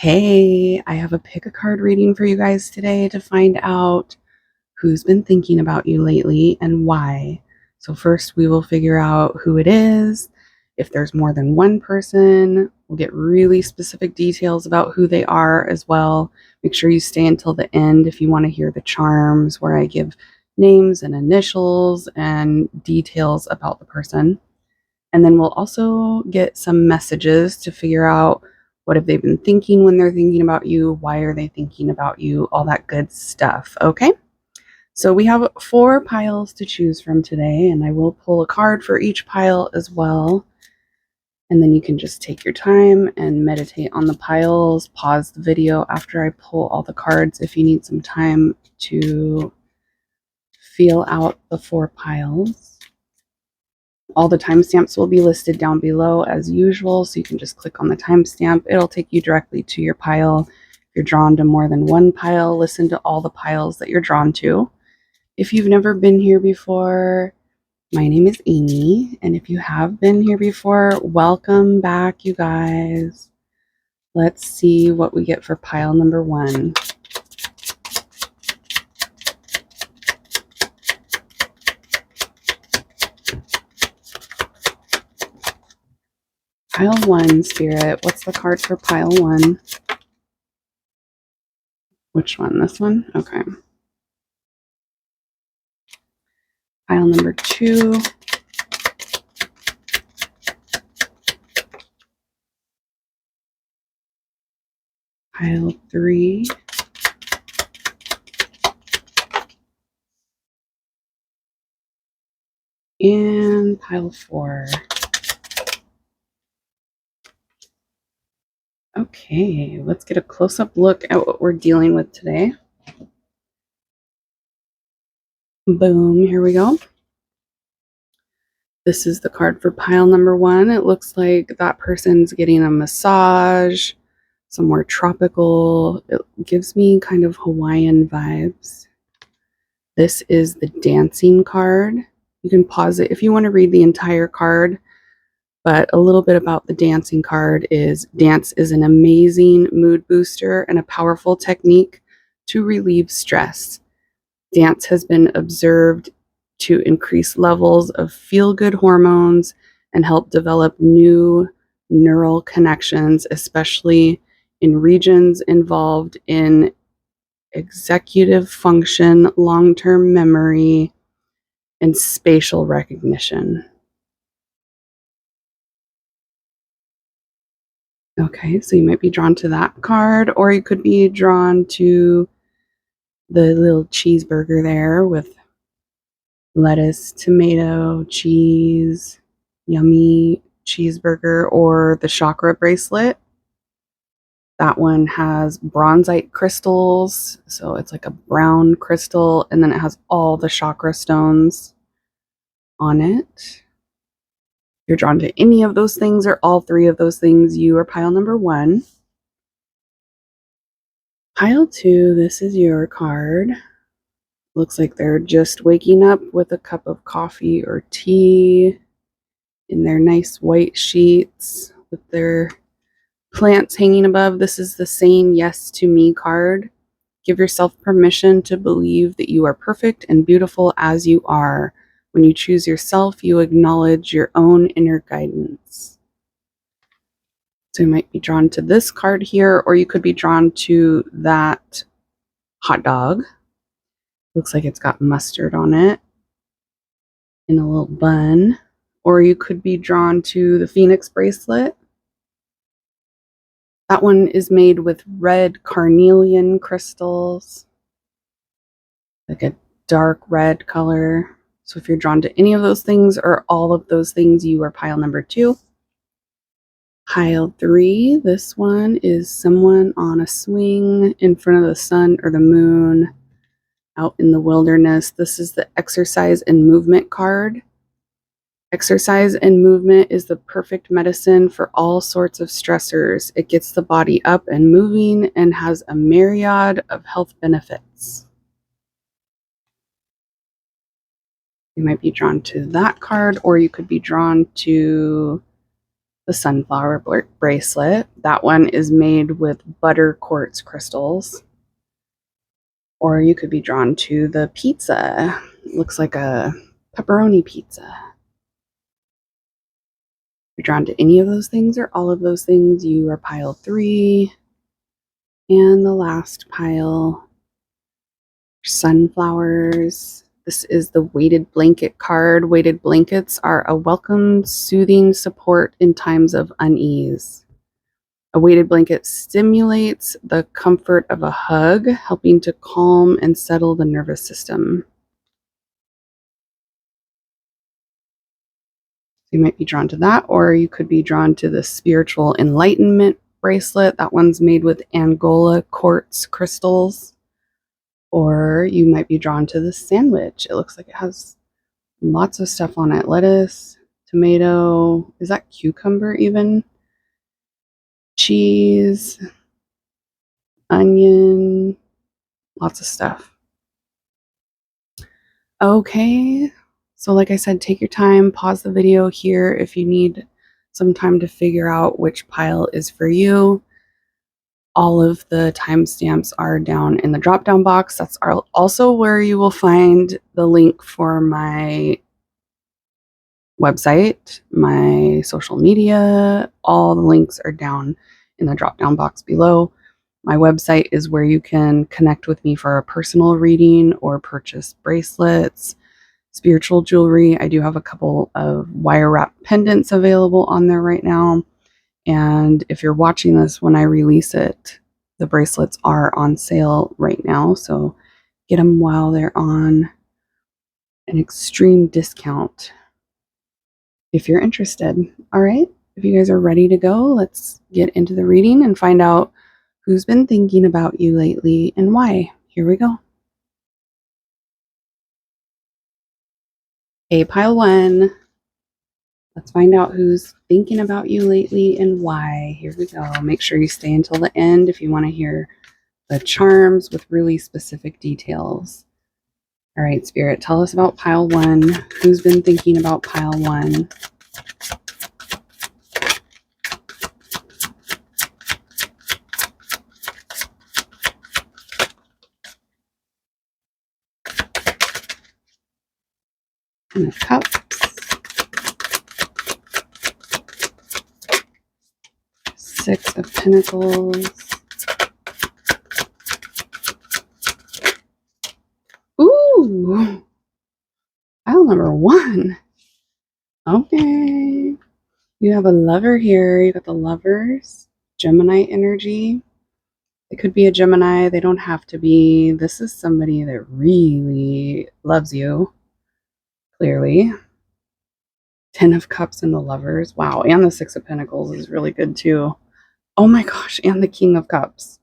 Hey, I have a pick a card reading for you guys today to find out who's been thinking about you lately and why. So, first, we will figure out who it is. If there's more than one person, we'll get really specific details about who they are as well. Make sure you stay until the end if you want to hear the charms, where I give names and initials and details about the person. And then we'll also get some messages to figure out what have they been thinking when they're thinking about you, why are they thinking about you, all that good stuff. Okay? So we have 4 piles to choose from today, and I will pull a card for each pile as well. And then you can just take your time and meditate on the piles, pause the video after I pull all the cards if you need some time to feel out the 4 piles. All the timestamps will be listed down below as usual, so you can just click on the timestamp. It'll take you directly to your pile. If you're drawn to more than one pile, listen to all the piles that you're drawn to. If you've never been here before, my name is Amy, and if you have been here before, welcome back, you guys. Let's see what we get for pile number 1. Pile 1, Spirit. What's the card for pile 1? Which one? This one? Okay. Pile number 2. Pile 3. And pile 4. Okay, let's get a close-up look at what we're dealing with today. Boom, here we go. This is the card for pile number 1. It looks like that person's getting a massage, somewhere tropical. It gives me kind of Hawaiian vibes. This is the dancing card. You can pause it if you want to read the entire card. But a little bit about the dancing card is dance is an amazing mood booster and a powerful technique to relieve stress. Dance has been observed to increase levels of feel-good hormones and help develop new neural connections, especially in regions involved in executive function, long-term memory, and spatial recognition. Okay, so you might be drawn to that card, or you could be drawn to the little cheeseburger there with lettuce, tomato, cheese, yummy cheeseburger, or the chakra bracelet. That one has bronzite crystals, so it's like a brown crystal, and then it has all the chakra stones on it. You're drawn to any of those things or all 3 of those things, you are pile number 1. Pile 2, this is your card. Looks like they're just waking up with a cup of coffee or tea in their nice white sheets with their plants hanging above. This is the saying yes to me card. Give yourself permission to believe that you are perfect and beautiful as you are. When you choose yourself, you acknowledge your own inner guidance. So you might be drawn to this card here, or you could be drawn to that hot dog. Looks like it's got mustard on it in a little bun. Or you could be drawn to the Phoenix bracelet. That one is made with red carnelian crystals, like a dark red color. So if you're drawn to any of those things or all of those things, you are pile number 2. Pile 3, this one is someone on a swing in front of the sun or the moon out in the wilderness. This is the exercise and movement card. Exercise and movement is the perfect medicine for all sorts of stressors. It gets the body up and moving and has a myriad of health benefits. You might be drawn to that card, or you could be drawn to the sunflower bracelet. That one is made with butter quartz crystals. Or you could be drawn to the pizza. It looks like a pepperoni pizza. If you're drawn to any of those things or all of those things, you are pile 3. And the last pile, sunflowers. This is the weighted blanket card. Weighted blankets are a welcome, soothing support in times of unease. A weighted blanket stimulates the comfort of a hug, helping to calm and settle the nervous system. You might be drawn to that, or you could be drawn to the spiritual enlightenment bracelet. That one's made with Angola quartz crystals. Or you might be drawn to the sandwich. It looks like it has lots of stuff on it. Lettuce, tomato, is that cucumber even? Cheese, onion, lots of stuff. Okay, so like I said, take your time, pause the video here if you need some time to figure out which pile is for you. All of the timestamps are down in the drop down box. That's also where you will find the link for my website, my social media. All the links are down in the drop down box below. My website is where you can connect with me for a personal reading or purchase bracelets, spiritual jewelry. I do have a couple of wire wrap pendants available on there right now. And if you're watching this when I release it, the bracelets are on sale right now. So get them while they're on an extreme discount if you're interested. All right. If you guys are ready to go, let's get into the reading and find out who's been thinking about you lately and why. Here we go. Okay, pile 1. Let's find out who's thinking about you lately and why. Here we go. Make sure you stay until the end if you want to hear the charms with really specific details. All right, Spirit, tell us about pile 1. Who's been thinking about pile 1? And a cup. Six of Pentacles. Ooh, pile number 1. Okay. You have a lover here. You got the Lovers, Gemini energy. It could be a Gemini. They don't have to be. This is somebody that really loves you, clearly. 10 of Cups and the Lovers. Wow. And the Six of Pentacles is really good too. Oh my gosh. And the King of Cups.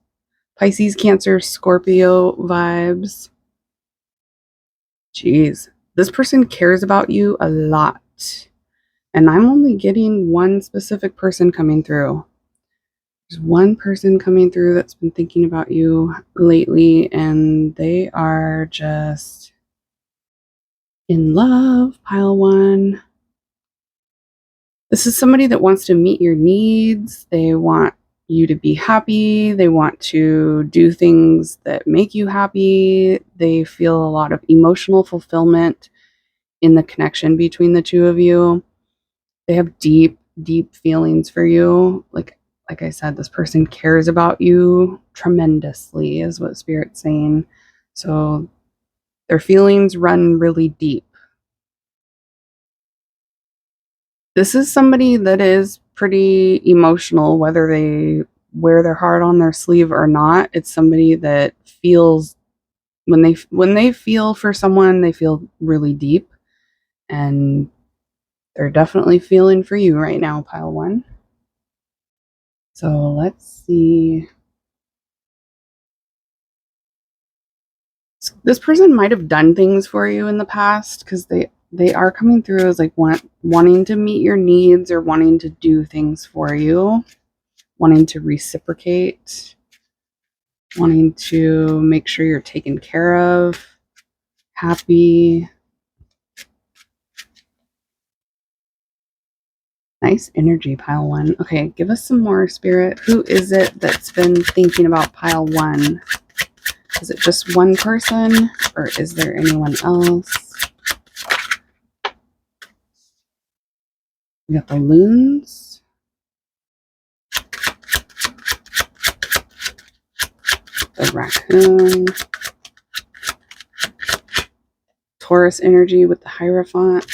Pisces, Cancer, Scorpio vibes. Jeez. This person cares about you a lot. And I'm only getting one specific person coming through. There's one person coming through that's been thinking about you lately, and they are just in love. Pile 1. This is somebody that wants to meet your needs. They want you to be happy. They want to do things that make you happy. They feel a lot of emotional fulfillment in the connection between the two of you. They have deep, deep feelings for you. Like I said, this person cares about you tremendously, is what Spirit's saying. So their feelings run really deep. This is somebody that is pretty emotional, whether they wear their heart on their sleeve or not. It's somebody that feels, when they feel for someone, they feel really deep, and they're definitely feeling for you right now, pile 1. So let's see. This person might have done things for you in the past, because they are coming through as like wanting to meet your needs or wanting to do things for you, wanting to reciprocate, wanting to make sure you're taken care of, happy. Nice energy, pile one. Okay, give us some more, Spirit. Who is it that's been thinking about pile one? Is it just one person, or is there anyone else? We got the loons. The raccoon. Taurus energy with the Hierophant.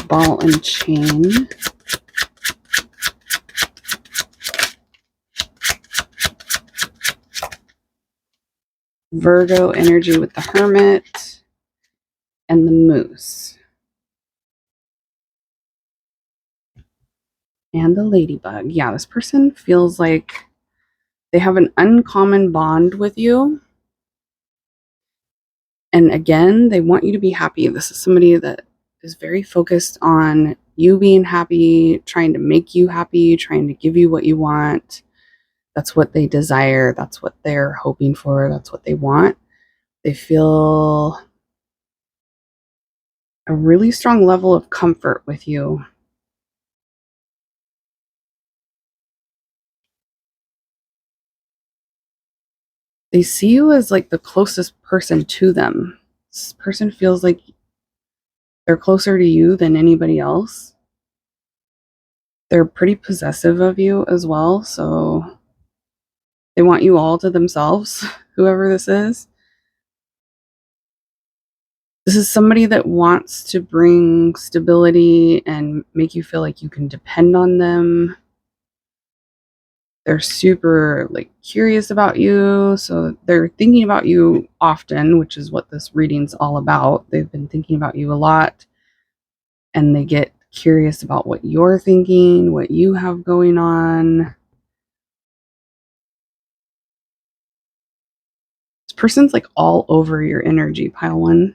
Ball and chain. Virgo energy with the Hermit and the Moose. And the Ladybug. Yeah, this person feels like they have an uncommon bond with you. And again, they want you to be happy. This is somebody that is very focused on you being happy, trying to make you happy, trying to give you what you want. That's what they desire. That's what they're hoping for. That's what they want. They feel a really strong level of comfort with you. They see you as like the closest person to them. This person feels like they're closer to you than anybody else. They're pretty possessive of you as well, so they want you all to themselves, whoever this is. This is somebody that wants to bring stability and make you feel like you can depend on them. They're super like curious about you, so they're thinking about you often, which is what this reading's all about. They've been thinking about you a lot, and they get curious about what you're thinking, what you have going on. This person's like all over your energy, pile one.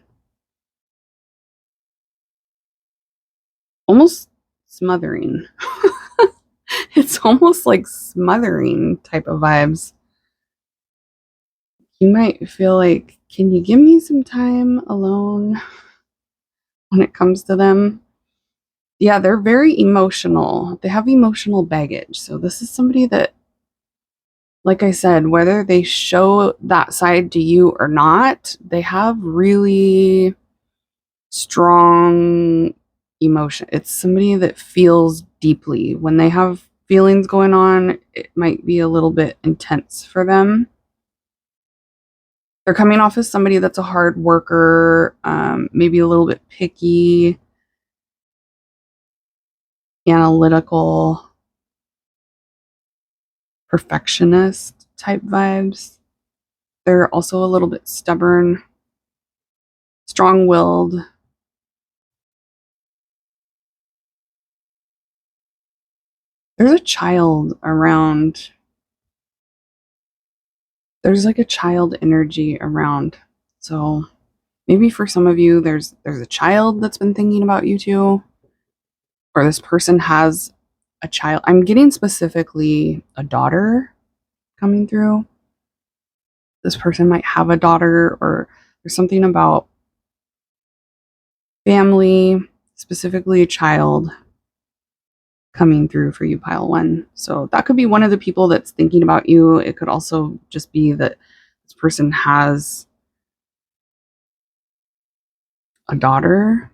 Almost smothering. It's almost like smothering type of vibes. You might feel like, can you give me some time alone when it comes to them? Yeah, they're very emotional. They have emotional baggage. So this is somebody that, like I said, whether they show that side to you or not, they have really strong emotion. It's somebody that feels deeply. When they have feelings going on, it might be a little bit intense for them. They're coming off as somebody that's a hard worker, maybe a little bit picky, analytical, perfectionist type vibes. They're also a little bit stubborn, strong-willed. There's a child around. There's like a child energy around. So maybe for some of you, there's a child that's been thinking about you too, or this person has a child. I'm getting specifically a daughter coming through. This person might have a daughter, or there's something about family, specifically a child coming through for you, pile one. So that could be one of the people that's thinking about you. It could also just be that this person has a daughter.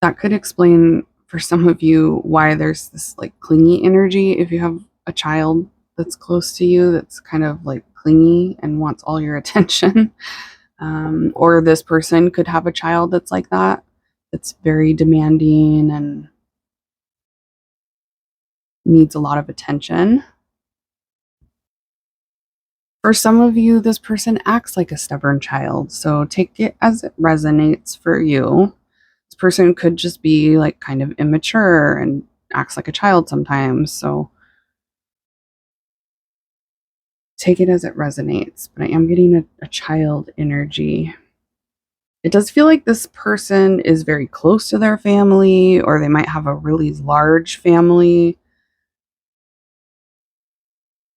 That could explain for some of you why there's this like clingy energy. If you have a child that's close to you that's kind of like clingy and wants all your attention, or this person could have a child that's like that, that's very demanding and needs a lot of attention. For some of you, this person acts like a stubborn child, so take it as it resonates for you. This person could just be like kind of immature and acts like a child sometimes, so take it as it resonates. But I am getting a child energy. It does feel like this person is very close to their family, or they might have a really large family.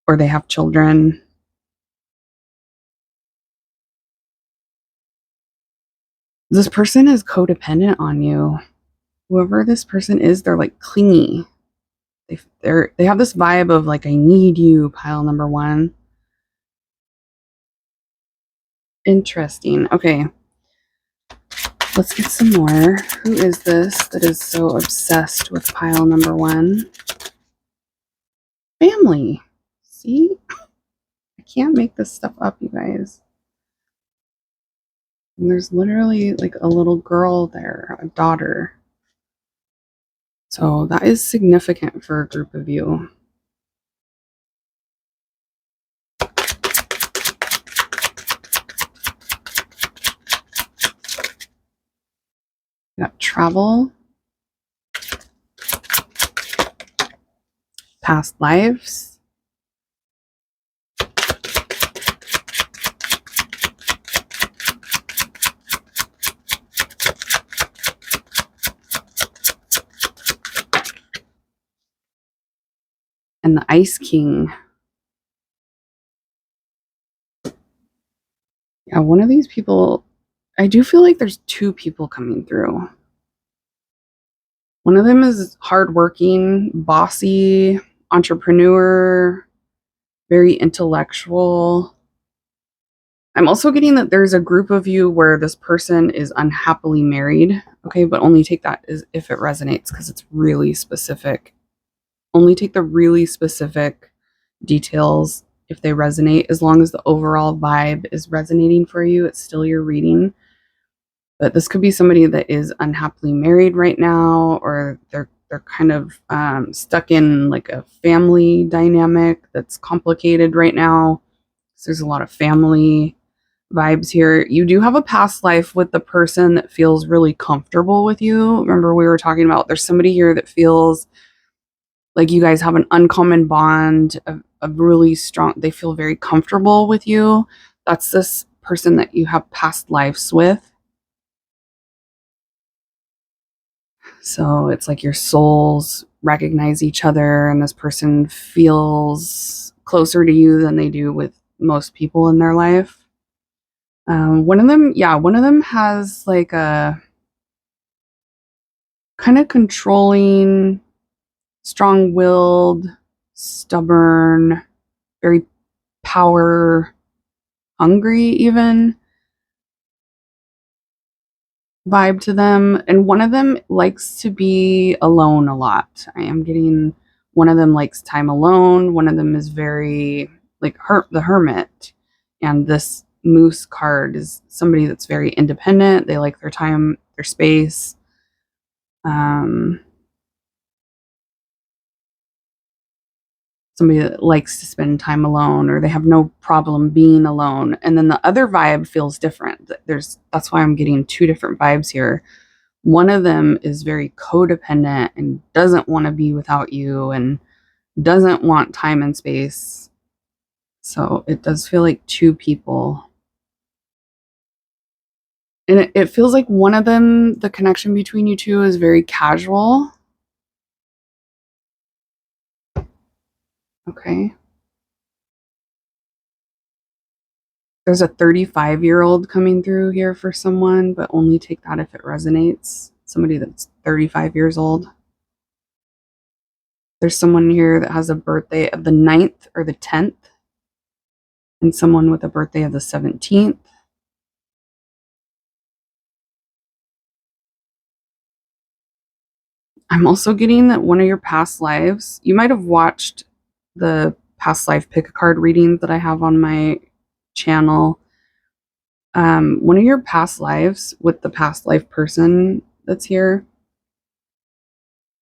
or they have children. This person is codependent on you. Whoever this person is, they're like clingy. They have this vibe of like, I need you, pile number one. Interesting. Okay. Let's get some more. Who is this that is so obsessed with pile number one? Family. See? I can't make this stuff up, you guys. And there's literally like a little girl there, a daughter. So that is significant for a group of you. You got travel, past lives, and the Ice King. Yeah, one of these people, I do feel like there's two people coming through. One of them is hardworking, bossy, entrepreneur, very intellectual. I'm also getting that there's a group of you where this person is unhappily married. Okay, but only take that as if it resonates because it's really specific. Only take the really specific details if they resonate. As long as the overall vibe is resonating for you, it's still your reading. But this could be somebody that is unhappily married right now, or they're kind of stuck in like a family dynamic that's complicated right now. So there's a lot of family vibes here. You do have a past life with the person that feels really comfortable with you. Remember, we were talking about there's somebody here that feels like you guys have an uncommon bond, a really strong, they feel very comfortable with you. That's this person that you have past lives with. So it's like your souls recognize each other, and this person feels closer to you than they do with most people in their life. One of them has like a kind of controlling, strong-willed, stubborn, very power hungry even vibe to them. And one of them likes to be alone a lot. I am getting one of them likes time alone. One of them is very like the hermit. And this moose card is somebody that's very independent. They like their time, their space. Somebody that likes to spend time alone, or they have no problem being alone. And then the other vibe feels different. That's why I'm getting two different vibes here. One of them is very codependent and doesn't want to be without you and doesn't want time and space. So it does feel like two people. And it feels like one of them, the connection between you two is very casual. Okay. There's a 35-year-old coming through here for someone, but only take that if it resonates. Somebody that's 35 years old. There's someone here that has a birthday of the 9th or the 10th, and someone with a birthday of the 17th. I'm also getting that one of your past lives, you might have watched the past life pick a card readings that I have on my channel. One of your past lives with the past life person that's here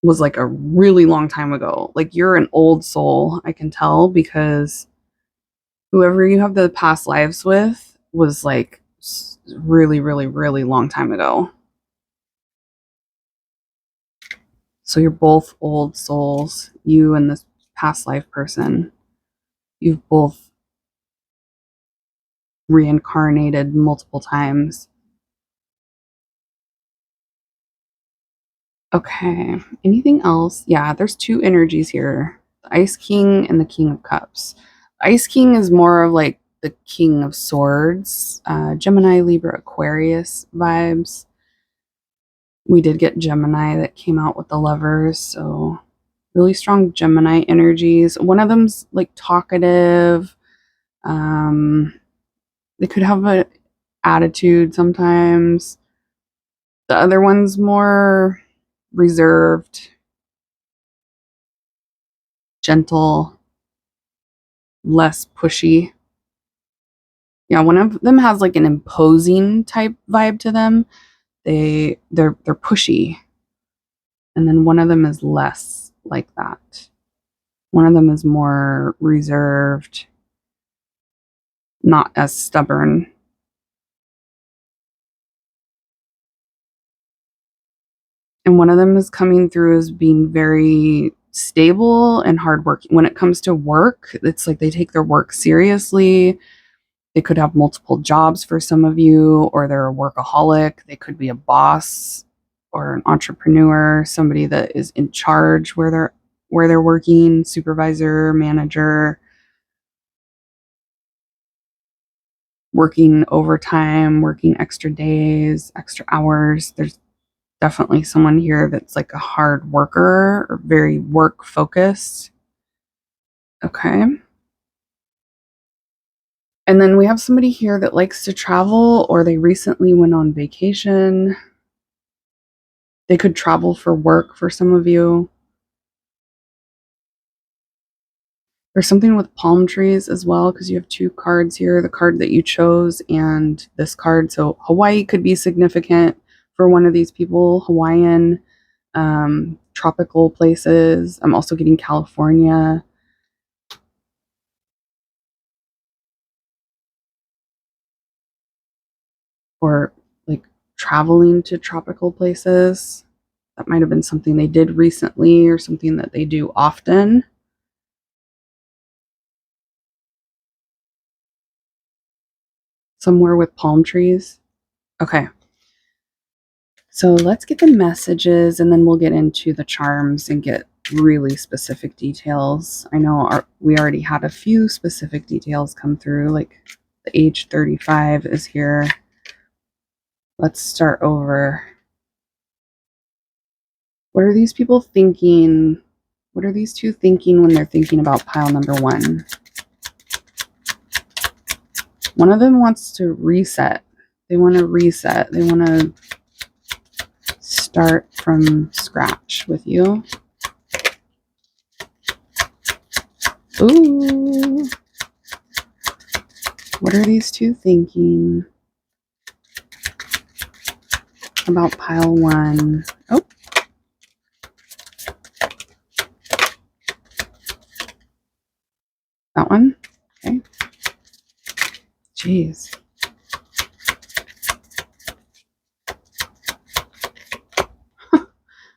was like a really long time ago. Like you're an old soul, I can tell, because whoever you have the past lives with was like really, really, really long time ago. So you're both old souls, you and this past life person. You've both reincarnated multiple times. Okay, anything else? Yeah, there's two energies here, the Ice King and the King of Cups. Ice King is more of like the King of Swords, Gemini, Libra, Aquarius vibes. We did get Gemini that came out with the Lovers, so really strong Gemini energies. One of them's like talkative. They could have an attitude sometimes. The other one's more reserved, gentle, less pushy. Yeah, one of them has like an imposing type vibe to them. They're pushy, and then one of them is less like that. One of them is more reserved, not as stubborn. And one of them is coming through as being very stable and hardworking. When it comes to work, it's like they take their work seriously. They could have multiple jobs for some of you, or they're a workaholic. They could be a boss or an entrepreneur, somebody that is in charge where they're working, supervisor, manager, working overtime, working extra days, extra hours. There's definitely someone here that's like a hard worker or very work focused. Okay. And then we have somebody here that likes to travel, or they recently went on vacation. They could travel for work for some of you. There's something with palm trees as well, because you have two cards here, the card that you chose and this card. So Hawaii could be significant for one of these people. Hawaiian, tropical places. I'm also getting California. Or like traveling to tropical places. That might have been something they did recently or something that they do often. Somewhere with palm trees. Okay. So let's get the messages and then we'll get into the charms and get really specific details. I know we already had a few specific details come through, like the age 35 is here. Let's start over. What are these people thinking? What are these two thinking when they're thinking about pile number one? One of them wants to reset. They want to reset. They want to start from scratch with you. Ooh. What are these two thinking about pile one? Oh. That one? Okay. Jeez.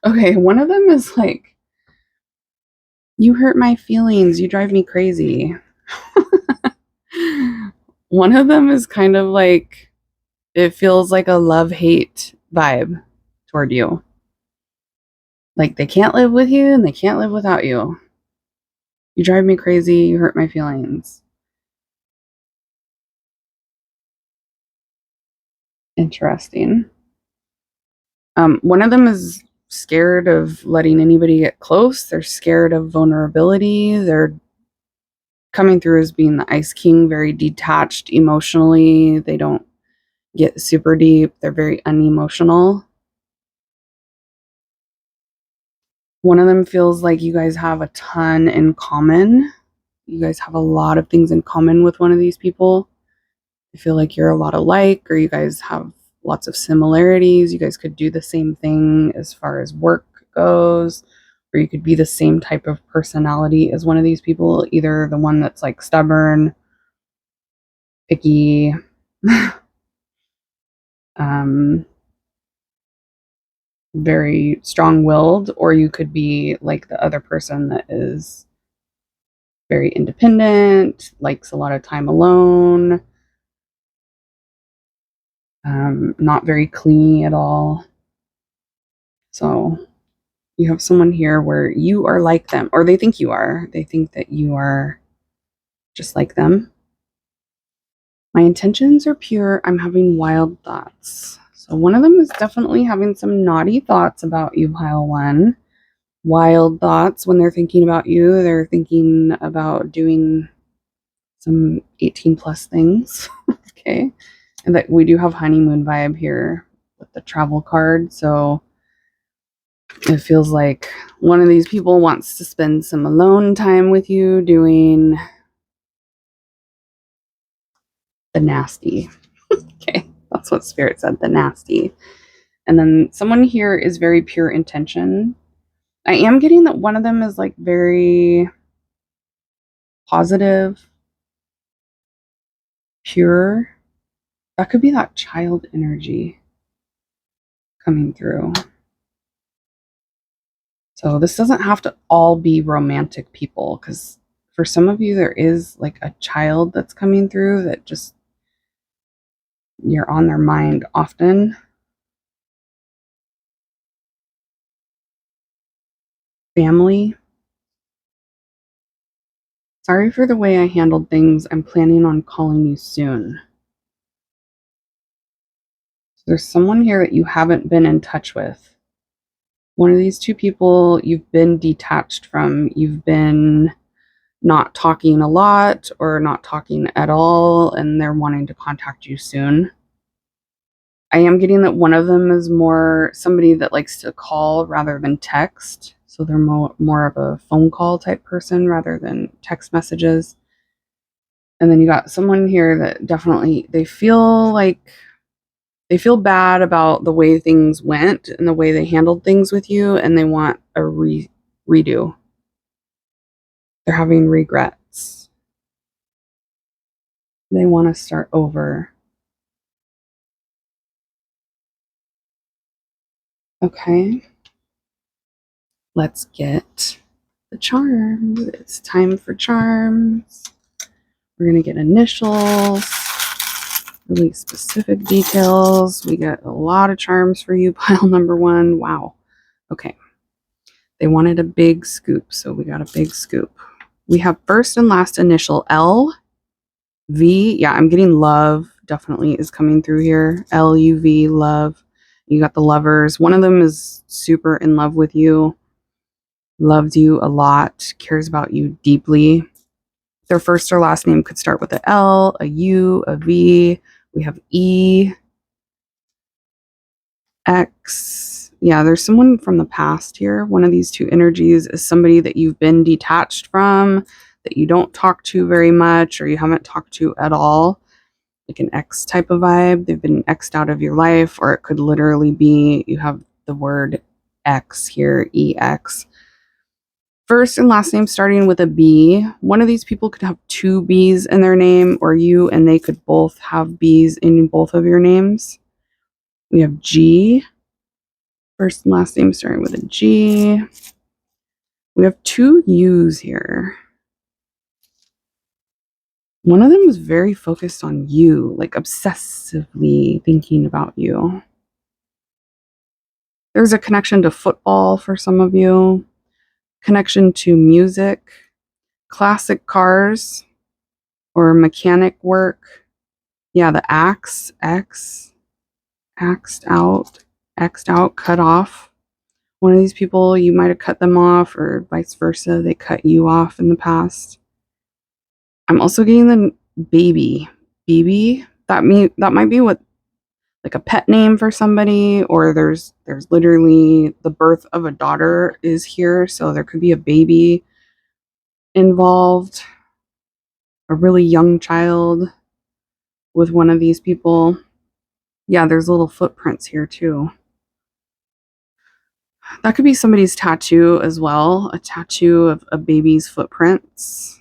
Okay, one of them is like, you hurt my feelings. You drive me crazy. One of them is kind of like, it feels like a love-hate vibe toward you. Like they can't live with you and they can't live without you. You drive me crazy. You hurt my feelings. Interesting. One of them is scared of letting anybody get close. They're scared of vulnerability. They're coming through as being the Ice King, very detached emotionally. They don't get super deep. They're very unemotional. One of them feels like you guys have a ton in common. You guys have a lot of things in common with one of these people. I feel like you're a lot alike, or you guys have lots of similarities. You guys could do the same thing as far as work goes, or you could be the same type of personality as one of these people, either the one that's like stubborn, picky, very strong-willed, or you could be like the other person that is very independent, likes a lot of time alone, not very clingy at all. So you have someone here where you are like them, or they think you are. They think that you are just like them. My intentions are pure. I'm having wild thoughts. So one of them is definitely having some naughty thoughts about you, pile one. Wild thoughts when they're thinking about you. They're thinking about doing some 18 plus things. Okay. And that we do have honeymoon vibe here with the travel card. So it feels like one of these people wants to spend some alone time with you doing the nasty. Okay. That's what Spirit said, the nasty. And then someone here is very pure intention. I am getting that one of them is like very positive, pure. That could be that child energy coming through. So this doesn't have to all be romantic people, because for some of you, there is like a child that's coming through that just you're on their mind often. Family. Sorry for the way I handled things. I'm planning on calling you soon. So there's someone here that you haven't been in touch with. One of these two people you've been detached from. You've been not talking a lot or not talking at all, and they're wanting to contact you soon. I am getting that one of them is more somebody that likes to call rather than text. So they're more of a phone call type person rather than text messages. And then you got someone here that definitely they feel bad about the way things went and the way they handled things with you, and they want a redo. They're having regrets. They want to start over. Okay. Let's get the charms. It's time for charms. We're going to get initials, really specific details. We got a lot of charms for you, pile number one. Wow. Okay. They wanted a big scoop, so we got a big scoop. We have first and last initial L, V. Yeah, I'm getting love definitely is coming through here. LUV, love. You got the lovers. One of them is super in love with you, loves you a lot, cares about you deeply. Their first or last name could start with a L, a U, a V. We have E, X. Yeah, there's someone from the past here. One of these two energies is somebody that you've been detached from, that you don't talk to very much, or you haven't talked to at all. Like an X type of vibe. They've been X'd out of your life, or it could literally be you have the word X here, EX. First and last name starting with a B. One of these people could have two B's in their name, or you and they could both have B's in both of your names. We have G. First and last name starting with a G. We have two U's here. One of them is very focused on you, like obsessively thinking about you. There's a connection to football for some of you, connection to music, classic cars, or mechanic work. Yeah, the axe, X, axed out, X'd out, cut off. One of these people, you might have cut them off, or vice versa, they cut you off in the past. I'm also getting the baby. Baby. That might be what, like a pet name for somebody, or there's literally the birth of a daughter is here, so there could be a baby involved, a really young child with one of these people. Yeah, there's little footprints here too. That could be somebody's tattoo as well. A tattoo of a baby's footprints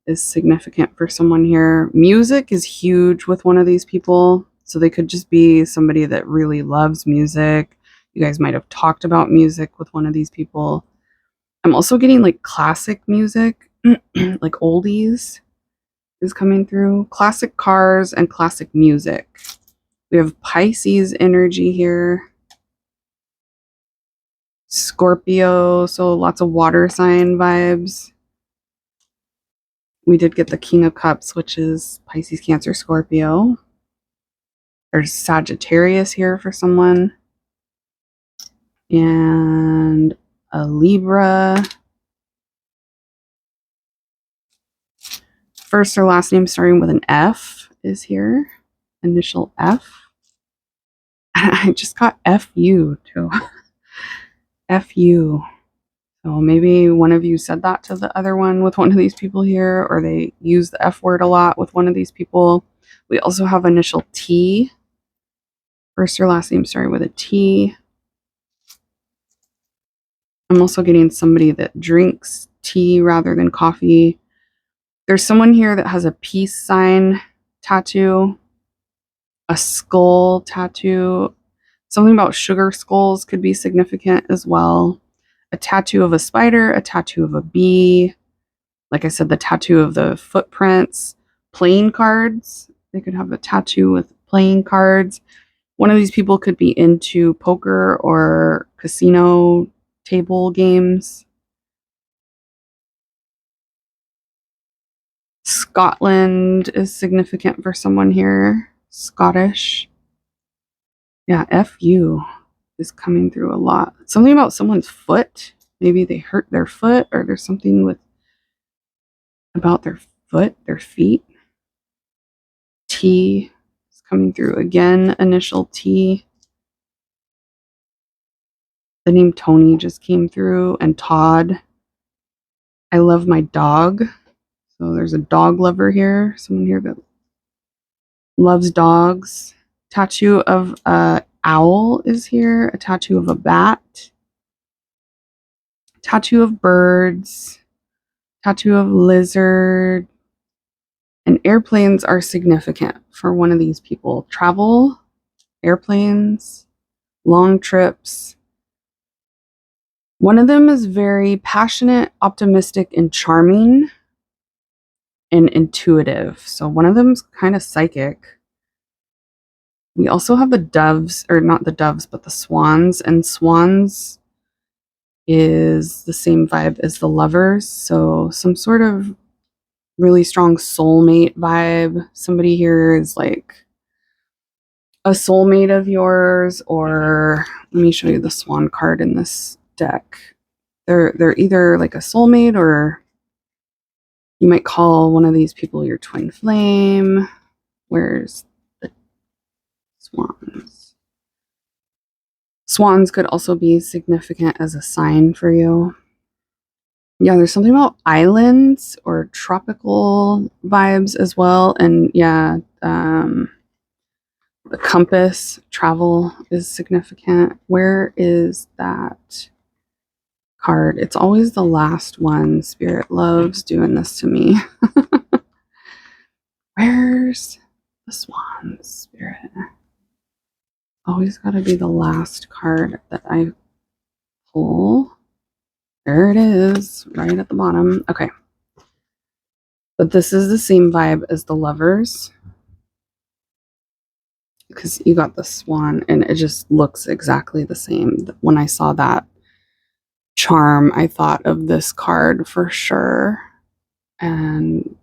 is significant for someone here. Music is huge with one of these people. So they could just be somebody that really loves music. You guys might have talked about music with one of these people. I'm also getting like classic music, like oldies is coming through. Classic cars and classic music. We have Pisces energy here. Scorpio, so lots of water sign vibes. we did get the King of Cups, which is Pisces, Cancer, Scorpio. There's Sagittarius here for someone. And a Libra. First or last name starting with an F is here. Initial F. I just got FU too. FU. So maybe one of you said that to the other one with one of these people here, or they use the F word a lot with one of these people. We also have initial T. First or last name starting with a T. I'm also getting somebody that drinks tea rather than coffee. There's someone here that has a peace sign tattoo, a skull tattoo. Something about sugar skulls could be significant as well. A tattoo of a spider, a tattoo of a bee. Like I said, the tattoo of the footprints, playing cards. They could have a tattoo with playing cards. One of these people could be into poker or casino table games. Scotland is significant for someone here. Scottish. Yeah, FU is coming through a lot. Something about someone's foot. Maybe they hurt their foot, or there's something with about their foot, their feet. T is coming through again. Initial T. The name Tony just came through, and Todd. I love my dog. So there's a dog lover here. Someone here that loves dogs. Tattoo of a owl is here. A tattoo of a bat. Tattoo of birds. Tattoo of lizard. And airplanes are significant for one of these people. Travel, airplanes, long trips. One of them is very passionate, optimistic, and charming, and intuitive. So one of them's kind of psychic. We also have the doves, or not the doves, but the swans. And swans is the same vibe as the lovers. So some sort of really strong soulmate vibe. Somebody here is like a soulmate of yours, or let me show you the swan card in this deck. They're either like a soulmate, or you might call one of these people your twin flame. Where's the swans? Swans could also be significant as a sign for you. Yeah, there's something about islands or tropical vibes as well. And yeah, the compass, travel is significant. Where is that card? It's always the last one. Spirit loves doing this to me. Where's the swans, Spirit? Always got to be the last card that I pull. There it is, right at the bottom. Okay. But this is the same vibe as the lovers, because you got the swan and it just looks exactly the same. When I saw that charm, I thought of this card for sure. And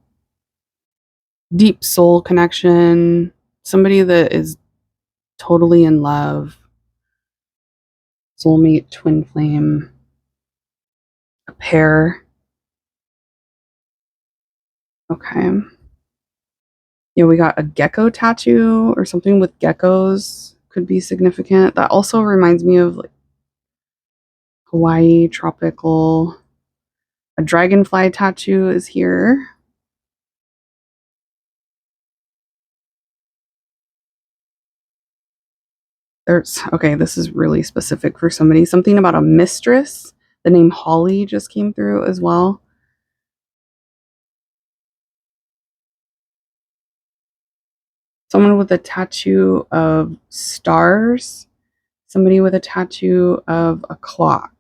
deep soul connection, somebody that is totally in love, soulmate, twin flame, a pair. Okay. Yeah, we got a gecko tattoo or something with geckos could be significant. That also reminds me of like Hawaii, tropical. A dragonfly tattoo is here. Okay, this is really specific for somebody. Something about a mistress. The name Holly just came through as well. Someone with a tattoo of stars. Somebody with a tattoo of a clock.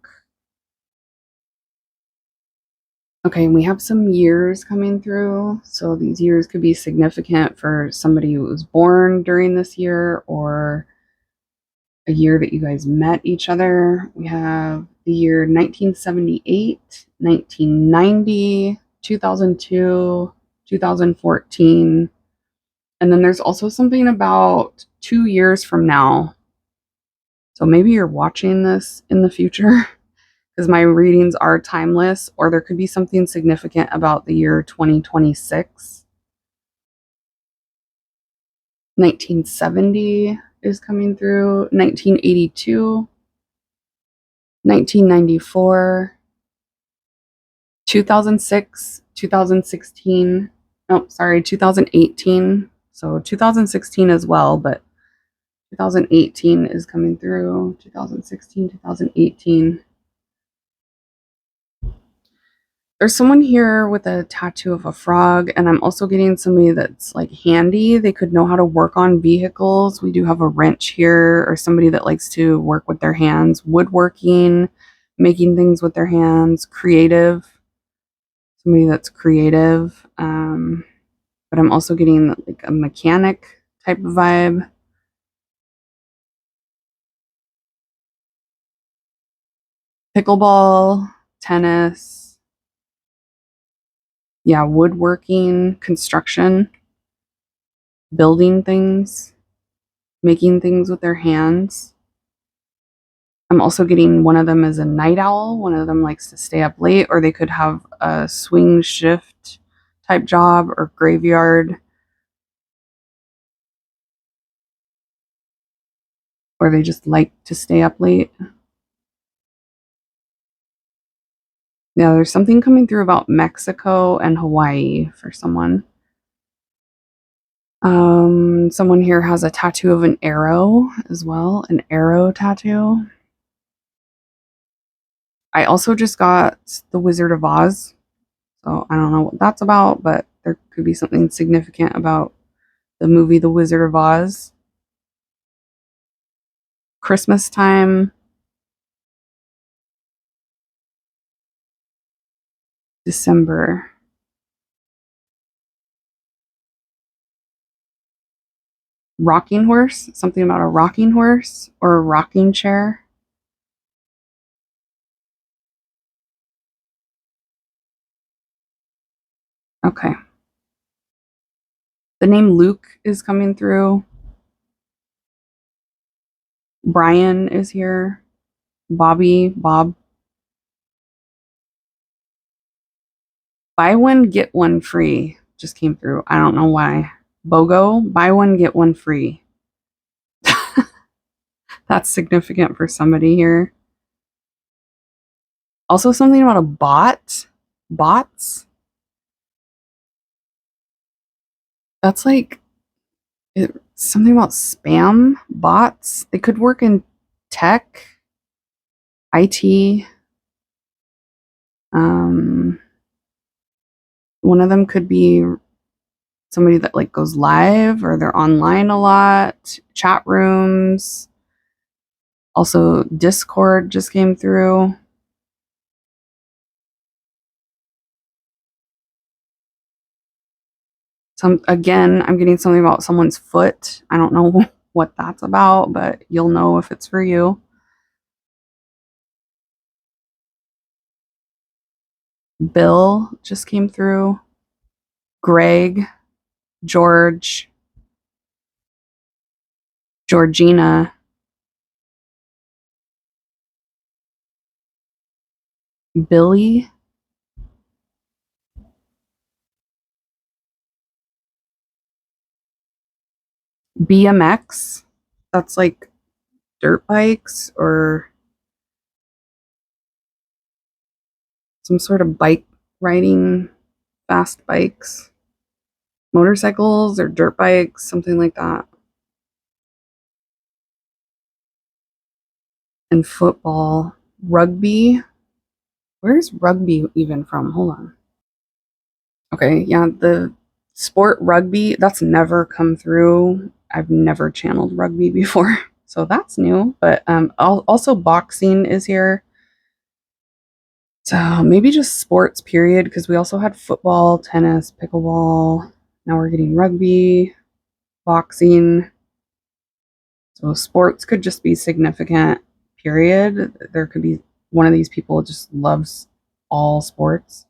Okay, and we have some years coming through. So these years could be significant for somebody who was born during this year, or a year that you guys met each other. We have the year 1978, 1990, 2002, 2014. And then there's also something about 2 years from now. So maybe you're watching this in the future because my readings are timeless, or there could be something significant about the year 2026. 1970 is coming through, 1982, 1994, 2006, 2016. Oh, sorry, 2018. So 2016 as well, but 2018 is coming through. 2016, 2018. There's someone here with a tattoo of a frog, and I'm also getting somebody that's like handy. They could know how to work on vehicles. We do have a wrench here, or somebody that likes to work with their hands, woodworking, making things with their hands, creative. Somebody that's creative. But I'm also getting like a mechanic type of vibe. Pickleball, tennis, yeah, woodworking, construction, building things, making things with their hands. I'm also getting one of them as a night owl. One of them likes to stay up late, or they could have a swing shift type job or graveyard, or they just like to stay up late. Yeah, there's something coming through about Mexico and Hawaii for someone. Someone here has a tattoo of an arrow as well, an arrow tattoo. I also just got The Wizard of Oz, so I don't know what that's about, but there could be something significant about the movie The Wizard of Oz. Christmas time, December. Rocking horse, something about a rocking horse or a rocking chair. Okay. The name Luke is coming through. Brian is here. Bobby, Bob. Buy one, get one free just came through. I don't know why. BOGO, buy one, get one free. That's significant for somebody here. Also, something about a bot. Bots. That's like something about spam bots. They could work in tech, IT. One of them could be somebody that like goes live or they're online a lot. Chat rooms. Also, Discord just came through. Again, I'm getting something about someone's foot. I don't know what that's about, but you'll know if it's for you. Bill just came through. Greg, George, Georgina, Billy, BMX. That's like dirt bikes or some sort of bike riding, fast bikes, motorcycles or dirt bikes, something like that. And football, rugby. Where's rugby even from? Hold on. Okay, yeah, the sport rugby, that's never come through. I've never channeled rugby before, so that's new. But also boxing is here. So maybe just sports, period, because we also had football, tennis, pickleball. Now we're getting rugby, boxing. So sports could just be significant, period. There could be one of these people just loves all sports.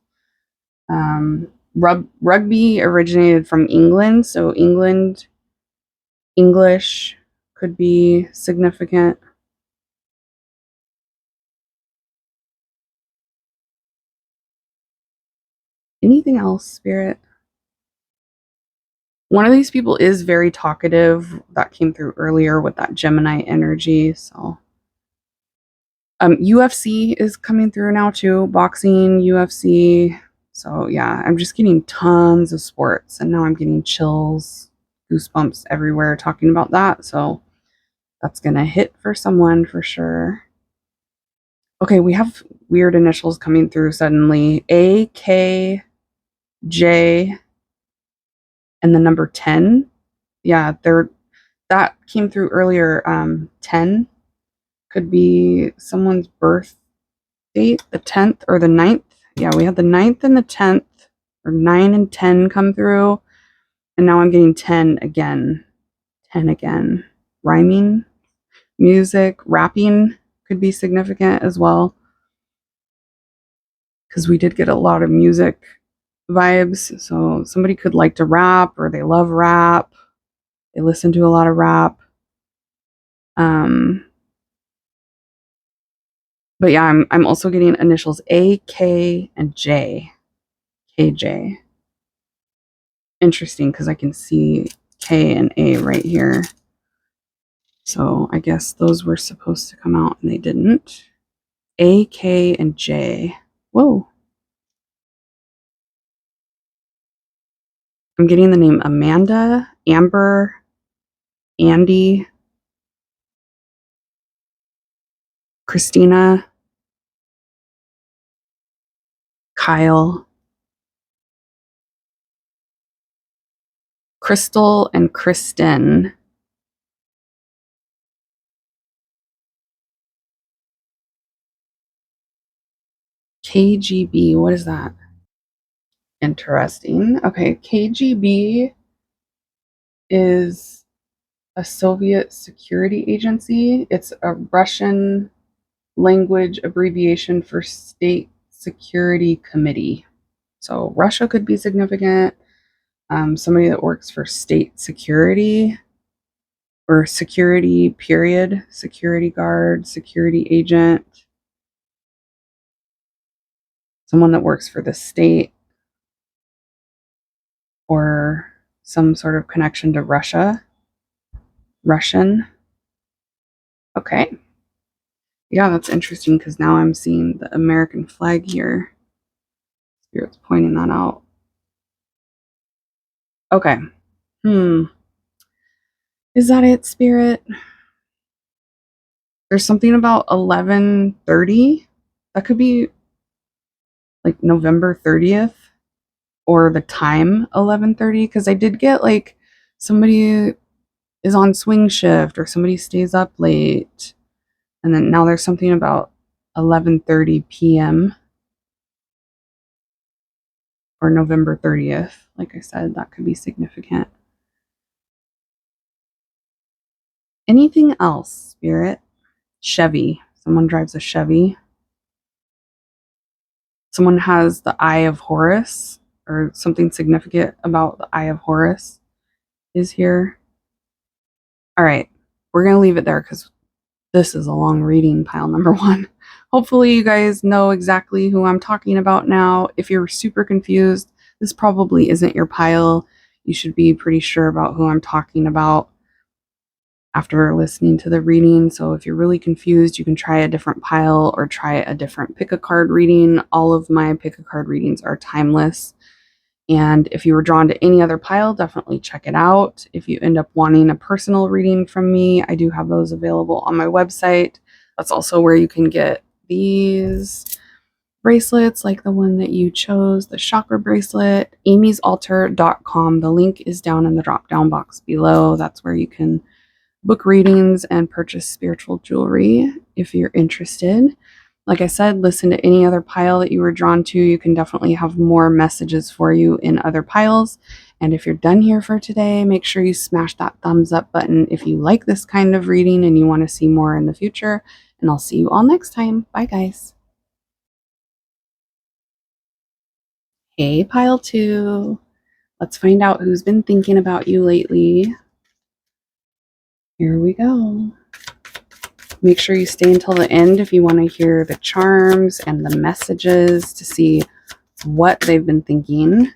Rugby originated from England, so English could be significant. Anything else, Spirit? One of these people is very talkative. That came through earlier with that Gemini energy. So, UFC is coming through now too. Boxing, UFC. So yeah, I'm just getting tons of sports, and now I'm getting chills, goosebumps everywhere talking about that. So that's gonna hit for someone for sure. Okay, we have weird initials coming through suddenly. A, K, J, and the number 10. Yeah, that came through earlier. 10 could be someone's birth date, the 10th or the 9th. Yeah, we had the 9th and the 10th, or 9 and 10 come through. And now I'm getting 10 again. 10 again. Rhyming, music, rapping could be significant as well. Because we did get a lot of music vibes. So somebody could like to rap, or they love rap. They listen to a lot of rap. But yeah, I'm also getting initials A, K, and J. KJ. Interesting, because I can see K and A right here. So I guess those were supposed to come out and they didn't. A, K, and J. Whoa. I'm getting the name Amanda, Amber, Andy, Christina, Kyle, Crystal, and Kristen. KGB, what is that? Interesting. Okay, KGB is a Soviet security agency. It's a Russian language abbreviation for State Security Committee. So Russia could be significant. Somebody that works for state security, or security, period, security guard, security agent, someone that works for the state, or some sort of connection to Russia. Russian. Okay. Yeah, that's interesting, because now I'm seeing the American flag here. Spirit's pointing that out. Okay. Is that it, Spirit? There's something about 11:30. That could be like November 30th, or the time 11:30, because I did get like somebody is on swing shift, or somebody stays up late. And then now there's something about 11:30 p.m. or November 30th. Like I said, that could be significant. Anything else, Spirit? Chevy. Someone drives a Chevy. Someone has the Eye of Horus, or something significant about the Eye of Horus is here. All right, we're going to leave it there, because this is a long reading, pile number 1. Hopefully you guys know exactly who I'm talking about now. If you're super confused, this probably isn't your pile. You should be pretty sure about who I'm talking about after listening to the reading. So if you're really confused, you can try a different pile or try a different pick a card reading. All of my pick a card readings are timeless. And if you were drawn to any other pile, definitely check it out. If you end up wanting a personal reading from me, I do have those available on my website. That's also where you can get these bracelets, like the one that you chose, the chakra bracelet, amysaltar.com. The link is down in the drop down box below. That's where you can book readings and purchase spiritual jewelry if you're interested. Like I said, listen to any other pile that you were drawn to. You can definitely have more messages for you in other piles. And if you're done here for today, make sure you smash that thumbs up button if you like this kind of reading and you want to see more in the future. And I'll see you all next time. Bye, guys. Hey, pile two. Let's find out who's been thinking about you lately. Here we go. Make sure you stay until the end if you want to hear the charms and the messages to see what they've been thinking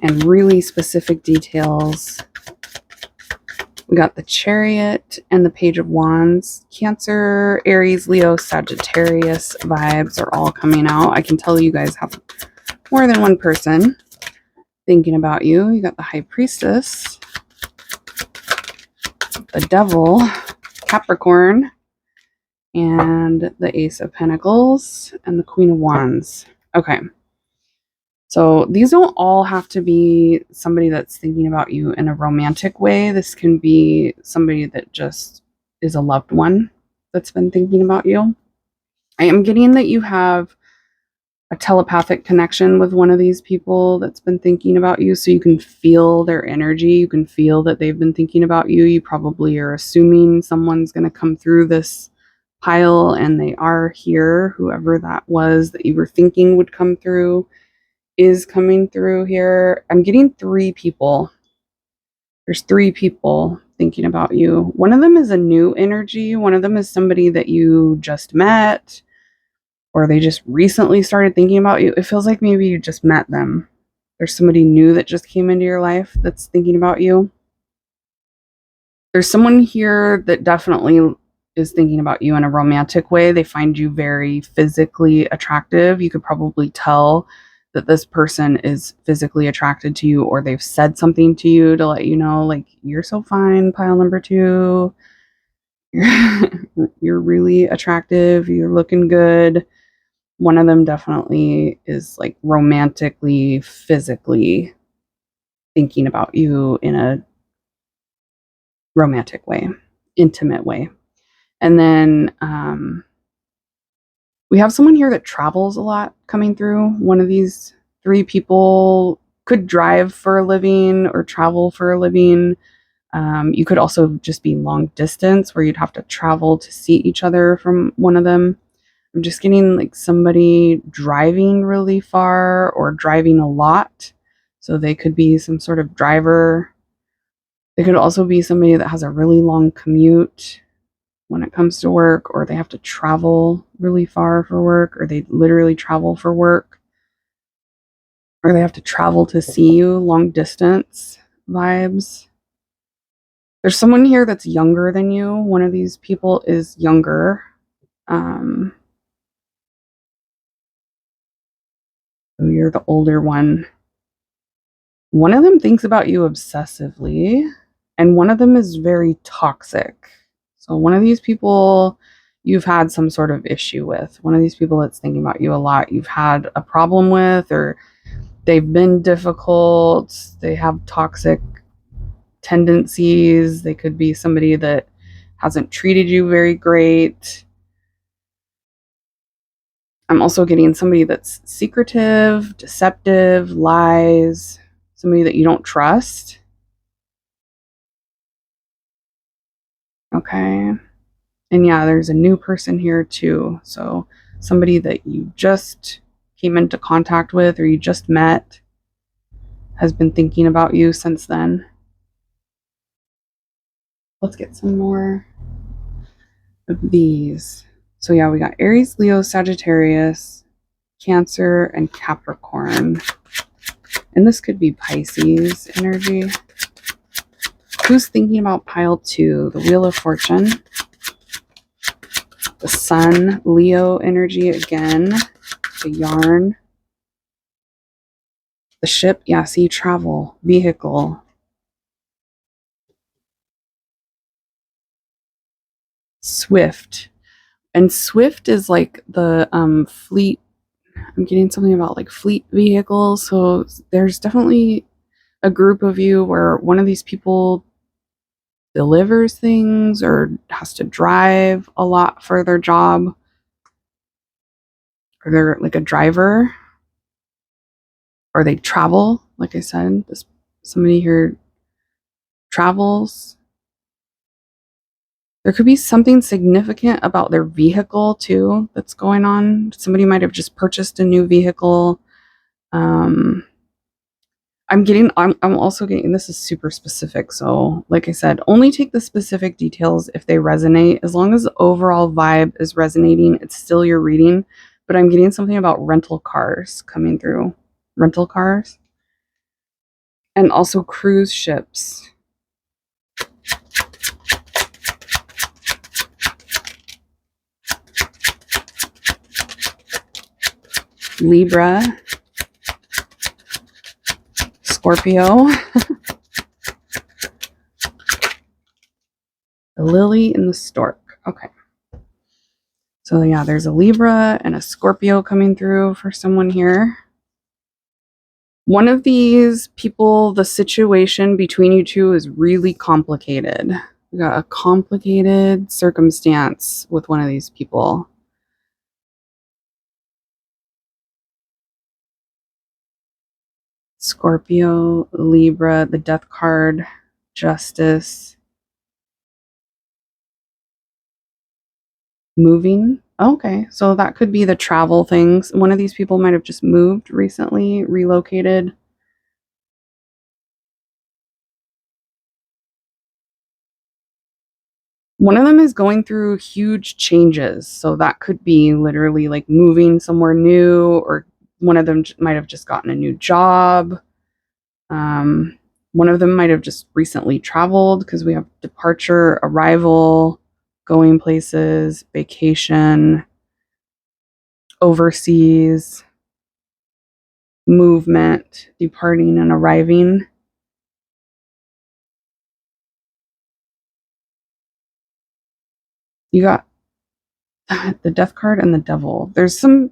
and really specific details. We got the Chariot and the Page of Wands. Cancer, Aries, Leo, Sagittarius vibes are all coming out. I can tell you guys have more than one person thinking about you. You got the High Priestess, the Devil, Capricorn, and the Ace of Pentacles, and the Queen of Wands. Okay. So these don't all have to be somebody that's thinking about you in a romantic way. This can be somebody that just is a loved one that's been thinking about you. I am getting that you have a telepathic connection with one of these people that's been thinking about you, so you can feel their energy. You can feel that they've been thinking about you. You probably are assuming someone's going to come through this pile, and they are here. Whoever that was that you were thinking would come through is coming through here. I'm getting 3 people. There's 3 people thinking about you. One of them is a new energy. One of them is somebody that you just met, or they just recently started thinking about you. It feels like maybe you just met them. There's somebody new that just came into your life that's thinking about you. There's someone here that definitely is thinking about you in a romantic way. They find you very physically attractive. You could probably tell that this person is physically attracted to you, or they've said something to you to let you know, like, you're so fine, pile number 2. You're really attractive. You're looking good. One of them definitely is like romantically, physically thinking about you in a romantic way, intimate way. And then we have someone here that travels a lot coming through. One of these 3 people could drive for a living or travel for a living. You could also just be long distance where you'd have to travel to see each other from one of them. I'm just getting like somebody driving really far or driving a lot. So they could be some sort of driver. They could also be somebody that has a really long commute when it comes to work, or they have to travel really far for work, or they literally travel for work, or they have to travel to see you, long distance vibes. There's someone here that's younger than you. One of these people is younger. So you're the older one. One of them thinks about you obsessively, and one of them is very toxic. So one of these people you've had some sort of issue with. One of these people that's thinking about you a lot, you've had a problem with, or they've been difficult. They have toxic tendencies. They could be somebody that hasn't treated you very great. I'm also getting somebody that's secretive, deceptive, lies, somebody that you don't trust. Okay. And yeah, there's a new person here too. So somebody that you just came into contact with or you just met has been thinking about you since then. Let's get some more of these. So yeah, we got Aries, Leo, Sagittarius, Cancer, and Capricorn. And this could be Pisces energy. Who's thinking about pile 2? The Wheel of Fortune. The Sun, Leo energy again. The Yarn. The Ship, yeah, see, travel, vehicle. Swift. And Swift is like the fleet. I'm getting something about like fleet vehicles. So there's definitely a group of you where one of these people delivers things or has to drive a lot for their job, or they're like a driver, or they travel. Like I said, somebody here travels. There could be something significant about their vehicle too that's going on. Somebody might have just purchased a new vehicle. I'm also getting, this is super specific. So like I said, only take the specific details if they resonate. As long as the overall vibe is resonating, it's still your reading. But I'm getting something about rental cars coming through. Rental cars. And also cruise ships. Libra. Scorpio. The lily and the stork. Okay. So yeah, there's a Libra and a Scorpio coming through for someone here. One of these people, the situation between you two is really complicated. We got a complicated circumstance with one of these people. Scorpio, Libra, the Death card, Justice. Moving. Okay, so that could be the travel things. One of these people might have just moved recently, relocated. One of them is going through huge changes. So that could be literally like moving somewhere new, or one of them might have just gotten a new job. One of them might have just recently traveled because we have departure, arrival, going places, vacation, overseas, movement, departing and arriving. You got the Death card and the Devil. There's some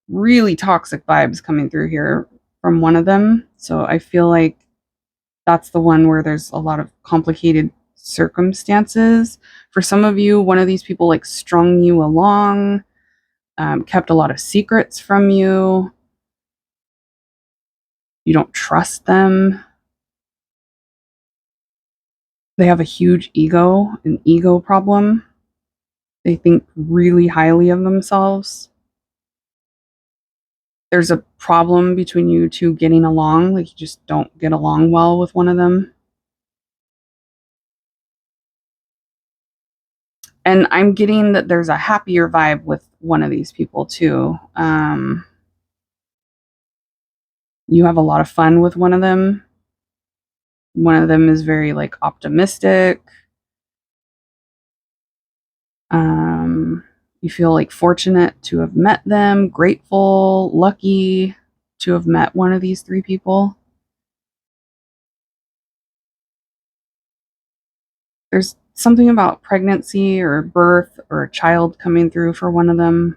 really toxic vibes coming through here from one of them. So I feel like that's the one where there's a lot of complicated circumstances. For some of you, one of these people like strung you along, kept a lot of secrets from you. You don't trust them. They have a huge ego, an ego problem. They think really highly of themselves. There's a problem between you two getting along, like you just don't get along well with one of them. And I'm getting that there's a happier vibe with one of these people too. You have a lot of fun with one of them. One of them is very like optimistic. You feel like fortunate to have met them, grateful, lucky to have met one of these three people. There's something about pregnancy or birth or a child coming through for one of them.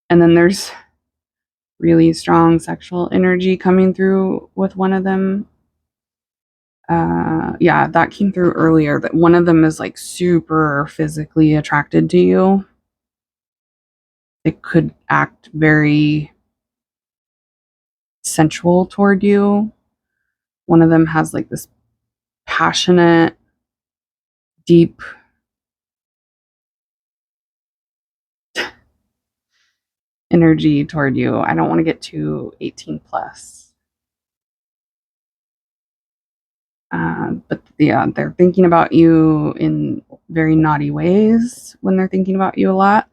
And then there's really strong sexual energy coming through with one of them. Yeah, that came through earlier, that one of them is like super physically attracted to you. It could act very sensual toward you. One of them has like this passionate, deep energy toward you. I don't want to get too 18 plus. But yeah, they're thinking about you in very naughty ways when they're thinking about you a lot.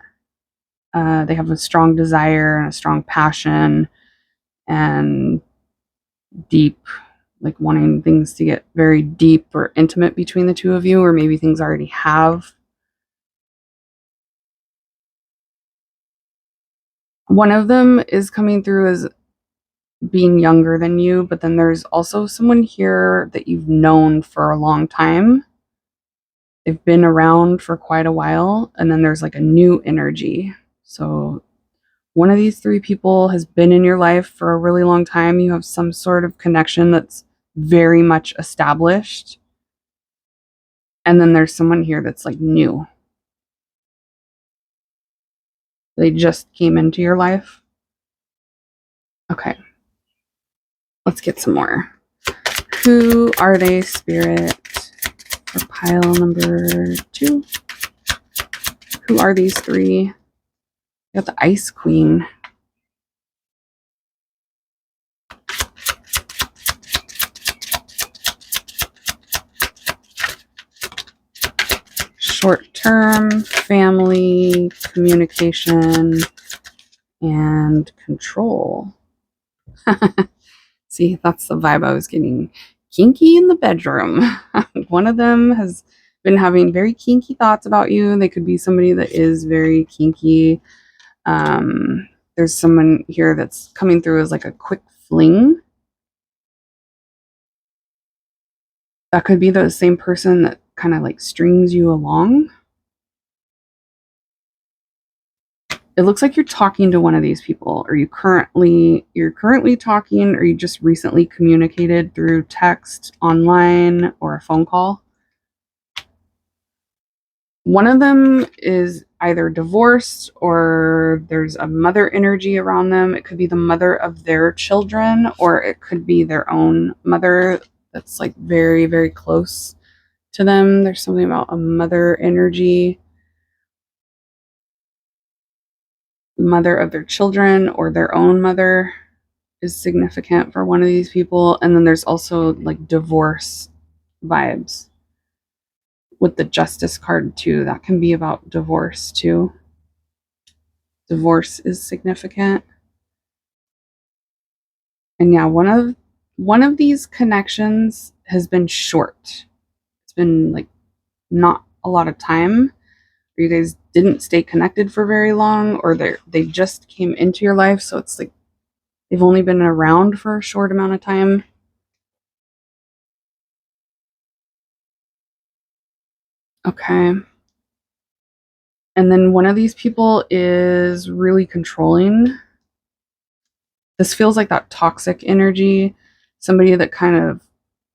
They have a strong desire and a strong passion and deep, like wanting things to get very deep or intimate between the two of you, or maybe things already have. One of them is coming through as being younger than you, but then there's also someone here that you've known for a long time. They've been around for quite a while, and then there's like a new energy. So one of these three people has been in your life for a really long time. You have some sort of connection that's very much established. And then there's someone here that's like new. They just came into your life. Okay. Let's get some more. Who are they, Spirit? For pile number 2. Who are these three? You got the Ice Queen. Short-term, family, communication, and control. See, that's the vibe I was getting. Kinky in the bedroom. One of them has been having very kinky thoughts about you. They could be somebody that is very kinky. There's someone here that's coming through as like a quick fling. That could be the same person that kind of like strings you along. It looks like you're talking to one of these people. You're currently talking, or you just recently communicated through text, online, or a phone call. One of them is either divorced or there's a mother energy around them. It could be the mother of their children, or it could be their own mother that's like very, very close to them. There's something about a mother energy. Mother of their children or their own mother is significant for one of these people. And then there's also like divorce vibes with the Justice card too. That can be about divorce too. Divorce is significant. And yeah, one of these connections has been short. It's been like not a lot of time. You guys didn't stay connected for very long, or they just came into your life, so it's like they've only been around for a short amount of time. Okay. And then one of these people is really controlling. This feels like that toxic energy, somebody that kind of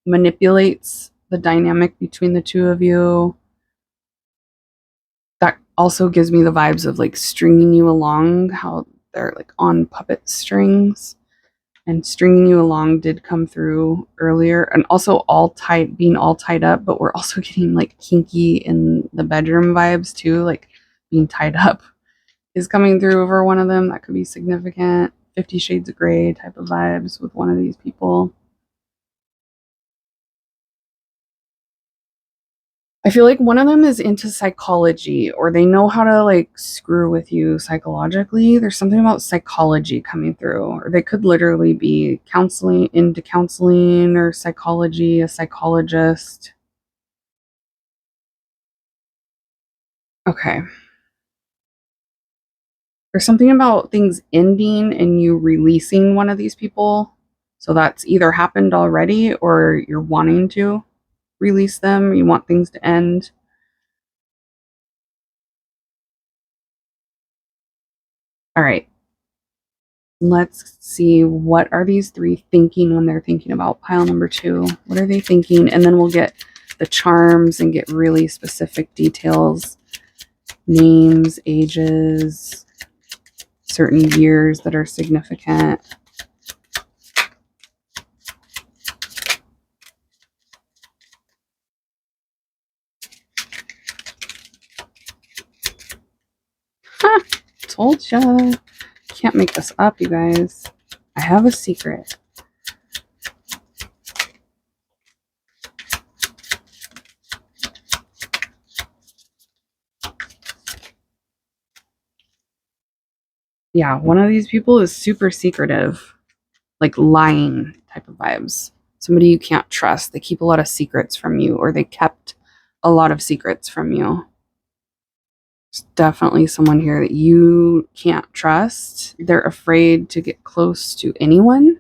manipulates the dynamic between the two of you. That also gives me the vibes of like stringing you along, how they're like on puppet strings. And stringing you along did come through earlier. And also being all tied up, but we're also getting like kinky in the bedroom vibes too, like being tied up is coming through over one of them. That could be significant. 50 Shades of Grey type of vibes with one of these people. I feel like one of them is into psychology, or they know how to like screw with you psychologically. There's something about psychology coming through, or they could literally be into counseling or psychology, a psychologist. Okay. There's something about things ending and you releasing one of these people. So that's either happened already or you're wanting to release them. You want things to end. All right. Let's see, what are these three thinking when they're thinking about pile number 2? What are they thinking? And then we'll get the charms and get really specific details, names, ages, certain years that are significant. Ha! Told ya. Can't make this up, you guys. I have a secret. Yeah, one of these people is super secretive, like lying type of vibes. Somebody you can't trust. They keep a lot of secrets from you, or they kept a lot of secrets from you. There's definitely someone here that you can't trust. They're afraid to get close to anyone,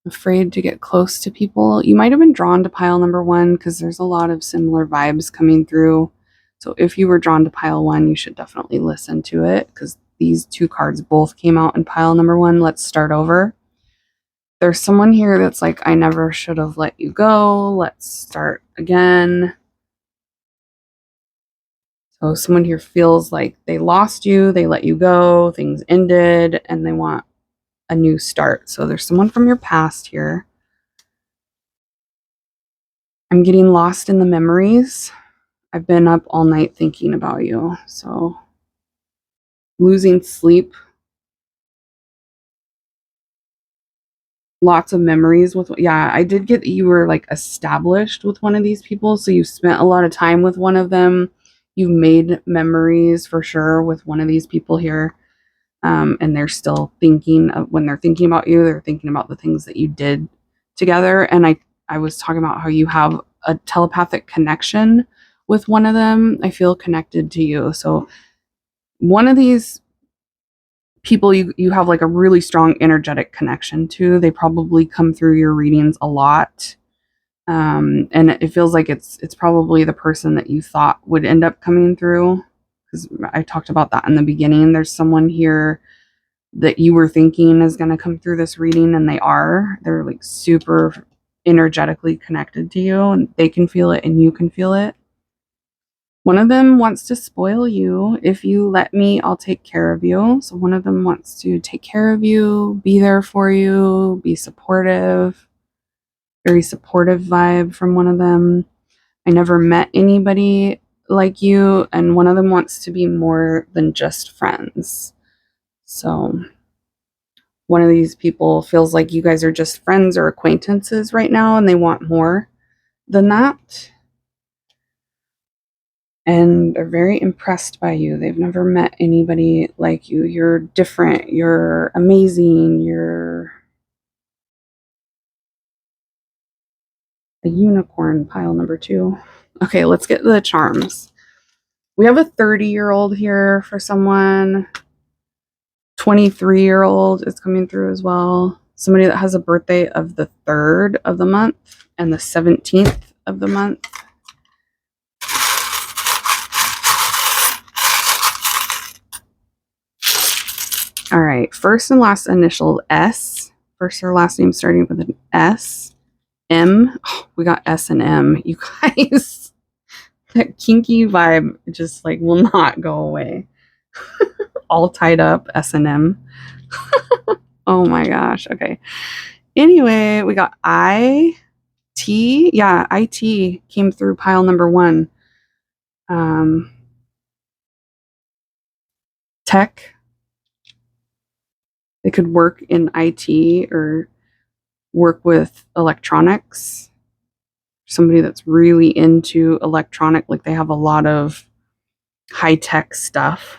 afraid to get close to people. You might have been drawn to pile number 1 because there's a lot of similar vibes coming through. So if you were drawn to pile 1, you should definitely listen to it, because these 2 cards both came out in pile number 1. Let's start over. There's someone here that's like, I never should have let you go. Let's start again. So someone here feels like they lost you, they let you go, things ended, and they want a new start. So there's someone from your past here. I'm getting lost in the memories. I've been up all night thinking about you. So losing sleep, lots of memories with, yeah, I did get that you were like established with one of these people, so you spent a lot of time with one of them. You've made memories for sure with one of these people here. And they're still thinking of, when they're thinking about you, they're thinking about the things that you did together. And I was talking about how you have a telepathic connection with one of them. I feel connected to you. So one of these people you have like a really strong energetic connection to. They probably come through your readings a lot. And it feels like it's probably the person that you thought would end up coming through, because I talked about that in the beginning. There's someone here that you were thinking is going to come through this reading, and they're like super energetically connected to you, and they can feel it and you can feel it. One of them wants to spoil you. If you let me, I'll take care of you. So one of them wants to take care of you, be there for you, be supportive. Very supportive vibe from one of them. I never met anybody like you, and one of them wants to be more than just friends. So one of these people feels like you guys are just friends or acquaintances right now, and they want more than that. And they're very impressed by you. They've never met anybody like you. You're different. You're amazing. You're a unicorn, pile number 2. Okay, let's get to the charms. We have a 30-year-old here for someone. 23-year-old is coming through as well. Somebody that has a birthday of the 3rd of the month and the 17th of the month. All right, first and last initial S. First or last name starting with an S. M. Oh, we got S and M. You guys, that kinky vibe just like will not go away. All tied up, S and M. Oh my gosh. Okay. Anyway, we got IT. Yeah, IT came through pile number 1. Tech. They could work in IT or work with electronics. Somebody that's really into electronic, like they have a lot of high-tech stuff.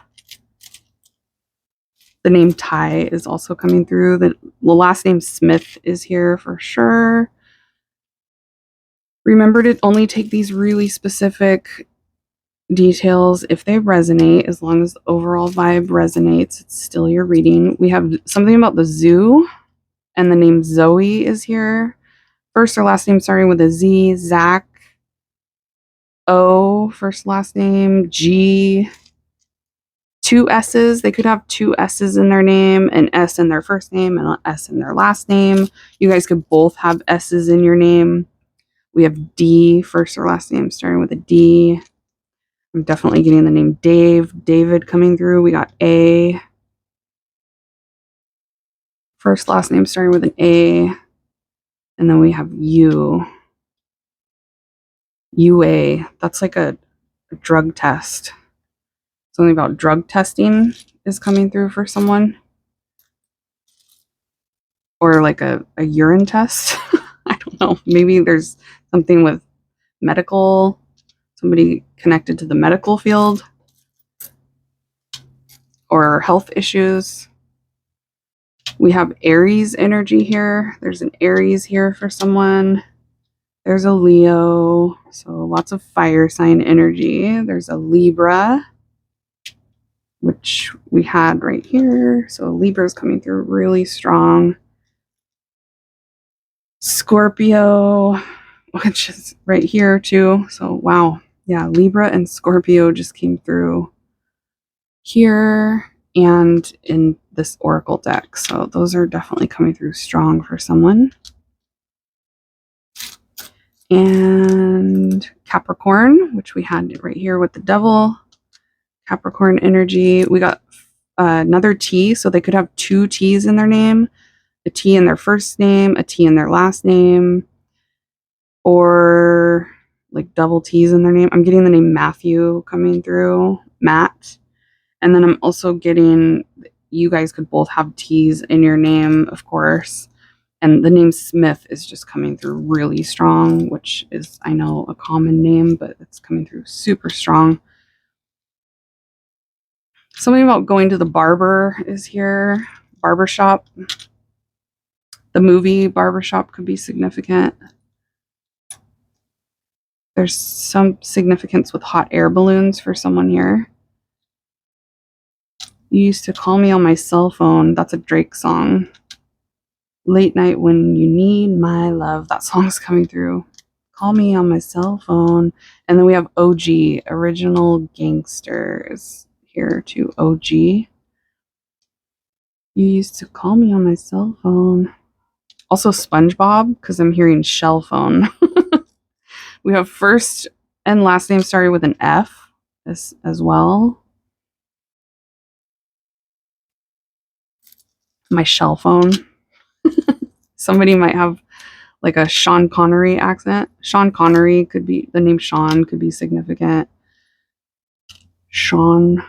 The name Ty is also coming through. The last name Smith is here for sure. Remember to only take these really specific details if they resonate. As long as the overall vibe resonates, it's still your reading. We have something about the zoo, and the name Zoe is here. First or last name starting with a Z. Zach. O, first last name. G. 2 S's. They could have 2 S's in their name, an S in their first name and an S in their last name. You guys could both have S's in your name. We have D, first or last name starting with a D. I'm definitely getting the name Dave. David coming through. We got A. First last name starting with an A. And then we have U. UA. That's like a drug test. Something about drug testing is coming through for someone. Or like a urine test. I don't know. Maybe there's something with medical, somebody connected to the medical field or health issues. We have Aries energy here. There's an Aries here for someone. There's a Leo. So lots of fire sign energy. There's a Libra, which we had right here. So Libra's coming through really strong. Scorpio, which is right here too. So wow. Yeah, Libra and Scorpio just came through here and in this oracle deck. So those are definitely coming through strong for someone. And Capricorn, which we had right here with the devil. Capricorn energy. We got another T, so they could have 2 T's in their name. A T in their first name, a T in their last name, or like double T's in their name. I'm getting the name Matthew coming through. Matt. And then I'm also getting, you guys could both have T's in your name, of course. And the name Smith is just coming through really strong, which is, I know, a common name, but it's coming through super strong. Something about going to the barber is here. Barbershop. The movie Barbershop could be significant. There's some significance with hot air balloons for someone here. You used to call me on my cell phone. That's a Drake song. Late night when you need my love. That song's coming through. Call me on my cell phone. And then we have OG, Original Gangsters here too. OG. You used to call me on my cell phone. Also SpongeBob, because I'm hearing shell phone. We have first and last name started with an F as well. My shell phone. Somebody might have like a Sean Connery accent. Sean Connery could be, the name Sean could be significant. Sean.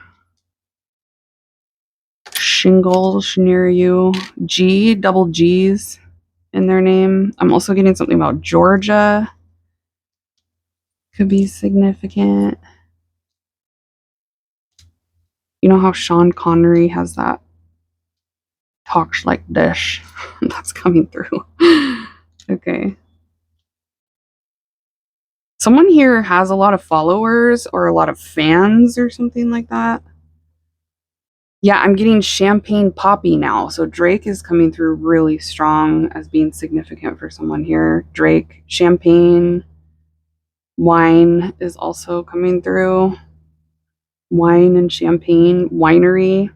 Shingles near you. G, double G's in their name. I'm also getting something about Georgia. Could be significant. You know how Sean Connery has that talks like this? That's coming through. Okay. Someone here has a lot of followers or a lot of fans or something like that. Yeah, I'm getting Champagne Poppy now. So Drake is coming through really strong as being significant for someone here. Drake, Champagne, wine is also coming through. Wine and champagne, winery.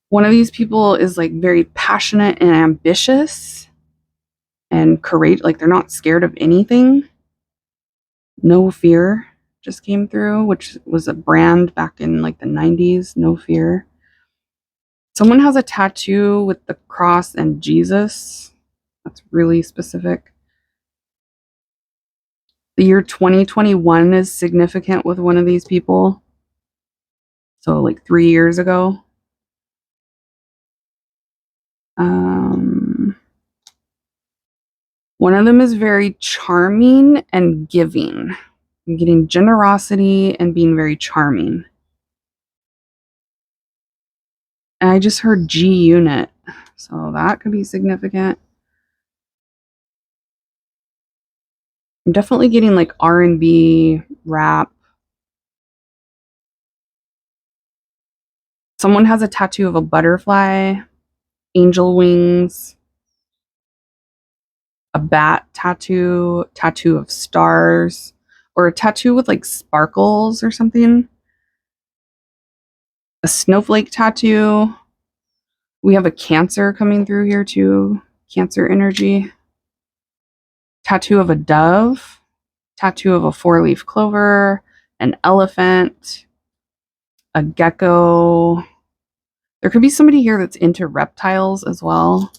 One of these people is like very passionate and ambitious and courageous. Like they're not scared of anything. No Fear just came through, which was a brand back in like the 90s. No Fear. Someone has a tattoo with the cross and Jesus. That's really specific. The year 2021 is significant with one of these people. So like 3 years ago. One of them is very charming and giving. I'm getting generosity and being very charming. And I just heard G Unit, so that could be significant. I'm definitely getting like R&B, rap. Someone has a tattoo of a butterfly, angel wings, a bat tattoo, tattoo of stars, or a tattoo with like sparkles or something. A snowflake tattoo. We have a Cancer coming through here too. Cancer energy. Tattoo of a dove. Tattoo of a 4-leaf clover. An elephant. A gecko. There could be somebody here that's into reptiles as well.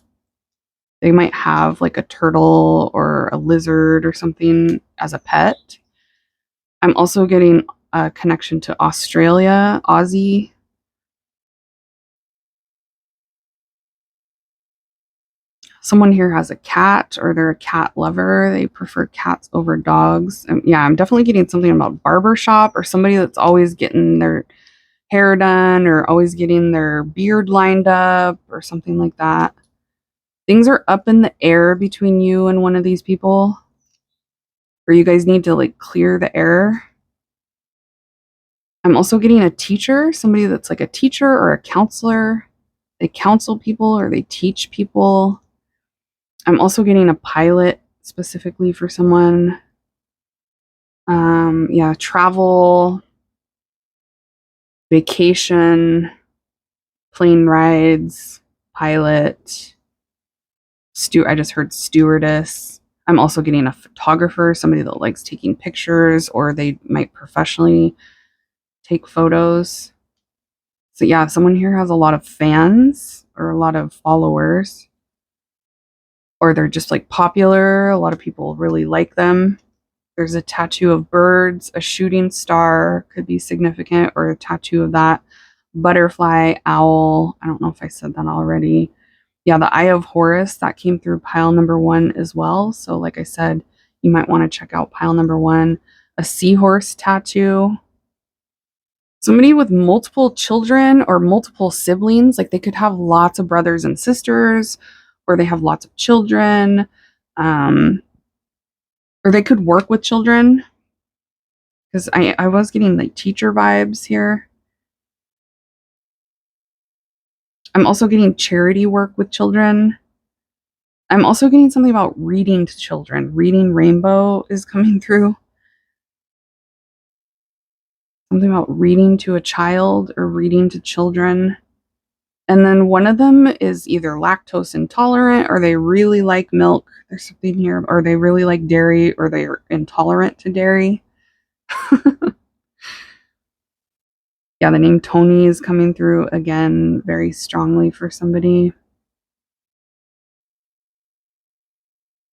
They might have like a turtle or a lizard or something as a pet. I'm also getting a connection to Australia, Aussie. Someone here has a cat or they're a cat lover. They prefer cats over dogs. Yeah, I'm definitely getting something about barbershop or somebody that's always getting their hair done or always getting their beard lined up or something like that. Things are up in the air between you and one of these people, or you guys need to like clear the air. I'm also getting a teacher, somebody that's like a teacher or a counselor. They counsel people or they teach people. I'm also getting a pilot specifically for someone. Yeah, travel, vacation, plane rides, pilot, I just heard stewardess. I'm also getting a photographer, somebody that likes taking pictures, or they might professionally take photos. So yeah, someone here has a lot of fans or a lot of followers, or they're just like popular. A lot of people really like them. There's a tattoo of birds, a shooting star could be significant, or a tattoo of that butterfly, owl. I don't know if I said that already. Yeah, the Eye of Horus, that came through pile number 1 as well. So like I said, you might want to check out pile number 1. A seahorse tattoo. Somebody with multiple children or multiple siblings, like they could have lots of brothers and sisters, or they have lots of children, or they could work with children, because I was getting like teacher vibes here. I'm also getting charity work with children. I'm also getting something about reading to children. Reading rainbow is coming through. Something about reading to a child or reading to children. And then one of them is either lactose intolerant, or they really like milk. There's something here. Or they really like dairy, or they're intolerant to dairy. Yeah, the name Tony is coming through again very strongly for somebody.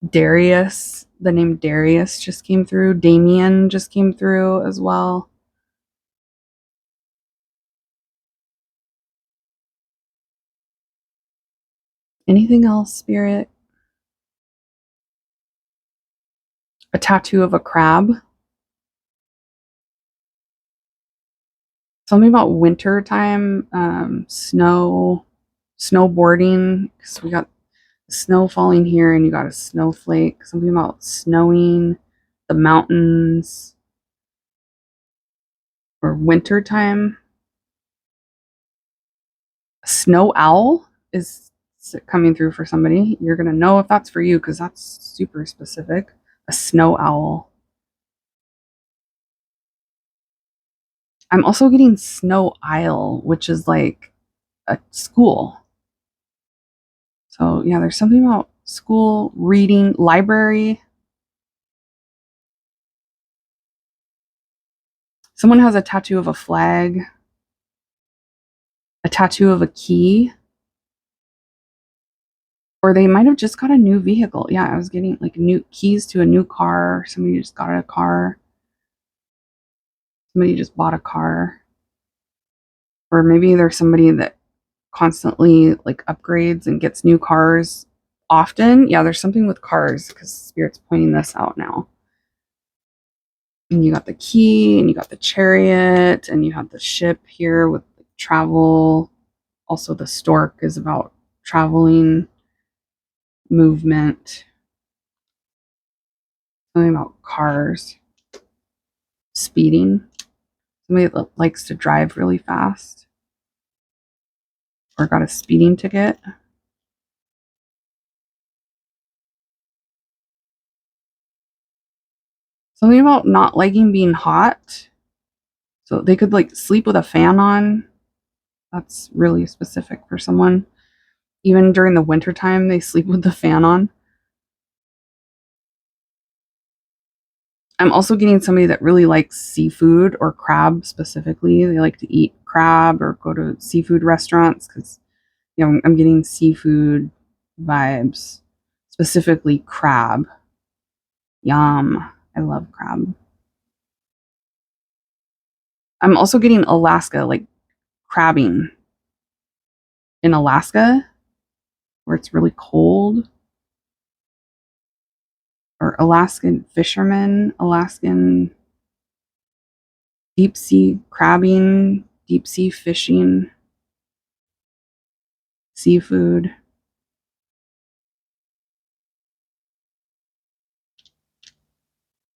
Darius, the name Darius just came through. Damien just came through as well. Anything else, Spirit? A tattoo of a crab. Something about winter time, snowboarding, because we got snow falling here and you got a snowflake. Something about snowing, the mountains, or winter time. A snow owl is coming through for somebody. You're going to know if that's for you, because that's super specific. A snow owl. I'm also getting snow isle, which is like a school. So yeah, there's something about school, reading, library. Someone has a tattoo of a flag, a tattoo of a key, or they might have just got a new vehicle. Yeah, I was getting like new keys to a new car. Somebody just got a car. Somebody just bought a car. Or maybe there's somebody that constantly like upgrades and gets new cars often. Yeah, there's something with cars, because Spirit's pointing this out now. And you got the key, and you got the chariot, and you have the ship here with travel. Also, the stork is about traveling, movement. Something about cars, speeding. Somebody that likes to drive really fast, or got a speeding ticket. Something about not liking being hot. So they could like sleep with a fan on. That's really specific for someone. Even during the wintertime, they sleep with the fan on. I'm also getting somebody that really likes seafood, or crab specifically. They like to eat crab or go to seafood restaurants, because I'm getting seafood vibes, specifically crab. Yum. I love crab. I'm also getting Alaska, like crabbing in Alaska, where it's really cold. Or Alaskan fishermen, Alaskan deep sea crabbing, deep sea fishing, seafood.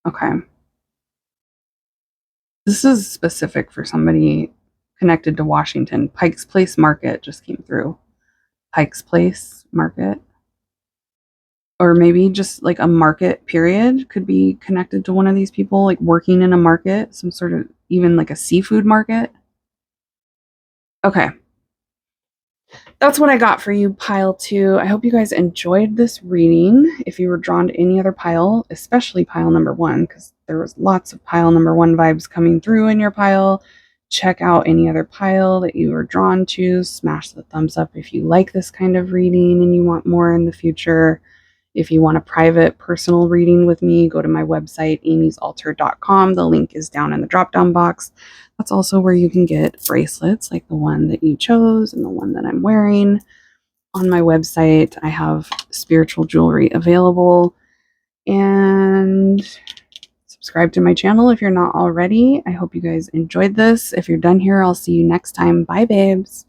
Okay. This is specific for somebody connected to Washington. Pike's Place Market just came through. Pike's Place Market. Or maybe just like a market period could be connected to one of these people, like working in a market, some sort of, even like a seafood market. Okay. That's what I got for you, pile 2. I hope you guys enjoyed this reading. If you were drawn to any other pile, especially pile number 1, because there was lots of pile number 1 vibes coming through in your pile, check out any other pile that you were drawn to. Smash the thumbs up if you like this kind of reading and you want more in the future. If you want a private personal reading with me, go to my website, amysalter.com. The link is down in the drop down box. That's also where you can get bracelets like the one that you chose and the one that I'm wearing. On my website, I have spiritual jewelry available. And subscribe to my channel if you're not already. I hope you guys enjoyed this. If you're done here, I'll see you next time. Bye, babes.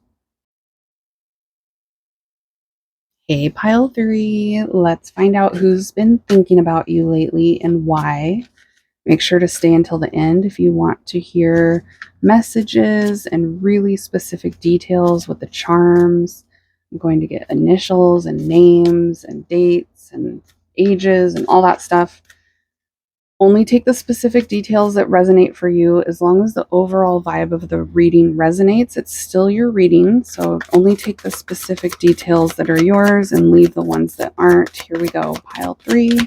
Hey, pile 3. Let's find out who's been thinking about you lately and why. Make sure to stay until the end if you want to hear messages and really specific details with the charms. I'm going to get initials and names and dates and ages and all that stuff. Only take the specific details that resonate for you. As long as the overall vibe of the reading resonates, it's still your reading. So only take the specific details that are yours and leave the ones that aren't. Here we go. Pile 3.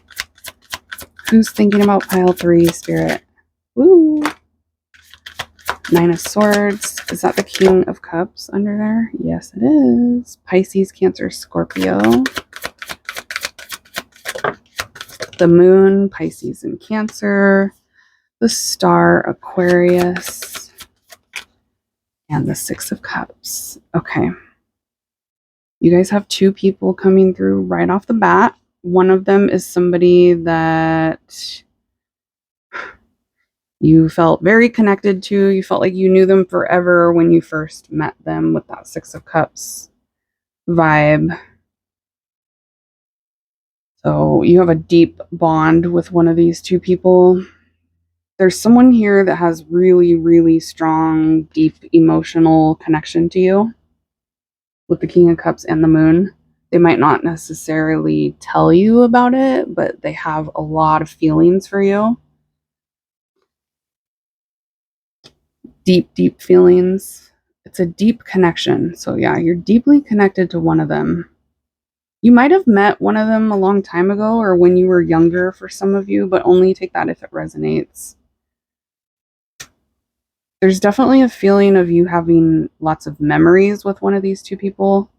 Who's thinking about pile 3, Spirit? Woo! 9 of Swords. Is that the King of Cups under there? Yes, it is. Pisces, Cancer, Scorpio. The Moon, Pisces and Cancer. The Star, Aquarius. And the 6 of Cups. Okay. You guys have 2 people coming through right off the bat. One of them is somebody that you felt very connected to. You felt like you knew them forever when you first met them with that 6 of Cups vibe. So you have a deep bond with one of these 2 people. There's someone here that has really, really strong, deep emotional connection to you with the King of Cups and the Moon. They might not necessarily tell you about it, but they have a lot of feelings for you. Deep, deep feelings. It's a deep connection. So yeah, you're deeply connected to one of them. You might have met one of them a long time ago or when you were younger for some of you, but only take that if it resonates. There's definitely a feeling of you having lots of memories with one of these 2 people.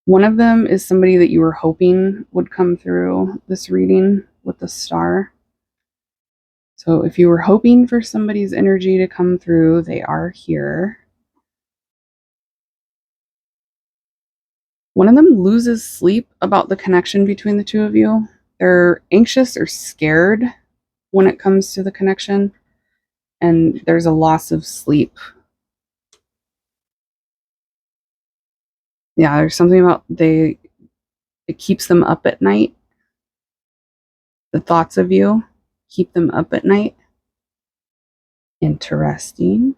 One of them is somebody that you were hoping would come through this reading with the Star. So if you were hoping for somebody's energy to come through, they are here. One of them loses sleep about the connection between the 2 of you. They're anxious or scared when it comes to the connection, and there's a loss of sleep. Yeah, there's something about it keeps them up at night. The thoughts of you keep them up at night. Interesting.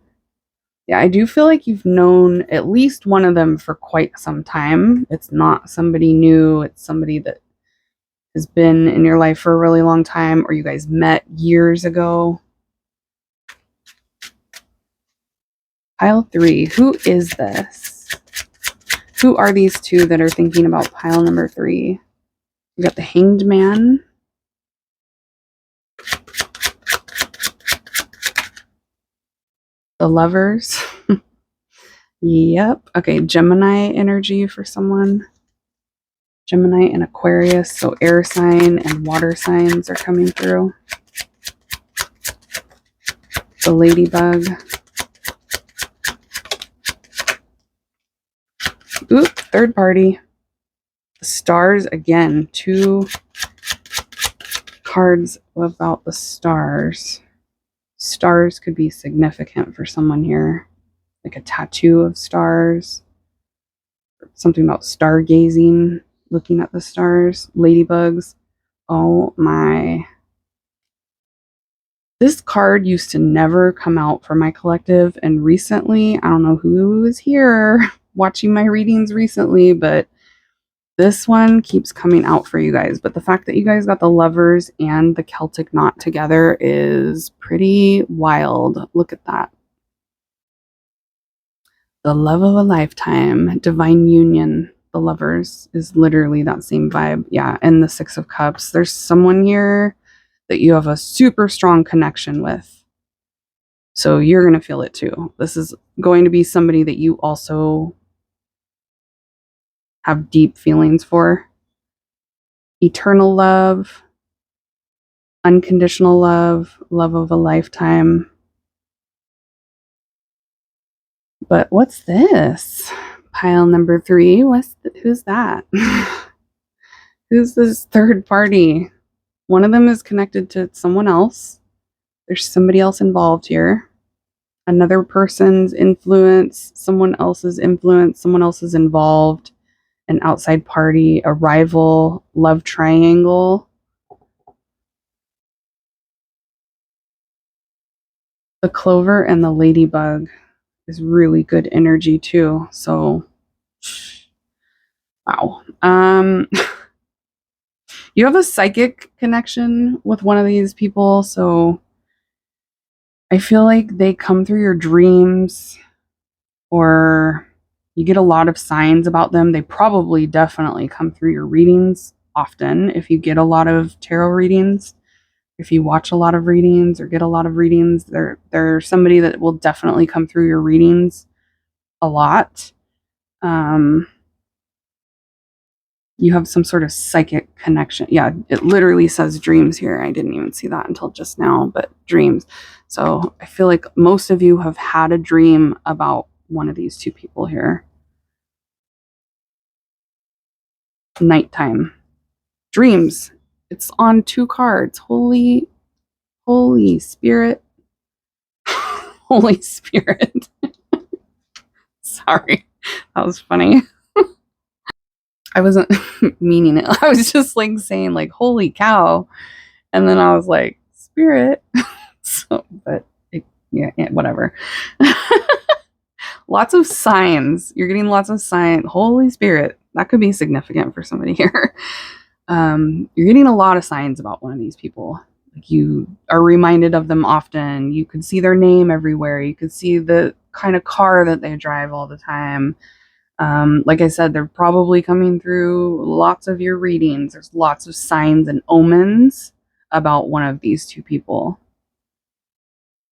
Yeah, I do feel like you've known at least one of them for quite some time. It's not somebody new. It's somebody that has been in your life for a really long time, or you guys met years ago. Pile 3. Who is this? Who are these 2 that are thinking about pile number 3? We got the Hanged Man. The Lovers. Yep. Okay, Gemini energy for someone. Gemini and Aquarius, so air sign and water signs are coming through. The Ladybug. Oop, third party. The Stars again. 2 cards about the stars. Stars could be significant for someone here. Like a tattoo of stars. Something about stargazing, looking at the stars. Ladybugs. Oh my. This card used to never come out for my collective, and recently, I don't know who is here watching my readings recently, but this one keeps coming out for you guys. But the fact that you guys got the Lovers and the Celtic Knot together is pretty wild. Look at that. The love of a lifetime, divine union. The Lovers is literally that same vibe. Yeah, and the 6 of Cups. There's someone here that you have a super strong connection with. So you're going to feel it too. This is going to be somebody that you also have deep feelings for. Eternal love, unconditional love, love of a lifetime. But what's this? Pile number 3. Who's that? Who's this third party? One of them is connected to someone else. There's somebody else involved here. Another person's influence, someone else's influence, someone else is involved. An outside party, a rival, love triangle. The clover and the ladybug is really good energy too. So, wow. You have a psychic connection with one of these people, so I feel like they come through your dreams, or you get a lot of signs about them. They probably definitely come through your readings often if you get a lot of tarot readings. If you watch a lot of readings or get a lot of readings, they're somebody that will definitely come through your readings a lot. You have some sort of psychic connection. Yeah, it literally says dreams here. I didn't even see that until just now, but dreams. So I feel like most of you have had a dream about one of these two people here. Nighttime. Dreams. It's on 2 cards. Holy Spirit. Holy Spirit. Sorry. That was funny. I wasn't meaning it. I was just like saying like, holy cow. And then I was like, spirit. So, but yeah, whatever. Lots of signs. You're getting lots of signs. Holy Spirit. That could be significant for somebody here. You're getting a lot of signs about one of these people. Like, you are reminded of them often. You could see their name everywhere. You could see the kind of car that they drive all the time. Like I said, they're probably coming through lots of your readings. There's lots of signs and omens about one of these two people.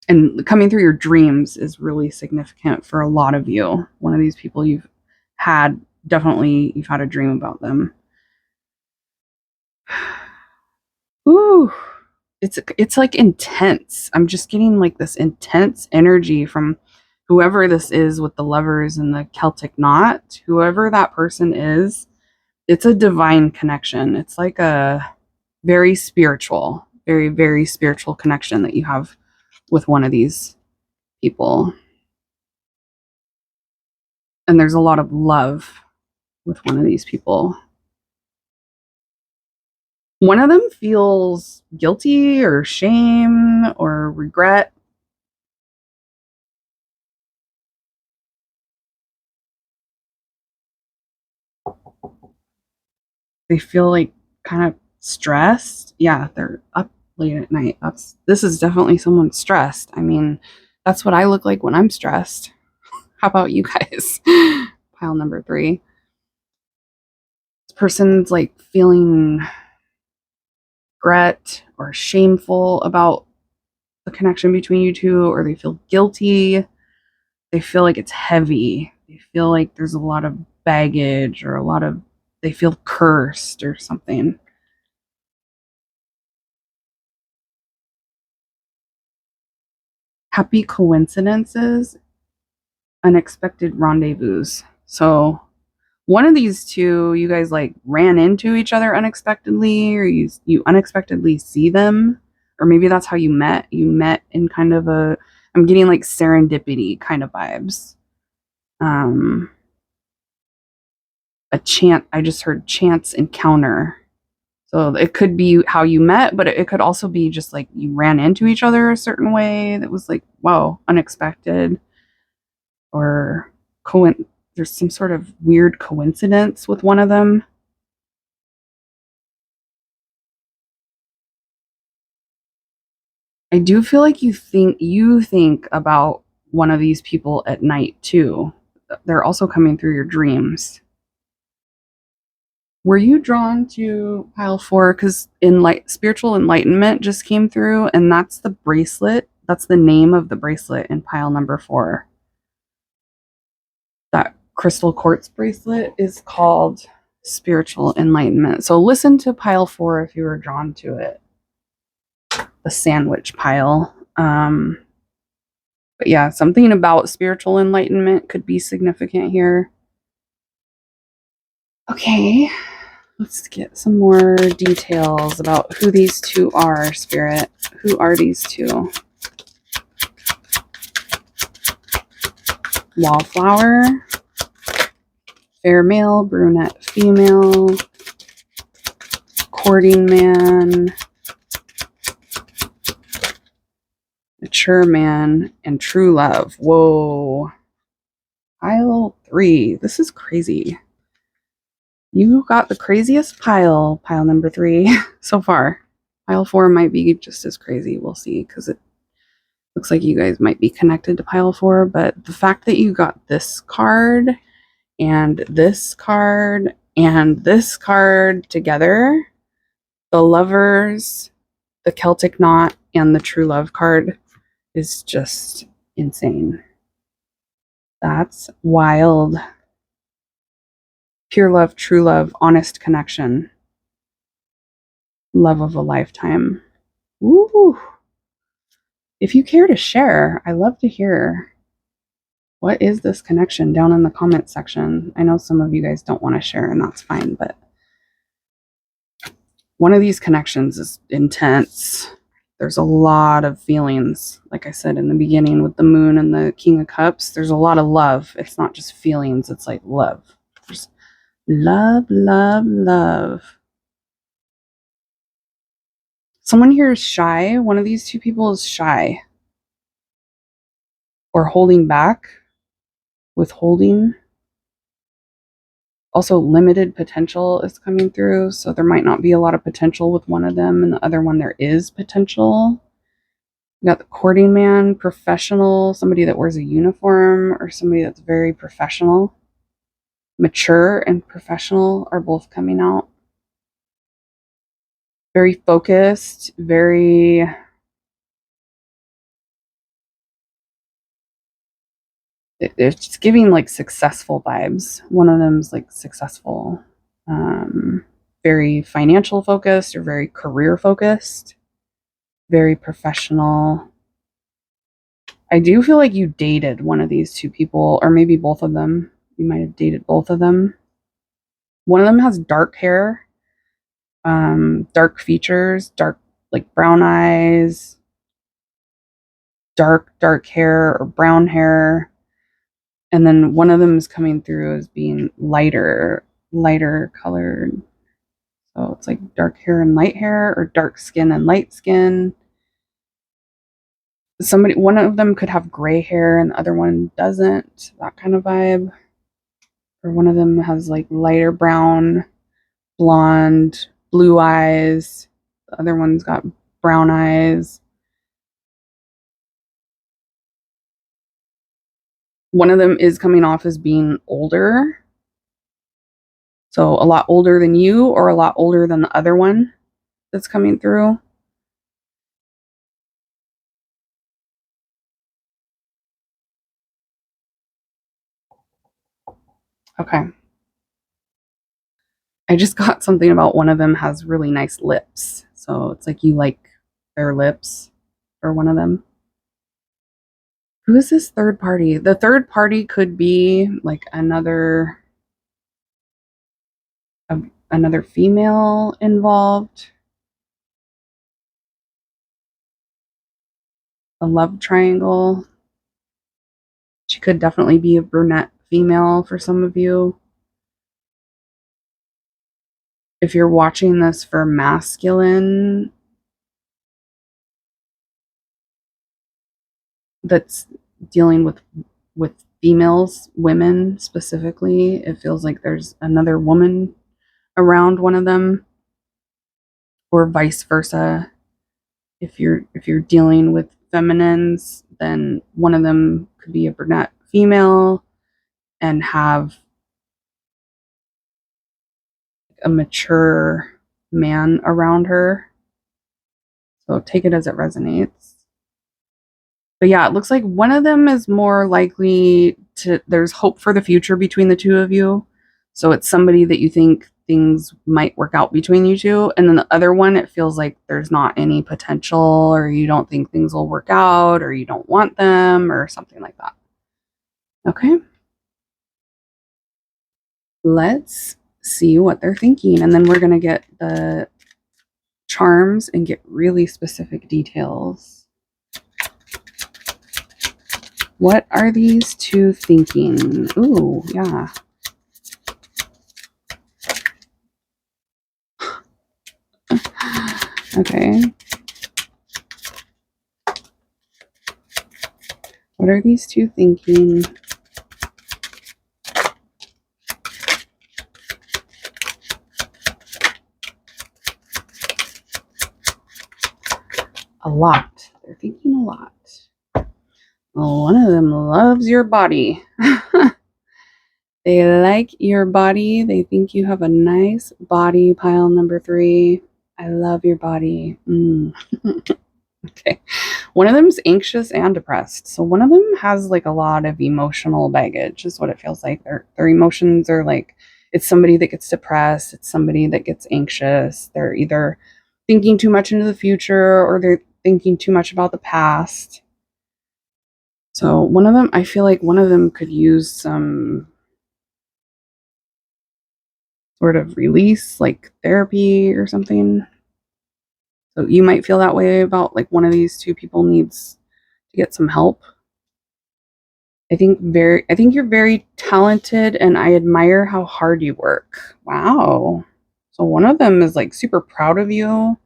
And coming through your dreams is really significant for a lot of you. One of these people you've had a dream about them. Ooh, it's like intense. I'm just getting like this intense energy from whoever this is with the lovers and the Celtic knot. Whoever that person is, it's a divine connection. It's like a very spiritual, very, very spiritual connection that you have with one of these people. And there's a lot of love with one of these people. One of them feels guilty or shame or regret. They feel like kind of stressed. Yeah, they're up late at night. This is definitely someone stressed. I mean, that's what I look like when I'm stressed. How about you guys? Pile number 3. This person's like feeling regret or shameful about the connection between you two, or they feel guilty. They feel like it's heavy. They feel like there's a lot of baggage, or they feel cursed or something. Happy coincidences, unexpected rendezvous. So one of these two, you guys like ran into each other unexpectedly, or you unexpectedly see them, or maybe that's how you met. You met in kind of I'm getting like serendipity kind of vibes. I just heard chance encounter. So it could be how you met, but it could also be just like you ran into each other a certain way that was like, wow, unexpected, or there's some sort of weird coincidence with one of them. I do feel like you think about one of these people at night too. They're also coming through your dreams. Were you drawn to pile 4? Because spiritual enlightenment just came through, and that's the bracelet. That's the name of the bracelet in pile number 4. That crystal quartz bracelet is called spiritual enlightenment. So listen to pile 4 if you were drawn to it. The sandwich pile. But yeah, something about spiritual enlightenment could be significant here. Okay, let's get some more details about who these two are, Spirit. Who are these two? Wallflower, fair male, brunette female, courting man, mature man, and true love. Whoa. Pile 3. This is crazy. You got the craziest pile number 3 so far. Pile 4 might be just as crazy. We'll see, because it looks like you guys might be connected to pile 4. But the fact that you got this card and this card and this card together, the lovers, the Celtic knot, and the true love card is just insane. That's wild. Pure love, true love, honest connection. Love of a lifetime. Woo! If you care to share, I love to hear. What is this connection down in the comment section? I know some of you guys don't want to share, and that's fine, but one of these connections is intense. There's a lot of feelings. Like I said in the beginning with the moon and the King of Cups, there's a lot of love. It's not just feelings, it's like love. There's love, love, love. Someone here is shy. One of these two people is shy. Or holding back. Withholding. Also, limited potential is coming through. So there might not be a lot of potential with one of them. And the other one, there is potential. You got the courting man, professional, somebody that wears a uniform, or somebody that's very professional. Mature and professional are both coming out. Very focused, very... It's just giving like successful vibes. One of them's like successful. Very financial focused or very career focused. Very professional. I do feel like you dated one of these two people, or maybe both of them. You might have dated both of them. One of them has dark hair, dark features, dark, like brown eyes, dark hair or brown hair. And then one of them is coming through as being lighter colored. So it's like dark hair and light hair, or dark skin and light skin. One of them could have gray hair and the other one doesn't. That kind of vibe. Or one of them has like lighter brown, blonde, blue eyes. The other one's got brown eyes. One of them is coming off as being older. So a lot older than you, or a lot older than the other one that's coming through. Okay. I just got something about one of them has really nice lips. So it's like you like their lips, or one of them. Who is this third party? The third party could be like another female involved. A love triangle. She could definitely be a brunette female for some of you. If you're watching this for masculine, that's dealing with females, women specifically, it feels like there's another woman around one of them, or vice versa. If you're dealing with feminines, then one of them could be a brunette female and have a mature man around her. So take it as it resonates. But yeah, it looks like one of them is more likely there's hope for the future between the two of you. So it's somebody that you think things might work out between you two. And then the other one, it feels like there's not any potential, or you don't think things will work out, or you don't want them, or something like that. Okay. Let's see what they're thinking. And then we're going to get the charms and get really specific details. What are these two thinking? Ooh, yeah. Okay. What are these two thinking? A lot. They're thinking a lot. Well, one of them loves your body. They like your body. They think you have a nice body, pile number 3. I love your body. Okay. One of them's anxious and depressed. So one of them has like a lot of emotional baggage, is what it feels like. Their emotions are like, it's somebody that gets depressed, it's somebody that gets anxious. They're either thinking too much into the future, or they're thinking too much about the past. So one of them, I feel like one of them could use some sort of release, like therapy or something. So you might feel that way about like one of these two people needs to get some help. I think you're very talented, and I admire how hard you work. Wow. So one of them is like super proud of you.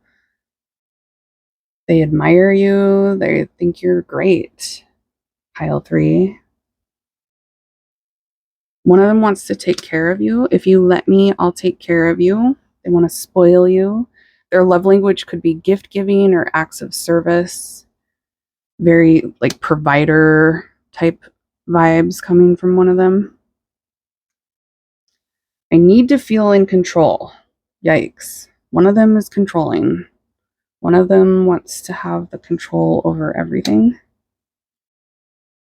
They admire you. They think you're great. Pile 3. One of them wants to take care of you. If you let me, I'll take care of you. They want to spoil you. Their love language could be gift giving or acts of service. Very like provider type vibes coming from one of them. I need to feel in control. Yikes. One of them is controlling. One of them wants to have the control over everything.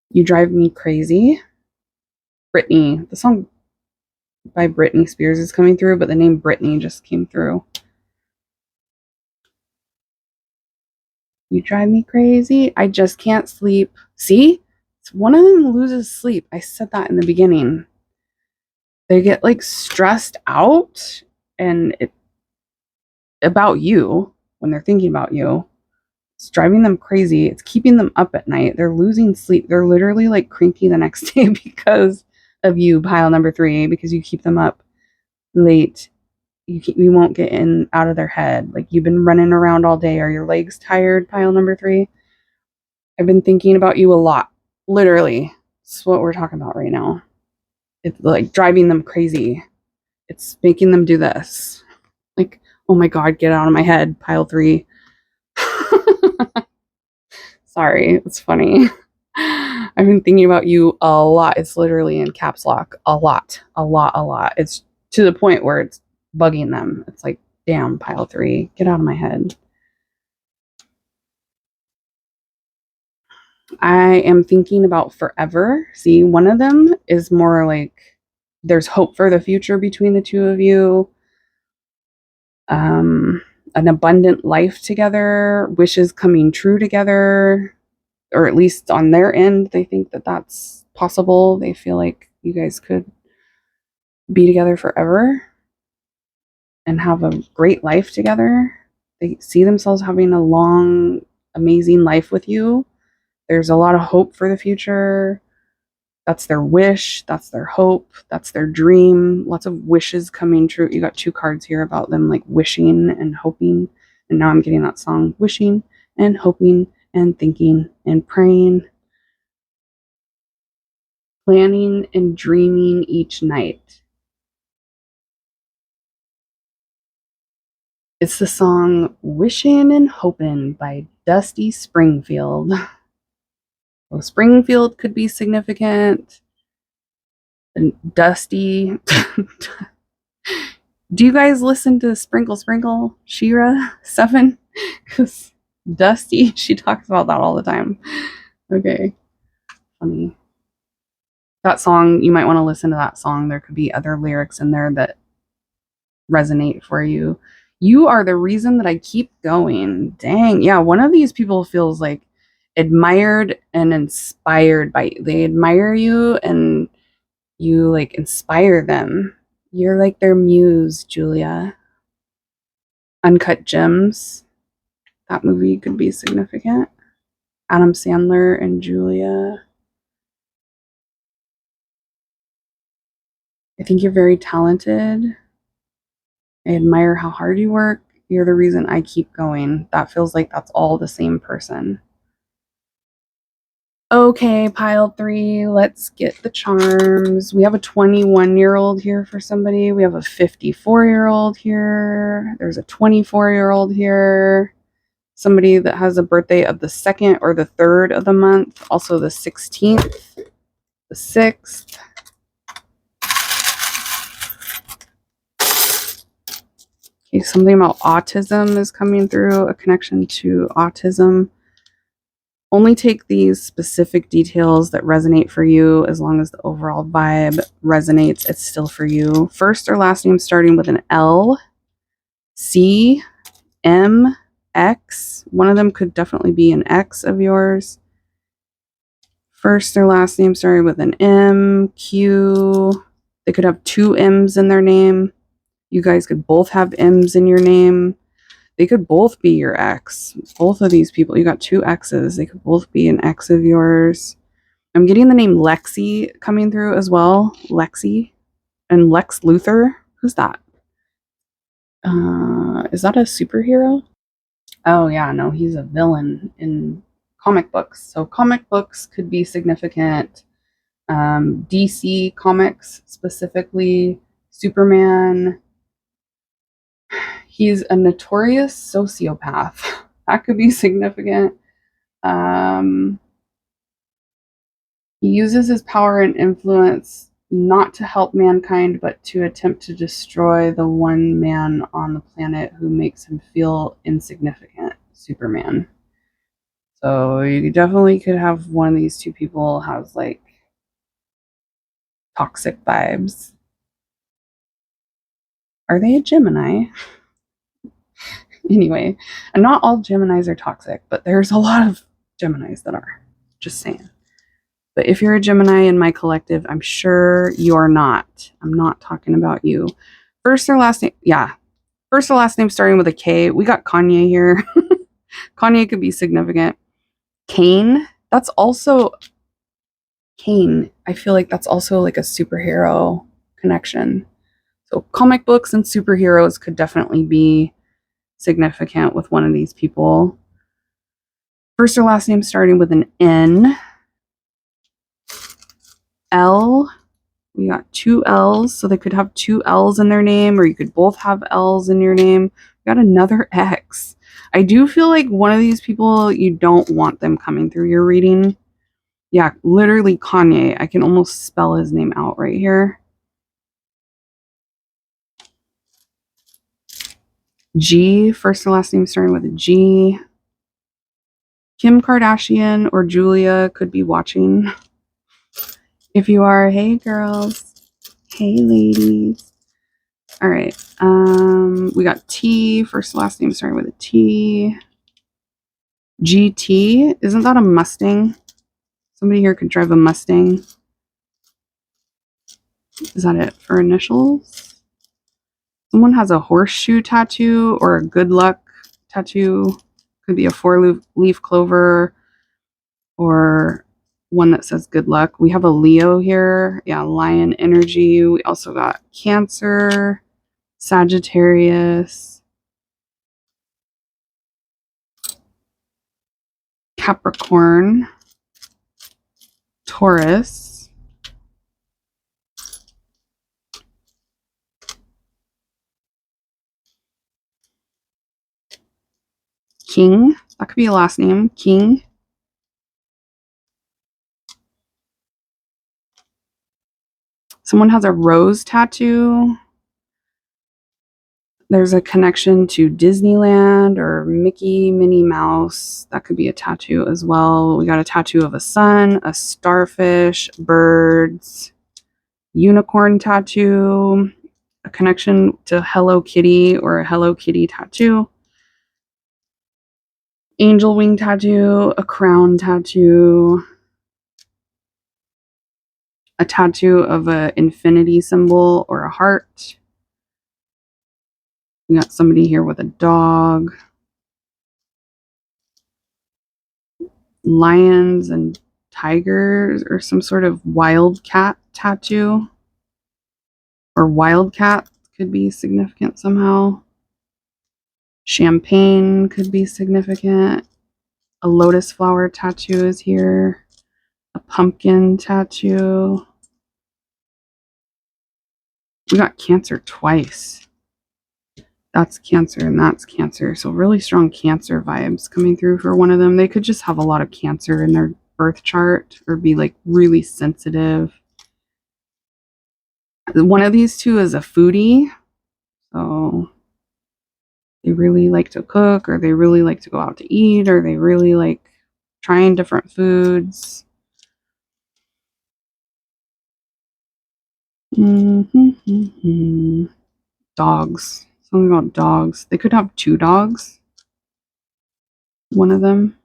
You drive me crazy. Britney. The song by Britney Spears is coming through, but the name Britney just came through. You drive me crazy. I just can't sleep. See? One of them loses sleep. I said that in the beginning. They get like stressed out and about you when they're thinking about you. It's driving them crazy. It's keeping them up at night. They're losing sleep. They're literally like cranky the next day because of you, pile number 3, because you keep them up late. You won't get in out of their head. Like you've been running around all day. Are your legs tired, pile number 3? I've been thinking about you a lot. Literally. It's what we're talking about right now. It's like driving them crazy. It's making them do this. Like, oh my God, get out of my head, pile 3. Sorry, it's funny. I've been thinking about you a lot. It's literally in caps lock. A lot. It's to the point where it's bugging them. It's like, damn, pile 3, get out of my head. I am thinking about forever. See, one of them is more like there's hope for the future between the two of you. An abundant life together, wishes coming true together, or at least on their end, they think that that's possible. They feel like you guys could be together forever and have a great life together. They see themselves having a long, amazing life with you. There's a lot of hope for the future. That's their wish. That's their hope. That's their dream. Lots of wishes coming true. You got 2 cards here about them like wishing and hoping. And now I'm getting that song, wishing and hoping and thinking and praying, planning and dreaming each night. It's the song Wishing and Hoping by Dusty Springfield. Well, Springfield could be significant. And Dusty. Do you guys listen to Sprinkle Sprinkle Shira 7? Because Dusty, she talks about that all the time. Okay. Funny. that song, you might want to listen to that song. There could be other lyrics in there that resonate for you. You are the reason that I keep going. Dang. Yeah, one of these people feels like admired and inspired by you. They admire you and you like inspire them. You're like their muse, Julia. Uncut Gems. That movie could be significant. Adam Sandler and Julia. I think you're very talented. I admire how hard you work. You're the reason I keep going. That feels like that's all the same person. Okay, pile 3, let's get the charms. We have a 21-year-old here for somebody. We have a 54-year-old here. There's a 24-year-old here. Somebody that has a birthday of the 2nd or the 3rd of the month. Also the 16th, the 6th. Okay, something about autism is coming through, a connection to autism. Only take these specific details that resonate for you. As long as the overall vibe resonates, it's still for you. First or last name starting with an L, C, M, X. One of them could definitely be an X of yours. First or last name starting with an M, Q. They could have 2 M's in their name. You guys could both have M's in your name. They could both be your ex. Both of these people, you got 2 X's. They could both be an ex of yours. I'm getting the name Lexi coming through as well. Lexi. And Lex Luthor. Who's that? Is that a superhero? Oh, yeah, no, he's a villain in comic books. So comic books could be significant. DC comics specifically. Superman. He's a notorious sociopath. That could be significant. He uses his power and influence not to help mankind, but to attempt to destroy the one man on the planet who makes him feel insignificant, Superman. So you definitely could have one of these 2 people has like toxic vibes. Are they a Gemini? Anyway, and not all Geminis are toxic, but there's a lot of Geminis that are. Just saying. But if you're a Gemini in my collective, I'm sure you're not. I'm not talking about you. First or last name? Yeah. First or last name starting with a K. We got Kanye here. Kanye could be significant. Kane. That's also Kane. I feel like that's also like a superhero connection. So comic books and superheroes could definitely be significant with one of these people. First or last name starting with an N. L. We got 2 L's, so they could have 2 L's in their name, or you could both have L's in your name. We got another X. I do feel like one of these people, you don't want them coming through your reading. Yeah, literally Kanye. I can almost spell his name out right here. G, first and last name starting with a G. Kim Kardashian or Julia could be watching. If you are, hey girls. Hey ladies. All right. We got T, first and last name starting with a T. GT, isn't that a Mustang? Somebody here could drive a Mustang. Is that it for initials? Someone has a horseshoe tattoo or a good luck tattoo. Could be a 4-leaf clover or one that says good luck. We have a Leo here. Yeah, lion energy. We also got Cancer, Sagittarius, Capricorn, Taurus, King. That could be a last name. King. Someone has a rose tattoo. There's a connection to Disneyland or Mickey, Minnie Mouse. That could be a tattoo as well. We got a tattoo of a sun, a starfish, birds, unicorn tattoo, a connection to Hello Kitty or a Hello Kitty tattoo, angel wing tattoo, a crown tattoo, a tattoo of an infinity symbol or a heart. We got somebody here with a dog, lions and tigers, or some sort of wildcat tattoo. Or wildcat could be significant somehow. Champagne could be significant. A lotus flower tattoo is here. A pumpkin tattoo. We got Cancer twice. That's Cancer and that's Cancer. So really strong Cancer vibes coming through for one of them. They could just have a lot of Cancer in their birth chart or be like really sensitive. One of these two is a foodie. So they really like to cook, or they really like to go out to eat, or they really like trying different foods. Dogs. Something about dogs. They could have two dogs. One of them.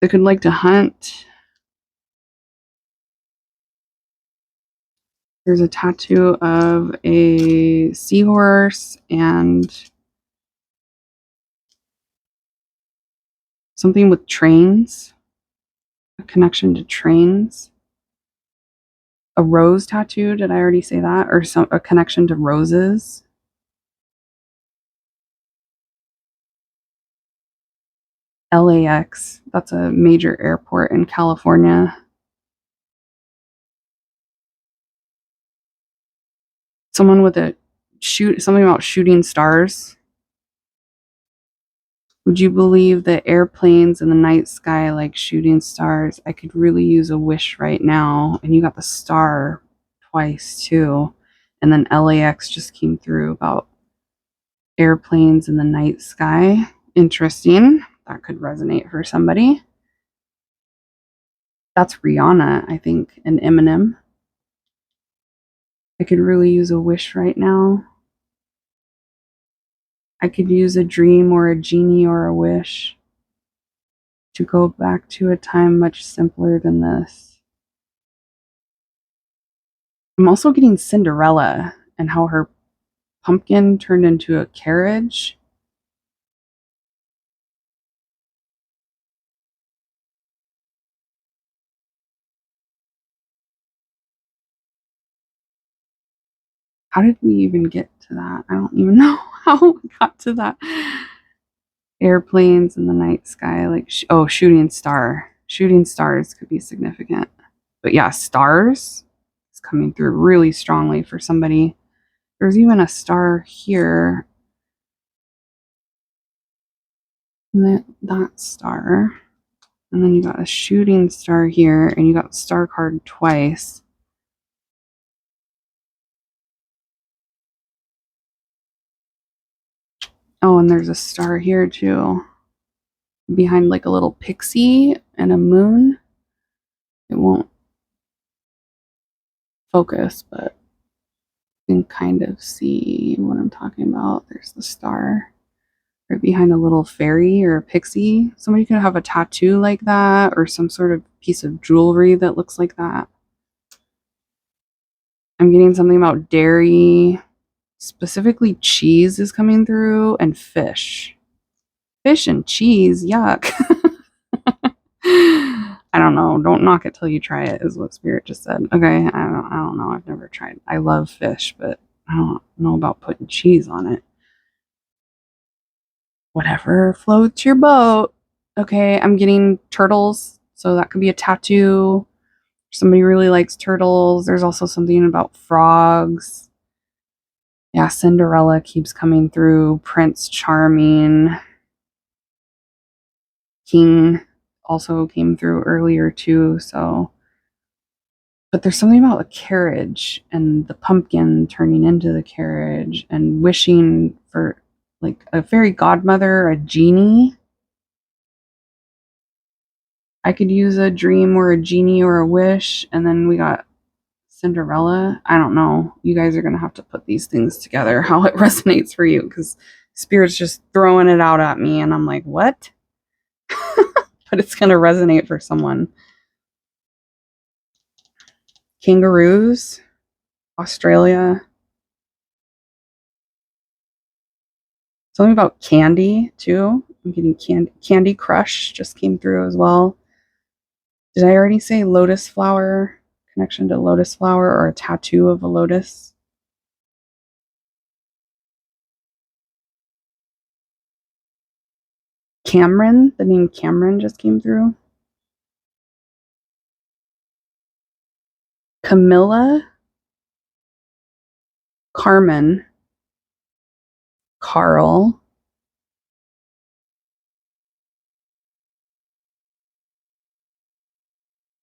They could like to hunt. There's a tattoo of a seahorse and something with trains. A connection to trains. A rose tattoo. Did I already say that? Or a connection to roses. LAX. That's a major airport in California. Someone with a something about shooting stars. Would you believe that airplanes in the night sky like shooting stars? I could really use a wish right now. And you got the star twice too. And then LAX just came through about airplanes in the night sky. Interesting. That could resonate for somebody. That's Rihanna, I think, and Eminem. I could really use a wish right now. I could use a dream or a genie or a wish to go back to a time much simpler than this. I'm also getting Cinderella and how her pumpkin turned into a carriage. How did we even get to that? I don't even know how we got to that. Airplanes in the night sky, like, shooting star. Shooting stars could be significant. But yeah, stars is coming through really strongly for somebody. There's even a star here. That star. And then you got a shooting star here, and you got the star card twice. Oh, and there's a star here too. Behind like a little pixie and a moon. It won't focus, but you can kind of see what I'm talking about. There's the star right behind a little fairy or a pixie. Somebody could have a tattoo like that or some sort of piece of jewelry that looks like that. I'm getting something about dairy. Specifically, cheese is coming through and fish. Fish and cheese, yuck. I don't know. Don't knock it till you try it, is what Spirit just said. Okay, I don't know. I've never tried. I love fish, but I don't know about putting cheese on it. Whatever floats your boat. Okay, I'm getting turtles, so that could be a tattoo. Somebody really likes turtles. There's also something about frogs. Yeah, Cinderella keeps coming through. Prince Charming. King also came through earlier too, so But there's something about the carriage and the pumpkin turning into the carriage and wishing for like a fairy godmother, a genie. I could use a dream or a genie or a wish, and then we got Cinderella. I don't know. You guys are going to have to put these things together, how it resonates for you, because Spirit's just throwing it out at me, and I'm like, what? But it's going to resonate for someone. Kangaroos, Australia. Something about candy, too. I'm getting Candy Crush just came through as well. Did I already say lotus flower? Connection to lotus flower or a tattoo of a lotus? Cameron, the name Cameron just came through. Camilla, Carmen, Carl,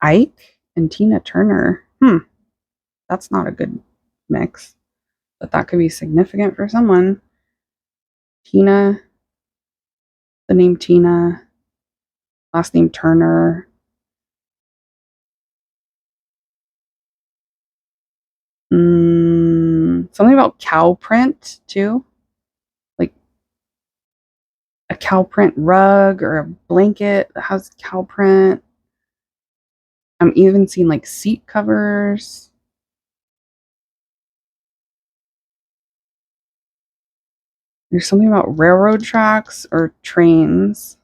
Ike, and Tina Turner. That's not a good mix, but that could be significant for someone. Tina, the name Tina, last name Turner. Something about cow print too, like a cow print rug or a blanket that has cow print. I'm even seeing like seat covers. There's something about railroad tracks or trains.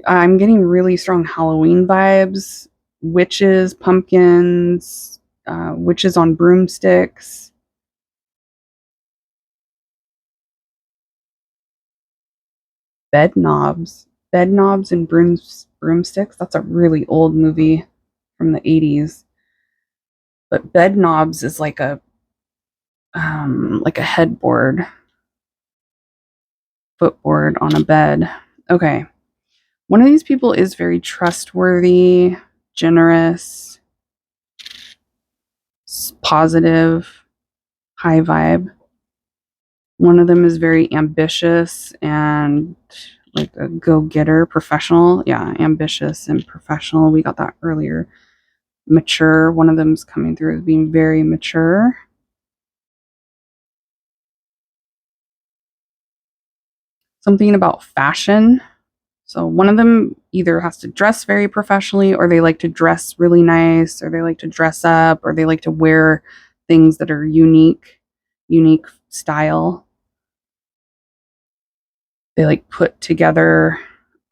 I'm getting really strong Halloween vibes. Witches, pumpkins, witches on broomsticks. Bed knobs and broomsticks. That's a really old movie from the 80s. But bed knobs is like a headboard, footboard on a bed. Okay. One of these people is very trustworthy, generous, positive, high vibe. One of them is very ambitious and like a go-getter, professional. Yeah, ambitious and professional. We got that earlier. Mature. One of them's coming through as being very mature. Something about fashion. So one of them either has to dress very professionally, or they like to dress really nice, or they like to dress up, or they like to wear things that are unique style. They like put together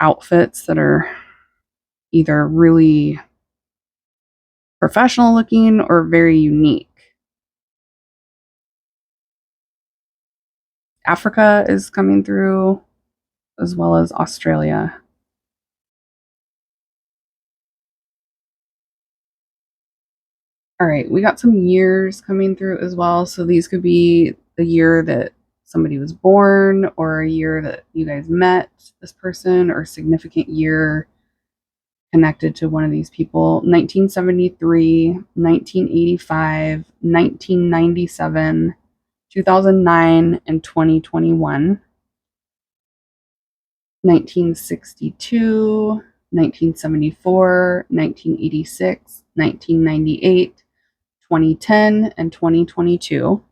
outfits that are either really professional looking or very unique. Africa is coming through, as well as Australia. All right, we got some years coming through as well. So these could be the year that somebody was born, or a year that you guys met this person, or a significant year connected to one of these people. 1973, 1985, 1997, 2009, and 2021. 1962, 1974, 1986, 1998, 2010, and 2022.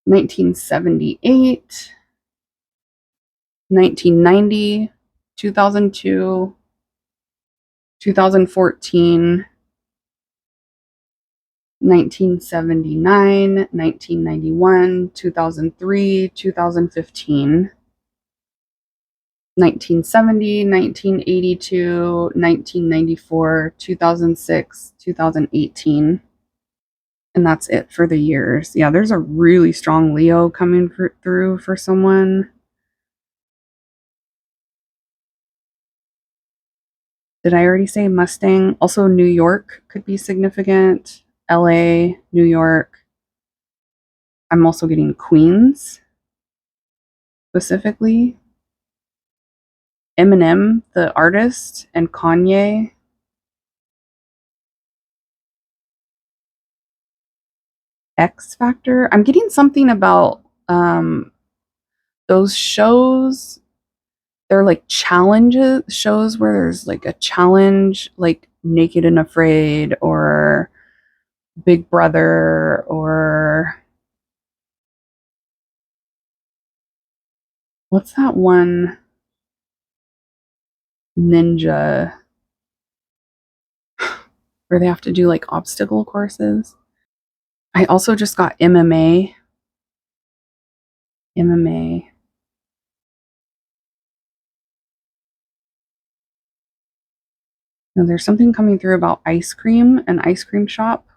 1978, 1990, 2002, 2014, 1979, 1991, 2003, 2015, 1970, 1982, 1994, 2006, 2018. And that's it for the years. Yeah, there's a really strong Leo coming through for someone. Did I already say Mustang? Also, New York could be significant. LA, New York. I'm also getting Queens specifically. Eminem, the artist, and Kanye. X Factor. I'm getting something about those shows. They're like challenges shows where there's like a challenge, like Naked and Afraid or Big Brother or what's that one ninja where they have to do like obstacle courses. I also just got MMA. MMA. Now, there's something coming through about ice cream, an ice cream shop.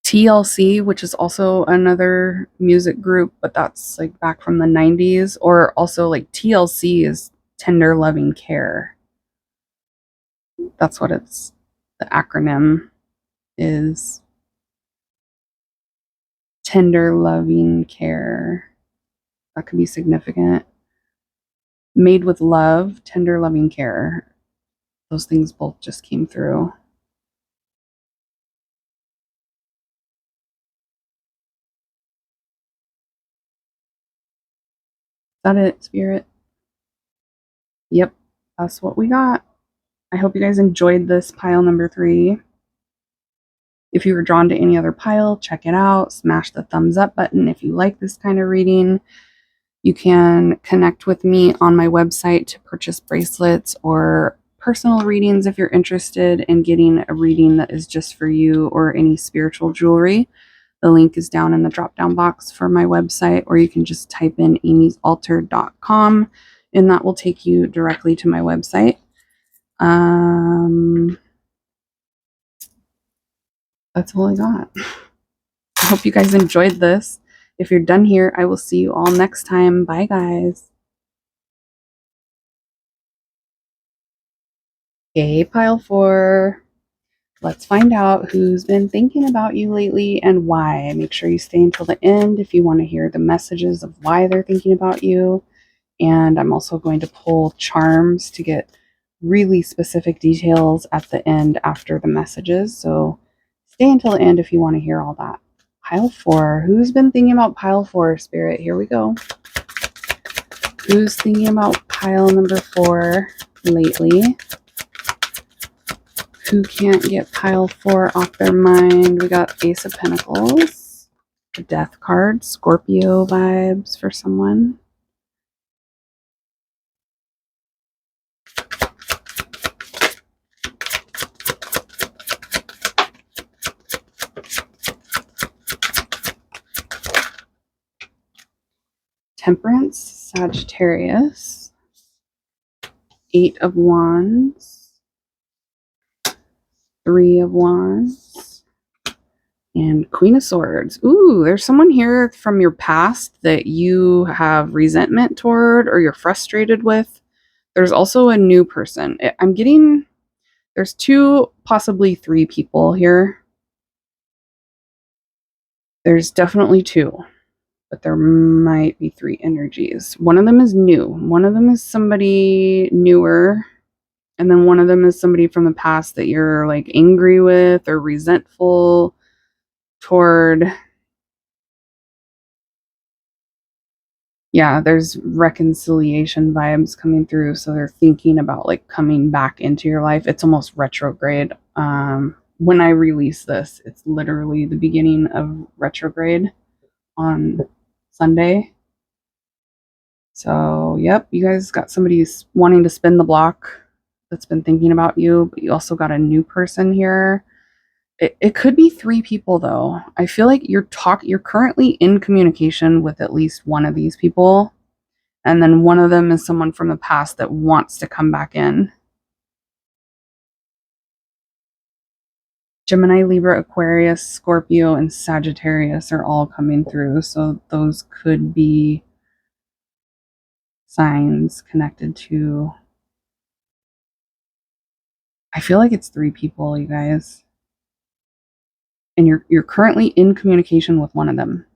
TLC, which is also another music group, but that's like back from the 90s. Or also like TLC is Tender Loving Care. That's what it's, the acronym is Tender Loving Care. That could be significant. Made with Love, Tender Loving Care. Those things both just came through. Is that it, Spirit? Yep, that's what we got. I hope you guys enjoyed this pile number 3. If you were drawn to any other pile, check it out. Smash the thumbs up button if you like this kind of reading. You can connect with me on my website to purchase bracelets or personal readings if you're interested in getting a reading that is just for you, or any spiritual jewelry. The link is down in the drop down box for my website, or you can just type in amysaltar.com and that will take you directly to my website. That's all I got. I hope you guys enjoyed this. If you're done here, I will see you all next time. Bye, guys. Okay, pile 4. Let's find out who's been thinking about you lately and why. Make sure you stay until the end if you want to hear the messages of why they're thinking about you. And I'm also going to pull charms to get really specific details at the end after the messages. So stay until the end if you want to hear all that. Pile 4. Who's been thinking about pile 4, Spirit? Here we go. Who's thinking about pile number 4 lately? Who can't get pile 4 off their mind? We got Ace of Pentacles, the Death card, Scorpio vibes for someone. Temperance, Sagittarius, 8 of Wands, 3 of Wands, and Queen of Swords. Ooh, there's someone here from your past that you have resentment toward or you're frustrated with. There's also a new person. I'm getting, there's 2, possibly 3 people here. There's definitely 2, but there might be 3 energies. One of them is new. One of them is somebody newer. And then one of them is somebody from the past that you're like angry with or resentful toward. Yeah, there's reconciliation vibes coming through. So they're thinking about like coming back into your life. It's almost retrograde. When I release this, it's literally the beginning of retrograde on Sunday. So, yep, you guys got somebody wanting to spin the block that's been thinking about you, but you also got a new person here. It could be 3 people though. I feel like you're currently in communication with at least one of these people, and then one of them is someone from the past that wants to come back in. Gemini, Libra, Aquarius, Scorpio, and Sagittarius are all coming through, so those could be signs connected to I feel like it's 3 people, you guys. And you're currently in communication with one of them.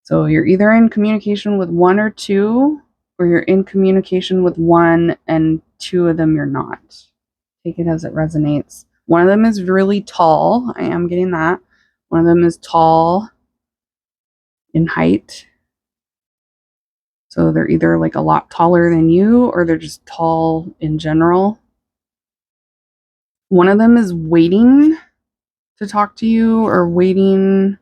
So you're either in communication with 1 or 2, or you're in communication with 1 and 2 of them you're not. Take it as it resonates. One of them is really tall. I am getting that. One of them is tall in height. So they're either like a lot taller than you or they're just tall in general. One of them is waiting to talk to you or waiting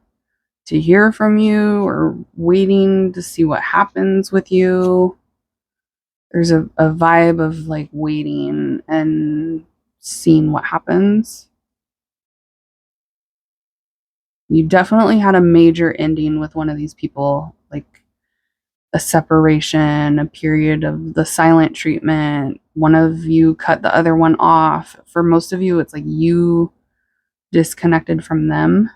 to hear from you or waiting to see what happens with you. There's a vibe of like waiting and seeing what happens. You definitely had a major ending with one of these people, like a separation, a period of the silent treatment. One of you cut the other one off. For most of you, it's like you disconnected from them,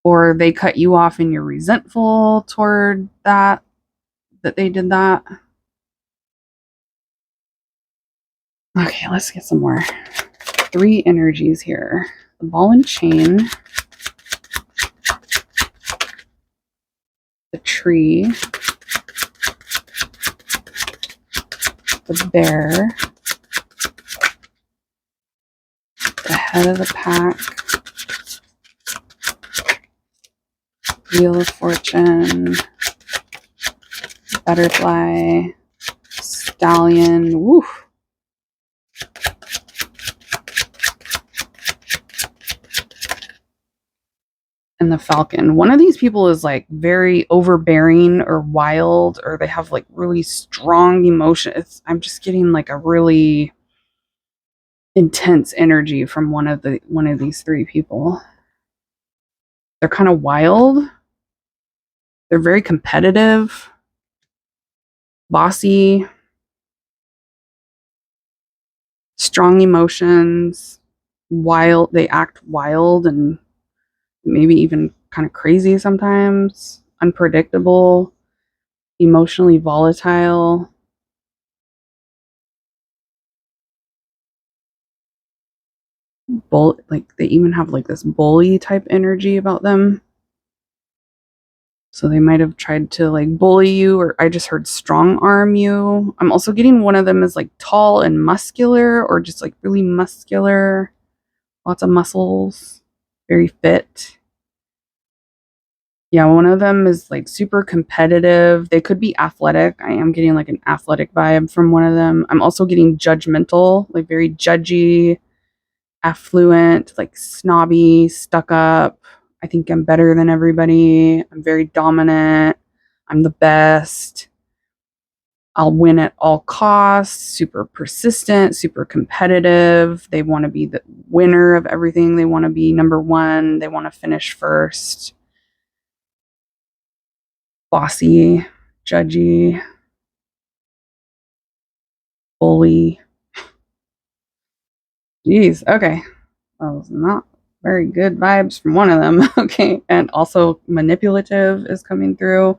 or they cut you off and you're resentful toward that they did that. Okay, let's get some more. 3 energies here. The ball and chain, the tree, the bear, the head of the pack, wheel of fortune, butterfly, stallion, woo, and the falcon. One of these people is like very overbearing or wild, or they have like really strong emotions. I'm just getting like a really intense energy from one of these 3 people. They're kind of wild. They're very competitive, bossy, strong emotions, wild. They act wild and maybe even kind of crazy sometimes, unpredictable, emotionally volatile. Like they even have like this bully type energy about them. So they might have tried to like bully you, or I just heard strong arm you. I'm also getting one of them is like tall and muscular, or just like really muscular, lots of muscles, very fit. Yeah, one of them is like super competitive. They could be athletic. I am getting like an athletic vibe from one of them. I'm also getting judgmental, like very judgy, affluent, like snobby, stuck up. I think I'm better than everybody. I'm very dominant. I'm the best. I'll win at all costs, super persistent, super competitive. They want to be the winner of everything. They want to be number 1. They want to finish first. Bossy, judgy, bully. Jeez, okay. That was not very good vibes from one of them. Okay, and also manipulative is coming through.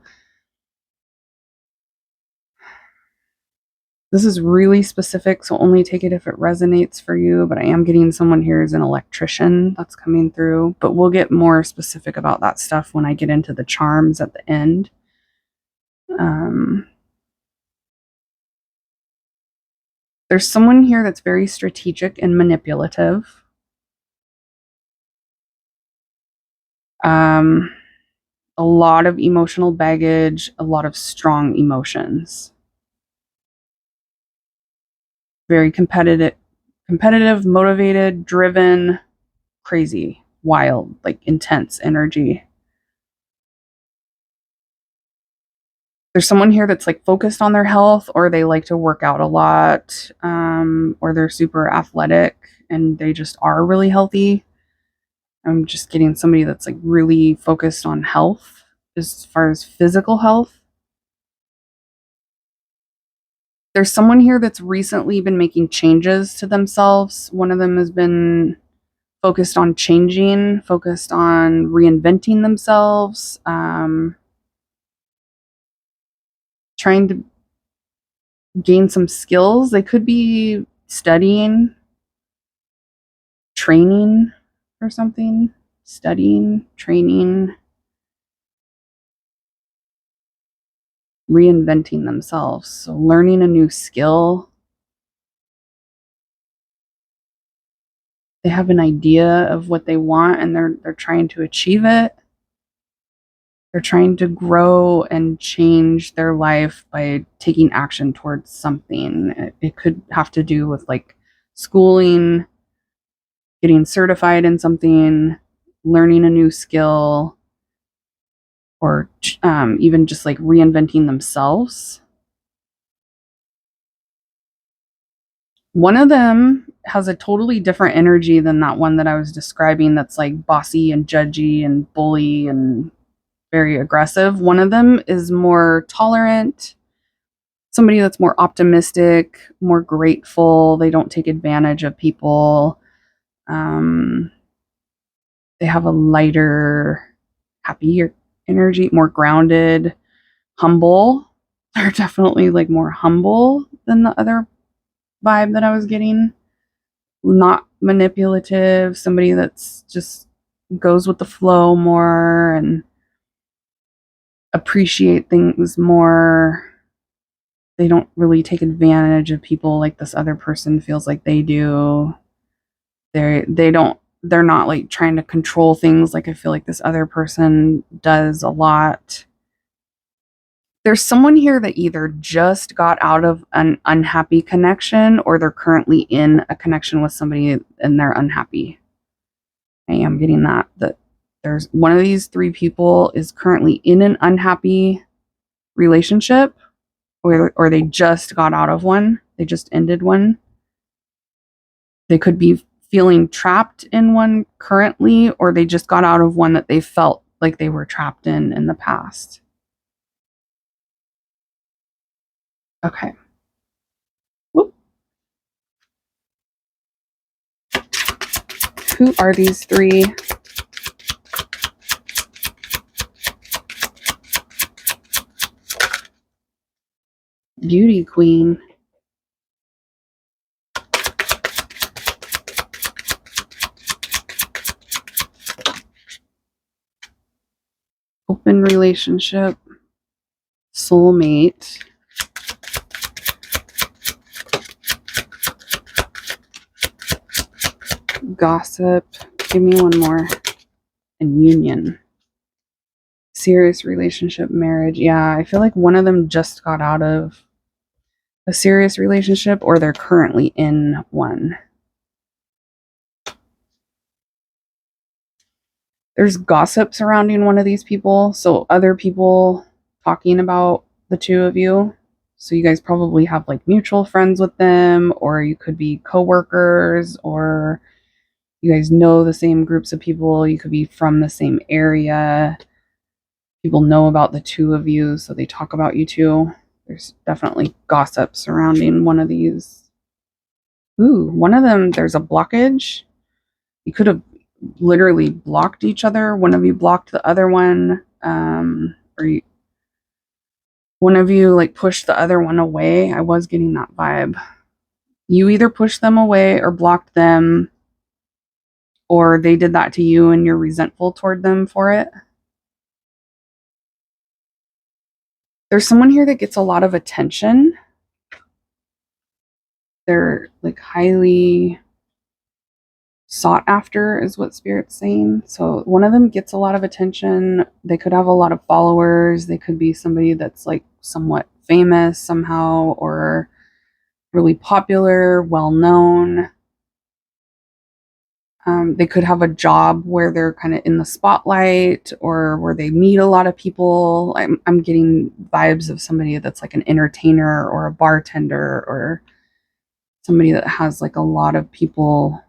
This is really specific, so only take it if it resonates for you, but I am getting someone here as an electrician that's coming through, but we'll get more specific about that stuff when I get into the charms at the end. There's someone here that's very strategic and manipulative. A lot of emotional baggage, a lot of strong emotions. Very competitive, motivated, driven, crazy, wild, like intense energy. There's someone here that's like focused on their health, or they like to work out a lot, or they're super athletic and they just are really healthy. I'm just getting somebody that's like really focused on health as far as physical health. There's someone here that's recently been making changes to themselves. One of them has been focused on changing, focused on reinventing themselves, trying to gain some skills. They could be studying, training or something. Studying, training, reinventing themselves. So learning a new skill. They have an idea of what they want and they're trying to achieve it. They're trying to grow and change their life by taking action towards something. It could have to do with like schooling, getting certified in something, learning a new skill, or even just like reinventing themselves. One of them has a totally different energy than that one that I was describing that's like bossy and judgy and bully and very aggressive. One of them is more tolerant, somebody that's more optimistic, more grateful. They don't take advantage of people. Um, they have a lighter, happier energy, more grounded, humble. They're definitely like more humble than the other vibe that I was getting. Not manipulative, somebody that's just goes with the flow more and appreciate things more. They don't really take advantage of people like this other person feels like they do. They're not like trying to control things like I feel like this other person does a lot. There's someone here that either just got out of an unhappy connection or they're currently in a connection with somebody and they're unhappy. I am getting that there's one of these three people is currently in an unhappy relationship or they just got out of one. They just ended one. They could be feeling trapped in one currently or they just got out of one that they felt like they were trapped in the past. Okay. Whoop. Who are these three? Beauty queen. Open relationship. Soulmate. Gossip. Give me one more. And union. Serious relationship, marriage. Yeah, I feel like one of them just got out of a serious relationship or they're currently in one. There's gossip surrounding one of these people. So other people talking about the two of you. So you guys probably have like mutual friends with them, or you could be coworkers, or you guys know the same groups of people. You could be from the same area. People know about the two of you, so they talk about you too. There's definitely gossip surrounding one of these. Ooh, one of them, there's a blockage. You could have literally blocked each other. One of you blocked the other one, one of you like pushed the other one away. I was getting that vibe. You either pushed them away or blocked them, or they did that to you and you're resentful toward them for it. There's someone here that gets a lot of attention. They're like highly sought after is what Spirit's saying. So one of them gets a lot of attention. They could have a lot of followers. They could be somebody that's like somewhat famous somehow or really popular, well known. They could have a job where they're kind of in the spotlight or where they meet a lot of people. I'm getting vibes of somebody that's like an entertainer or a bartender or somebody that has like a lot of people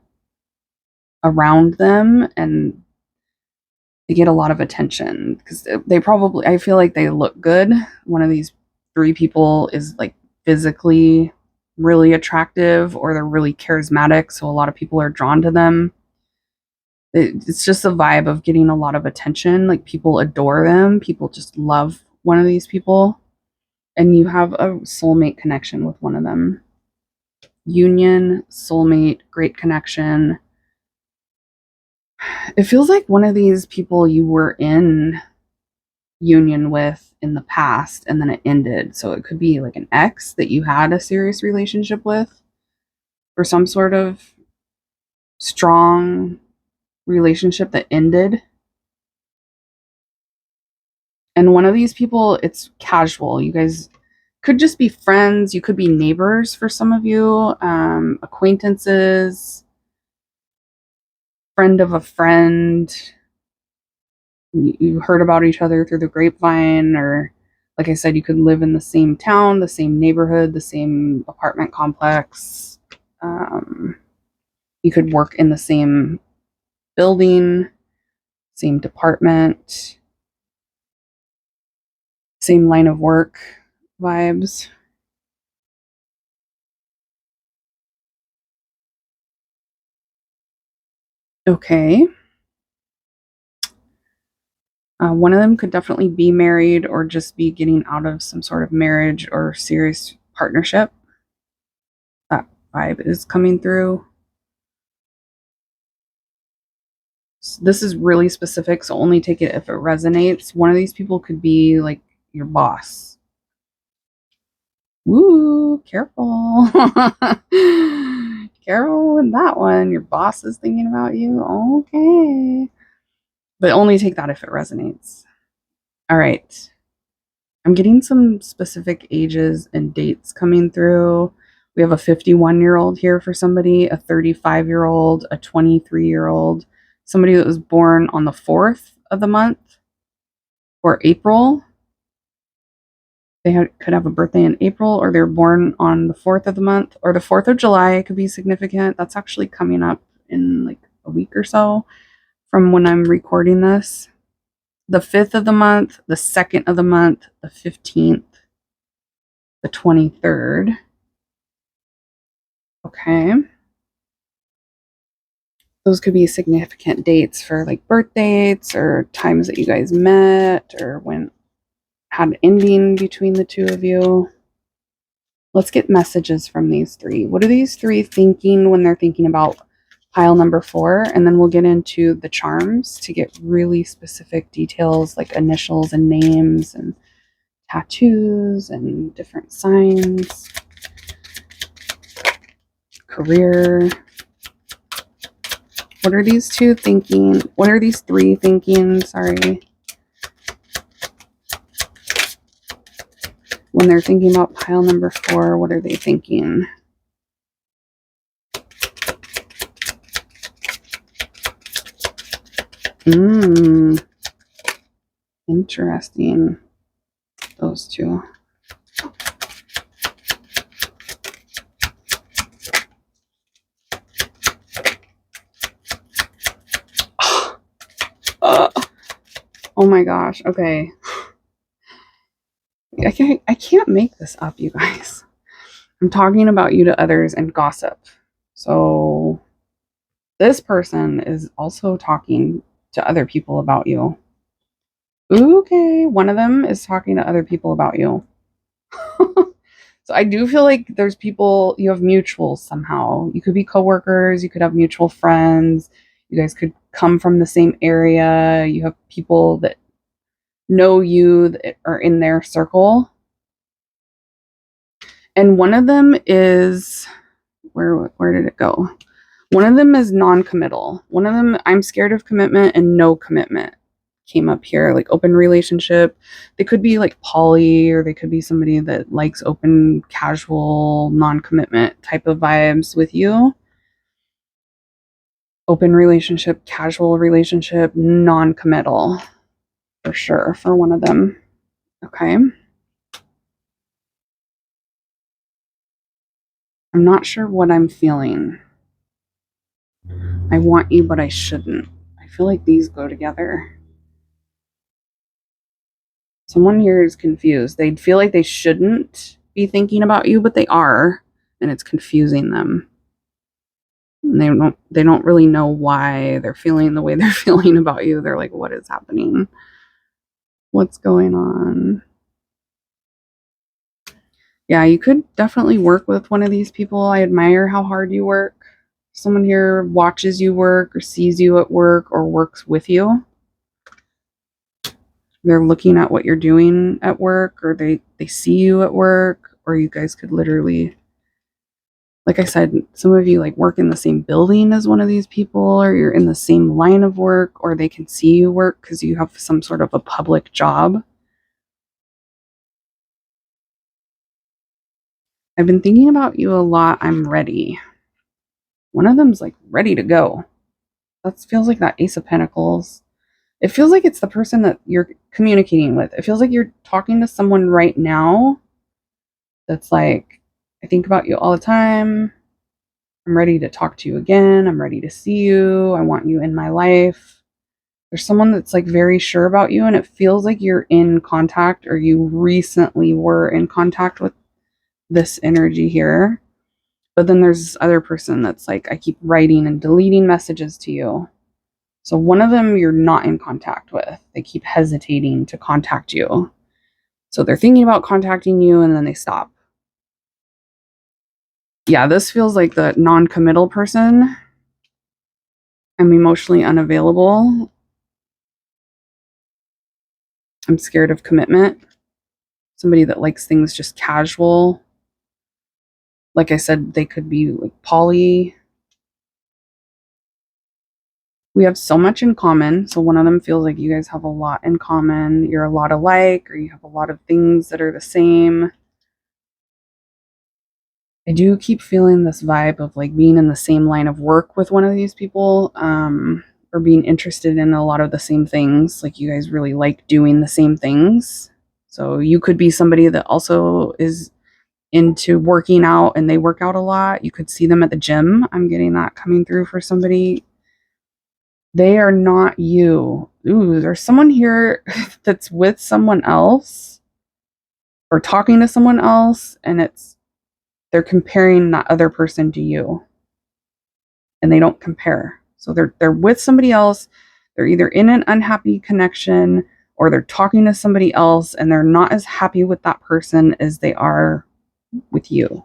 around them and they get a lot of attention because they probably, I feel like they look good. One of these three people is like physically really attractive or they're really charismatic, so a lot of people are drawn to them. It's just a vibe of getting a lot of attention. Like people adore them. People just love one of these people. And you have a soulmate connection with one of them. Union, soulmate, great connection. It feels like one of these people you were in union with in the past and then it ended. So it could be like an ex that you had a serious relationship with or some sort of strong relationship that ended. And one of these people, it's casual. You guys could just be friends. You could be neighbors for some of you, acquaintances, friend of a friend. You heard about each other through the grapevine, or like I said, you could live in the same town, the same neighborhood, the same apartment complex. You could work in the same building, same department, same line of work vibes. Okay. One of them could definitely be married or just be getting out of some sort of marriage or serious partnership. That vibe is coming through. This is really specific, so only take it if it resonates. One of these people could be like your boss. Woo, careful. Careful with that one. Your boss is thinking about you. Okay. But only take that if it resonates. All right. I'm getting some specific ages and dates coming through. We have a 51-year-old here for somebody, a 35-year-old, a 23-year-old, somebody that was born on the 4th of the month or April. Could have a birthday in April, or they're born on the 4th of the month, or the 4th of July could be significant. That's actually coming up in like a week or so from when I'm recording this. The 5th of the month, the 2nd of the month, the 15th, the 23rd. Okay. Those could be significant dates for like birth dates or times that you guys met or when had an ending between the two of you. Let's get messages from these three. What are these three thinking when they're thinking about pile number 4? And then we'll get into the charms to get really specific details like initials and names and tattoos and different signs, career. What are these two thinking? What are these three thinking? Sorry. When they're thinking about pile number 4, what are they thinking? Interesting. Those two. Oh my gosh. Okay. I can't make this up, you guys. I'm talking about you to others and gossip. So this person is also talking to other people about you. Okay, one of them is talking to other people about you. So I do feel like there's people, you have mutuals somehow. You could be coworkers, you could have mutual friends, you guys could come from the same area, you have people that know you that are in their circle. And one of them is where did it go? One of them is non-committal. One of them, I'm scared of commitment and no commitment came up here, like open relationship. They could be like poly, or they could be somebody that likes open, casual, non-commitment type of vibes with you. Open relationship, casual relationship, non-committal for sure for one of them. Okay. I'm not sure what I'm feeling. I want you, but I shouldn't. I feel like these go together. Someone here is confused. They feel like they shouldn't be thinking about you, but they are, and it's confusing them. And they don't really know why they're feeling the way they're feeling about you. They're like, what is happening? What's going on? Yeah, you could definitely work with one of these people. I admire how hard you work. Someone here watches you work or sees you at work or works with you. They're looking at what you're doing at work, or they see you at work, or you guys could literally, like I said, some of you like work in the same building as one of these people, or you're in the same line of work, or they can see you work because you have some sort of a public job. I've been thinking about you a lot. I'm ready. One of them's like ready to go. That feels like that Ace of Pentacles. It feels like it's the person that you're communicating with. It feels like you're talking to someone right now that's like, I think about you all the time. I'm ready to talk to you again. I'm ready to see you. I want you in my life. There's someone that's like very sure about you, and it feels like you're in contact, or you recently were in contact with this energy here. But then there's this other person that's like, I keep writing and deleting messages to you. So one of them you're not in contact with. They keep hesitating to contact you. So they're thinking about contacting you and then they stop. Yeah, this feels like the non-committal person. I'm emotionally unavailable. I'm scared of commitment. Somebody that likes things just casual. Like I said, they could be like poly. We have so much in common. So one of them feels like you guys have a lot in common. You're a lot alike, or you have a lot of things that are the same. I do keep feeling this vibe of like being in the same line of work with one of these people, or being interested in a lot of the same things. Like you guys really like doing the same things. So you could be somebody that also is into working out and they work out a lot. You could see them at the gym. I'm getting that coming through for somebody. They are not you. Ooh, there's someone here that's with someone else or talking to someone else, and they're comparing that other person to you, and they don't compare. So they're with somebody else. They're either in an unhappy connection, or they're talking to somebody else and they're not as happy with that person as they are with you.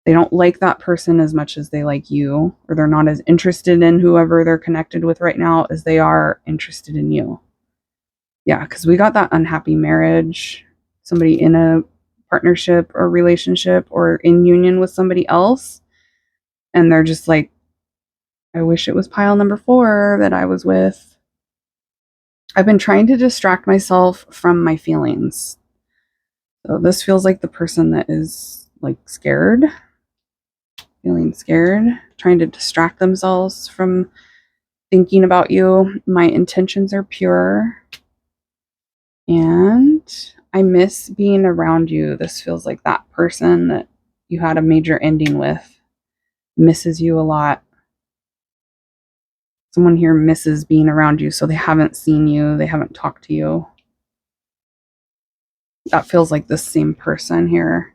They don't like that person as much as they like you, or they're not as interested in whoever they're connected with right now as they are interested in you. Yeah, because we got that unhappy marriage, somebody in a partnership or relationship or in union with somebody else, and they're just like, I wish it was pile number 4 that I was with. I've been trying to distract myself from my feelings. So this feels like the person that is like scared, feeling scared, trying to distract themselves from thinking about you. My intentions are pure, and I miss being around you. This feels like that person that you had a major ending with misses you a lot. Someone here misses being around you, so they haven't seen you, they haven't talked to you. That feels like the same person here.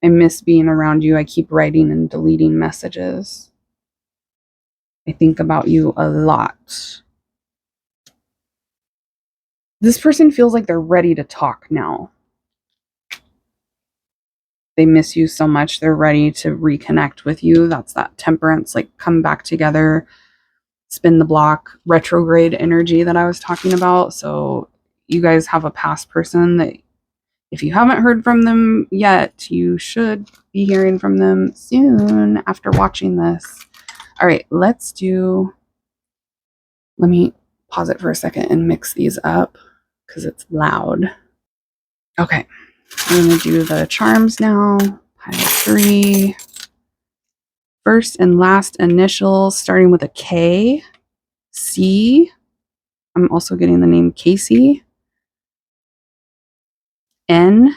I miss being around you. I keep writing and deleting messages. I think about you a lot. This person feels like they're ready to talk now. They miss you so much. They're ready to reconnect with you. That's that temperance, like come back together, spin the block, retrograde energy that I was talking about. So you guys have a past person that if you haven't heard from them yet, you should be hearing from them soon after watching this. All right, let me pause it for a second and mix these up because it's loud. Okay, I'm going to do the charms now. Pile 3. First and last initials starting with a K. C. I'm also getting the name Casey. N.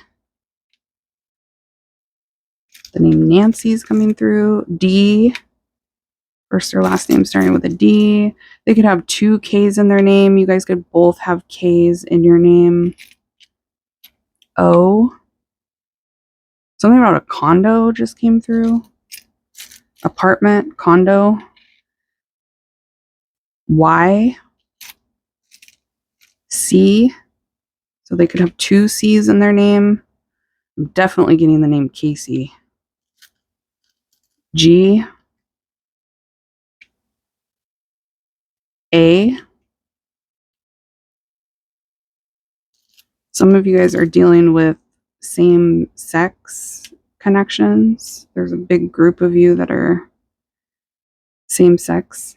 The name Nancy's coming through. D. First or last name starting with a D. They could have 2 K's in their name. You guys could both have K's in your name. O. Something about a condo just came through. Apartment, condo. Y. C. So they could have 2 C's in their name. I'm definitely getting the name Casey. G A. Some of you guys are dealing with same sex connections. There's a big group of you that are same sex.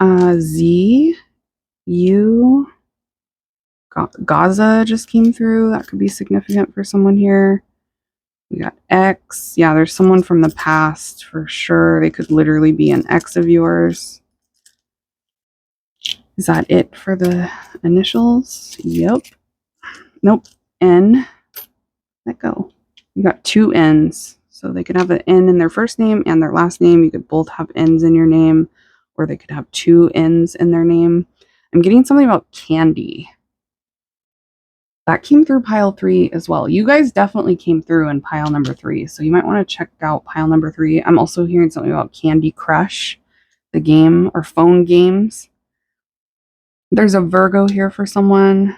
Z, U, Gaza just came through. That could be significant for someone here. We got X. Yeah, there's someone from the past for sure. They could literally be an ex of yours. Is that it for the initials? Yep. Nope. N. Let go. You got two N's. So they could have an N in their first name and their last name. You could both have N's in your name, or they could have two N's in their name. I'm getting something about candy. That came through pile 3 as well. You guys definitely came through in pile number 3, so you might want to check out pile number 3. I'm also hearing something about Candy Crush, the game, or phone games. There's a Virgo here for someone.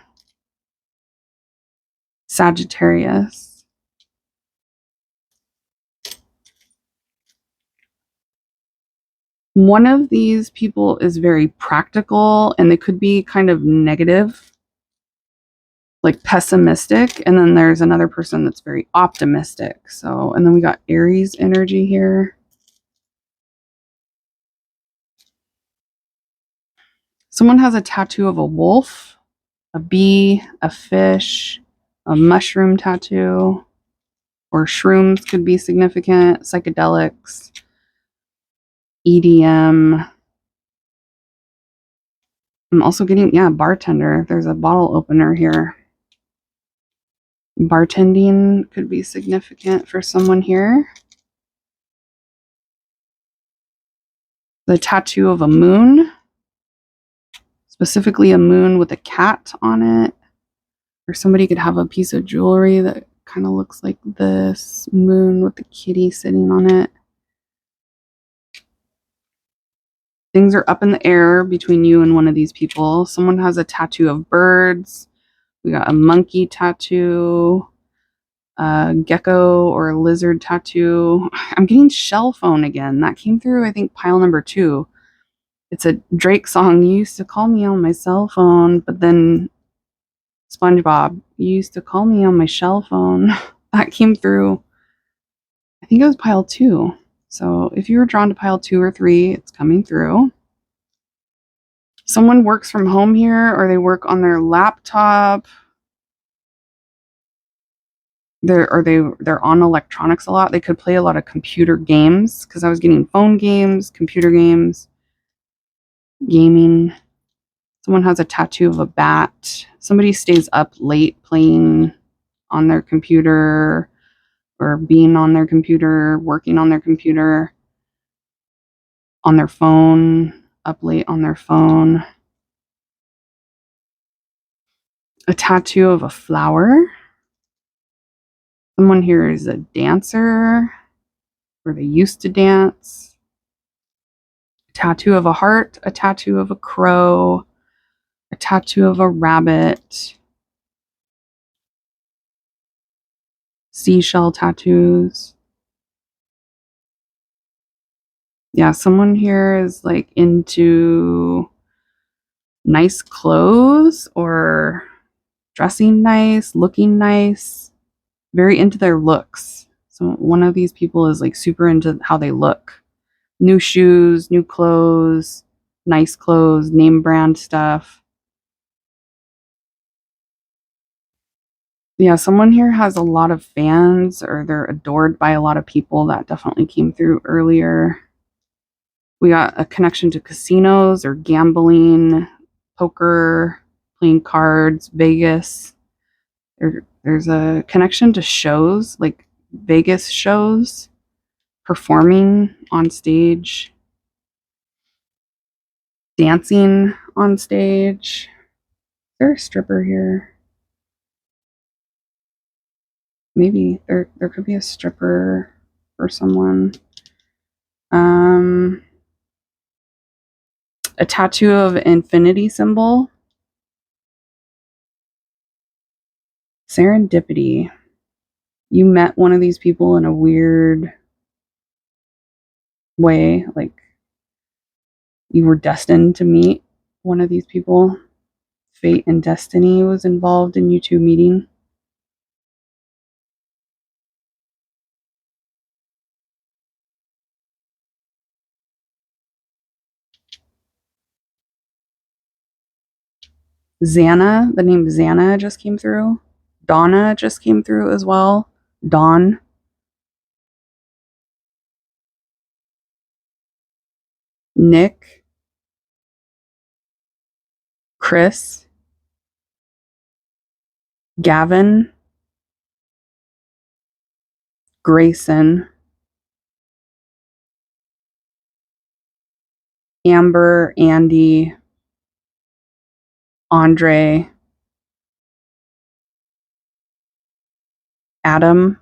Sagittarius. One of these people is very practical, and they could be kind of negative, like pessimistic, and then there's another person that's very optimistic. So, and then we got Aries energy here. Someone has a tattoo of a wolf, a bee, a fish, a mushroom tattoo, or shrooms could be significant, psychedelics, EDM. I'm also getting, bartender. There's a bottle opener here. Bartending could be significant for someone here. The tattoo of a moon, specifically a moon with a cat on it. Or somebody could have a piece of jewelry that kind of looks like this moon with the kitty sitting on it. Things are up in the air between you and one of these people. Someone has a tattoo of birds. We got a monkey tattoo, a gecko or a lizard tattoo. I'm getting shell phone again. That came through, I think, pile number 2. It's a Drake song. You used to call me on my cell phone, but then SpongeBob, you used to call me on my shell phone. That came through, I think it was pile 2. So if you were drawn to pile 2 or 3, it's coming through. Someone works from home here, or they work on their laptop. They're on electronics a lot. They could play a lot of computer games, because I was getting phone games, computer games, gaming. Someone has a tattoo of a bat. Somebody stays up late playing on their computer, or being on their computer, working on their computer, on their phone, up late on their phone. A tattoo of a flower. Someone here is a dancer, or they used to dance. A tattoo of a heart, a tattoo of a crow, a tattoo of a rabbit, seashell tattoos. Yeah, someone here is like into nice clothes, or dressing nice, looking nice, very into their looks. So one of these people is like super into how they look. New shoes, new clothes, nice clothes, name brand stuff. Yeah, someone here has a lot of fans, or they're adored by a lot of people. That definitely came through earlier. We got a connection to casinos or gambling, poker, playing cards, Vegas. There's a connection to shows, like Vegas shows, performing on stage, dancing on stage. Is there a stripper here? Maybe there could be a stripper for someone. A tattoo of infinity symbol. Serendipity. You met one of these people in a weird way, like you were destined to meet one of these people. Fate and destiny was involved in you two meeting. Xana, the name Xana just came through. Donna just came through as well. Dawn. Nick. Chris. Gavin. Grayson. Amber. Andy. Andre. Adam.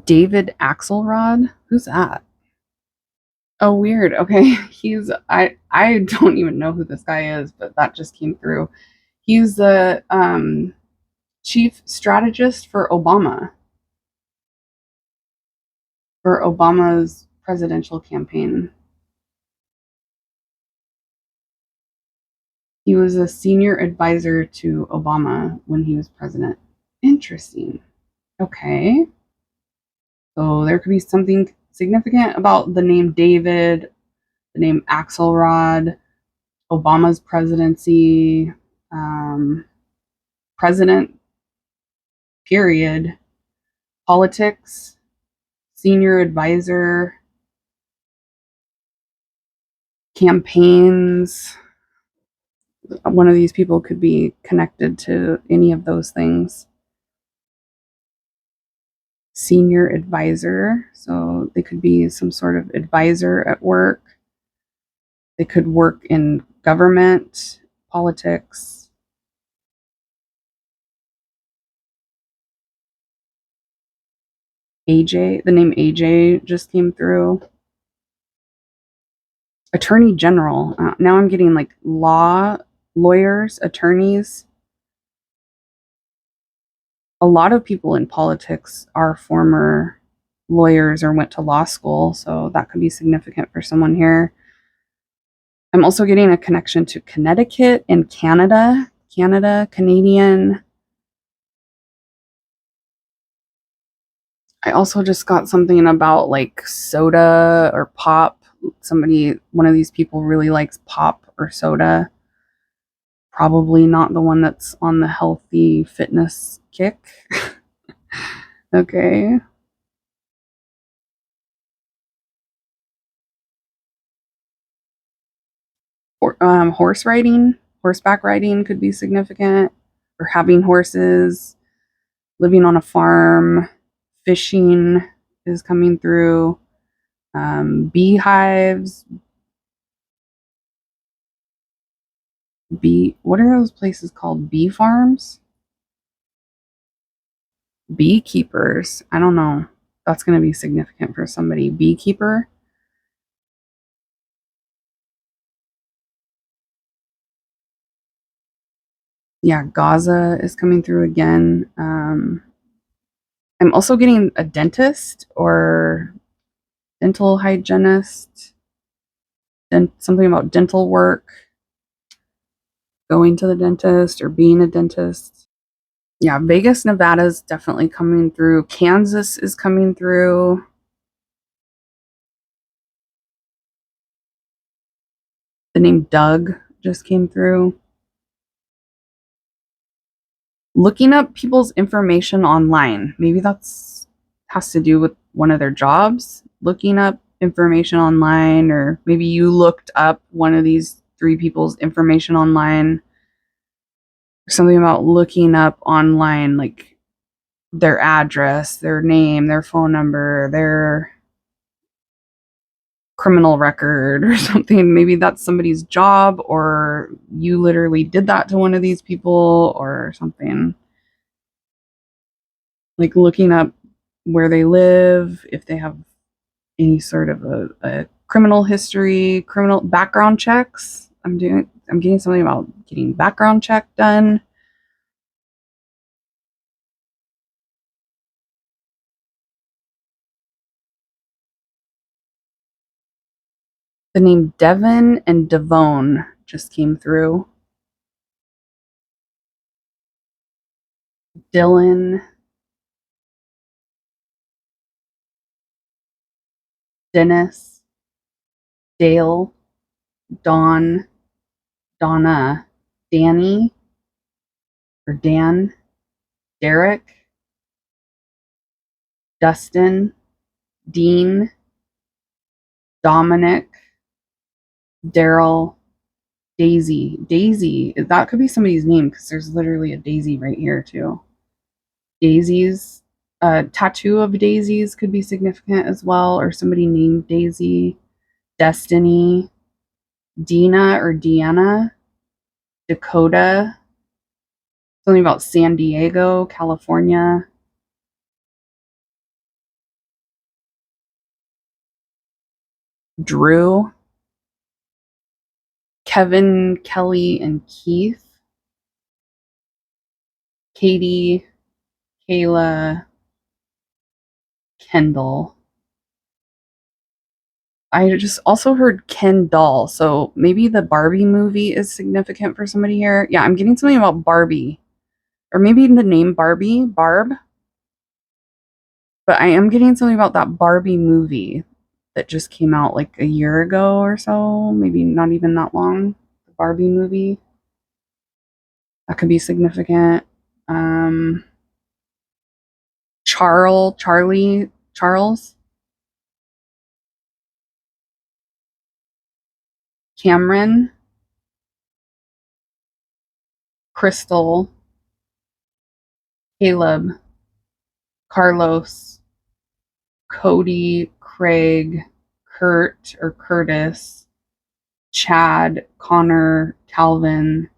David Axelrod. Who's that? Oh, weird. Okay. I don't even know who this guy is, but that just came through. He's the chief strategist for Obama's presidential campaign. He was a senior advisor to Obama when he was president. Interesting. Okay. So there could be something significant about the name David, the name Axelrod, Obama's presidency, president, period, politics, senior advisor, campaigns. One of these people could be connected to any of those things. Senior advisor, so they could be some sort of advisor at work. They could work in government, politics. AJ, the name AJ just came through. Attorney General. Now I'm getting like lawyers, attorneys. A lot of people in politics are former lawyers or went to law school, so that could be significant for someone here. I'm also getting a connection to Connecticut and Canada. Canadian. I also just got something about like soda or pop. One of these people really likes pop or soda. Probably not the one that's on the healthy fitness kick. Okay. Horse riding, horseback riding could be significant, or having horses, living on a farm, fishing is coming through, beehives, what are those places called? Bee farms? Beekeepers. I don't know. That's going to be significant for somebody. Beekeeper. Yeah, Gaza is coming through again. I'm also getting a dentist or dental hygienist, and something about dental work, going to the dentist or being a dentist. Yeah, Vegas, Nevada is definitely coming through. Kansas is coming through. The name Doug just came through. Looking up people's information online. Maybe that's has to do with one of their jobs. Looking up information online, or maybe you looked up one of these three people's information online. Something about looking up online, like their address, their name, their phone number, their criminal record or something. Maybe that's somebody's job, or you literally did that to one of these people or something. Like looking up where they live, if they have any sort of a criminal history, criminal background checks. I'm getting something about getting background check done. The name Devon and Devone just came through. Dylan, Dennis, Dale, Dawn, Donna, Danny, or Dan, Derek, Dustin, Dean, Dominic, Daryl, Daisy. Daisy, that could be somebody's name because there's literally a Daisy right here, too. Daisies, a tattoo of daisies could be significant as well, or somebody named Daisy. Destiny, Dina or Deanna, Dakota, something about San Diego, California. Drew, Kevin, Kelly, and Keith. Katie, Kayla, Kendall. I just also heard Ken Doll, so maybe the Barbie movie is significant for somebody here. Yeah, I'm getting something about Barbie, or maybe the name Barbie, Barb. But I am getting something about that Barbie movie that just came out like a year ago or so, maybe not even that long. The Barbie movie. That could be significant. Um, Charles, Cameron, Crystal, Caleb, Carlos, Cody, Craig, Kurt or Curtis, Chad, Connor, Calvin,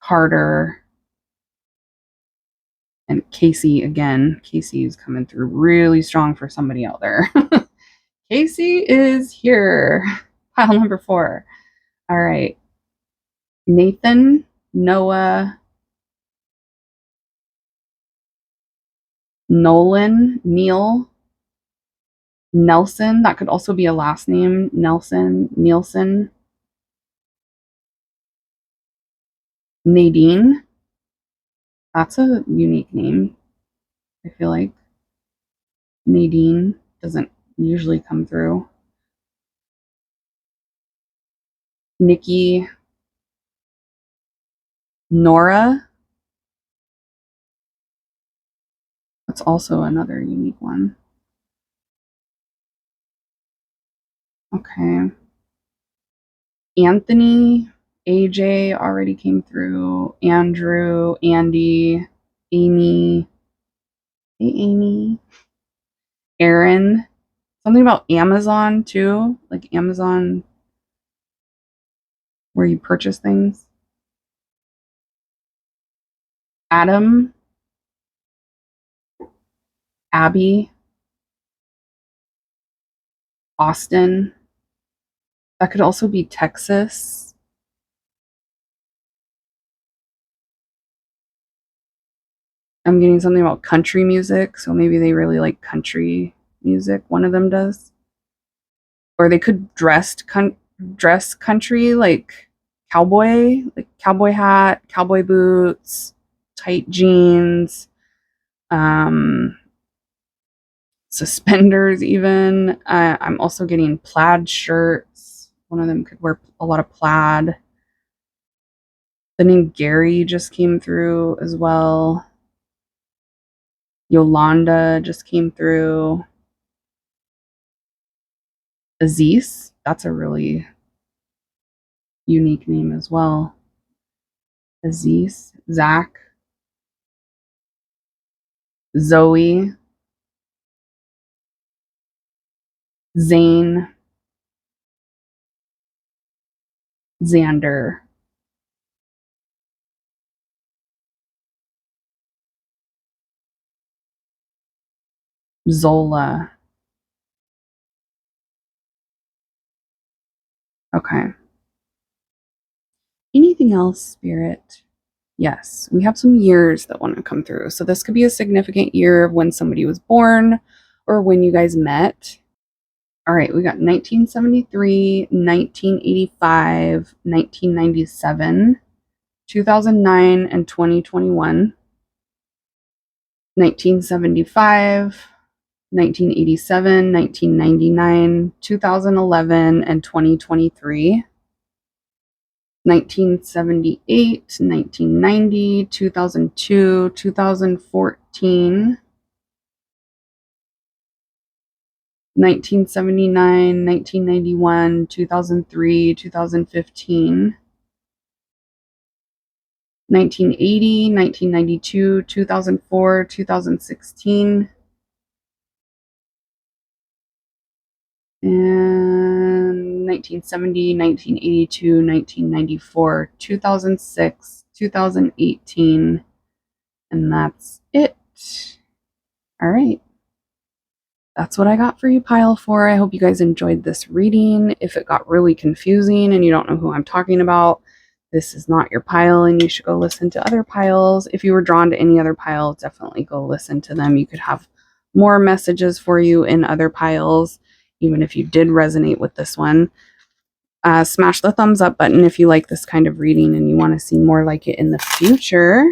Carter, and Casey again. Casey is coming through really strong for somebody out there. Casey is here. Pile number 4. All right. Nathan, Noah, Nolan, Neil, Nelson. That could also be a last name. Nelson, Nielsen, Nadine. That's a unique name, I feel like. Nadine doesn't usually come through. Nikki, Nora. That's also another unique one. Okay. Anthony, AJ already came through. Andrew, Andy, Amy. Hey, Amy. Aaron. Something about Amazon too, like Amazon where you purchase things. Adam, Abby, Austin. That could also be Texas. I'm getting something about country music, so maybe they really like country music. One of them does, or they could dress country like cowboy hat, cowboy boots, tight jeans, um, suspenders. Even I'm also getting plaid shirts. One of them could wear a lot of plaid. The name Gary just came through as well. Yolanda just came through. Aziz, that's a really unique name as well. Aziz, Zach, Zoe, Zane, Xander, Zola. Okay. Anything else, Spirit? Yes, we have some years that want to come through. So this could be a significant year of when somebody was born or when you guys met. All right, we got 1973, 1985, 1997, 2009, and 2021. 1975, 1987, 1999, 2011, and 2023. 1978, 1990, 2002, 2014, 1979, 1991, 2003, 2015, 1980, 1992, 2004, 2016, and 1970, 1982, 1994, 2006, 2018, and that's it. All right. That's what I got for you, pile 4. I hope you guys enjoyed this reading. If it got really confusing and you don't know who I'm talking about, this is not your pile and you should go listen to other piles. If you were drawn to any other pile, definitely go listen to them. You could have more messages for you in other piles, even if you did resonate with this one. Smash the thumbs up button if you like this kind of reading and you want to see more like it in the future.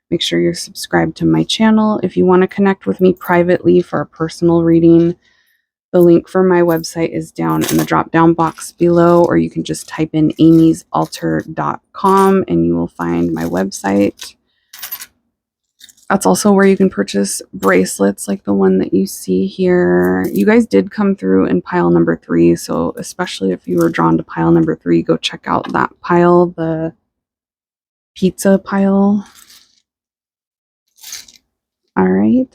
Make sure you're subscribed to my channel. If you want to connect with me privately for a personal reading, the link for my website is down in the drop down box below, or you can just type in amysaltar.com and you will find my website. That's also where you can purchase bracelets like the one that you see here. You guys did come through in pile number 3, so especially if you were drawn to pile number 3, go check out that pile, the pizza pile. All right.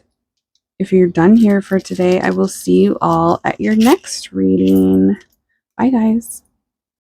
If you're done here for today, I will see you all at your next reading. Bye, guys.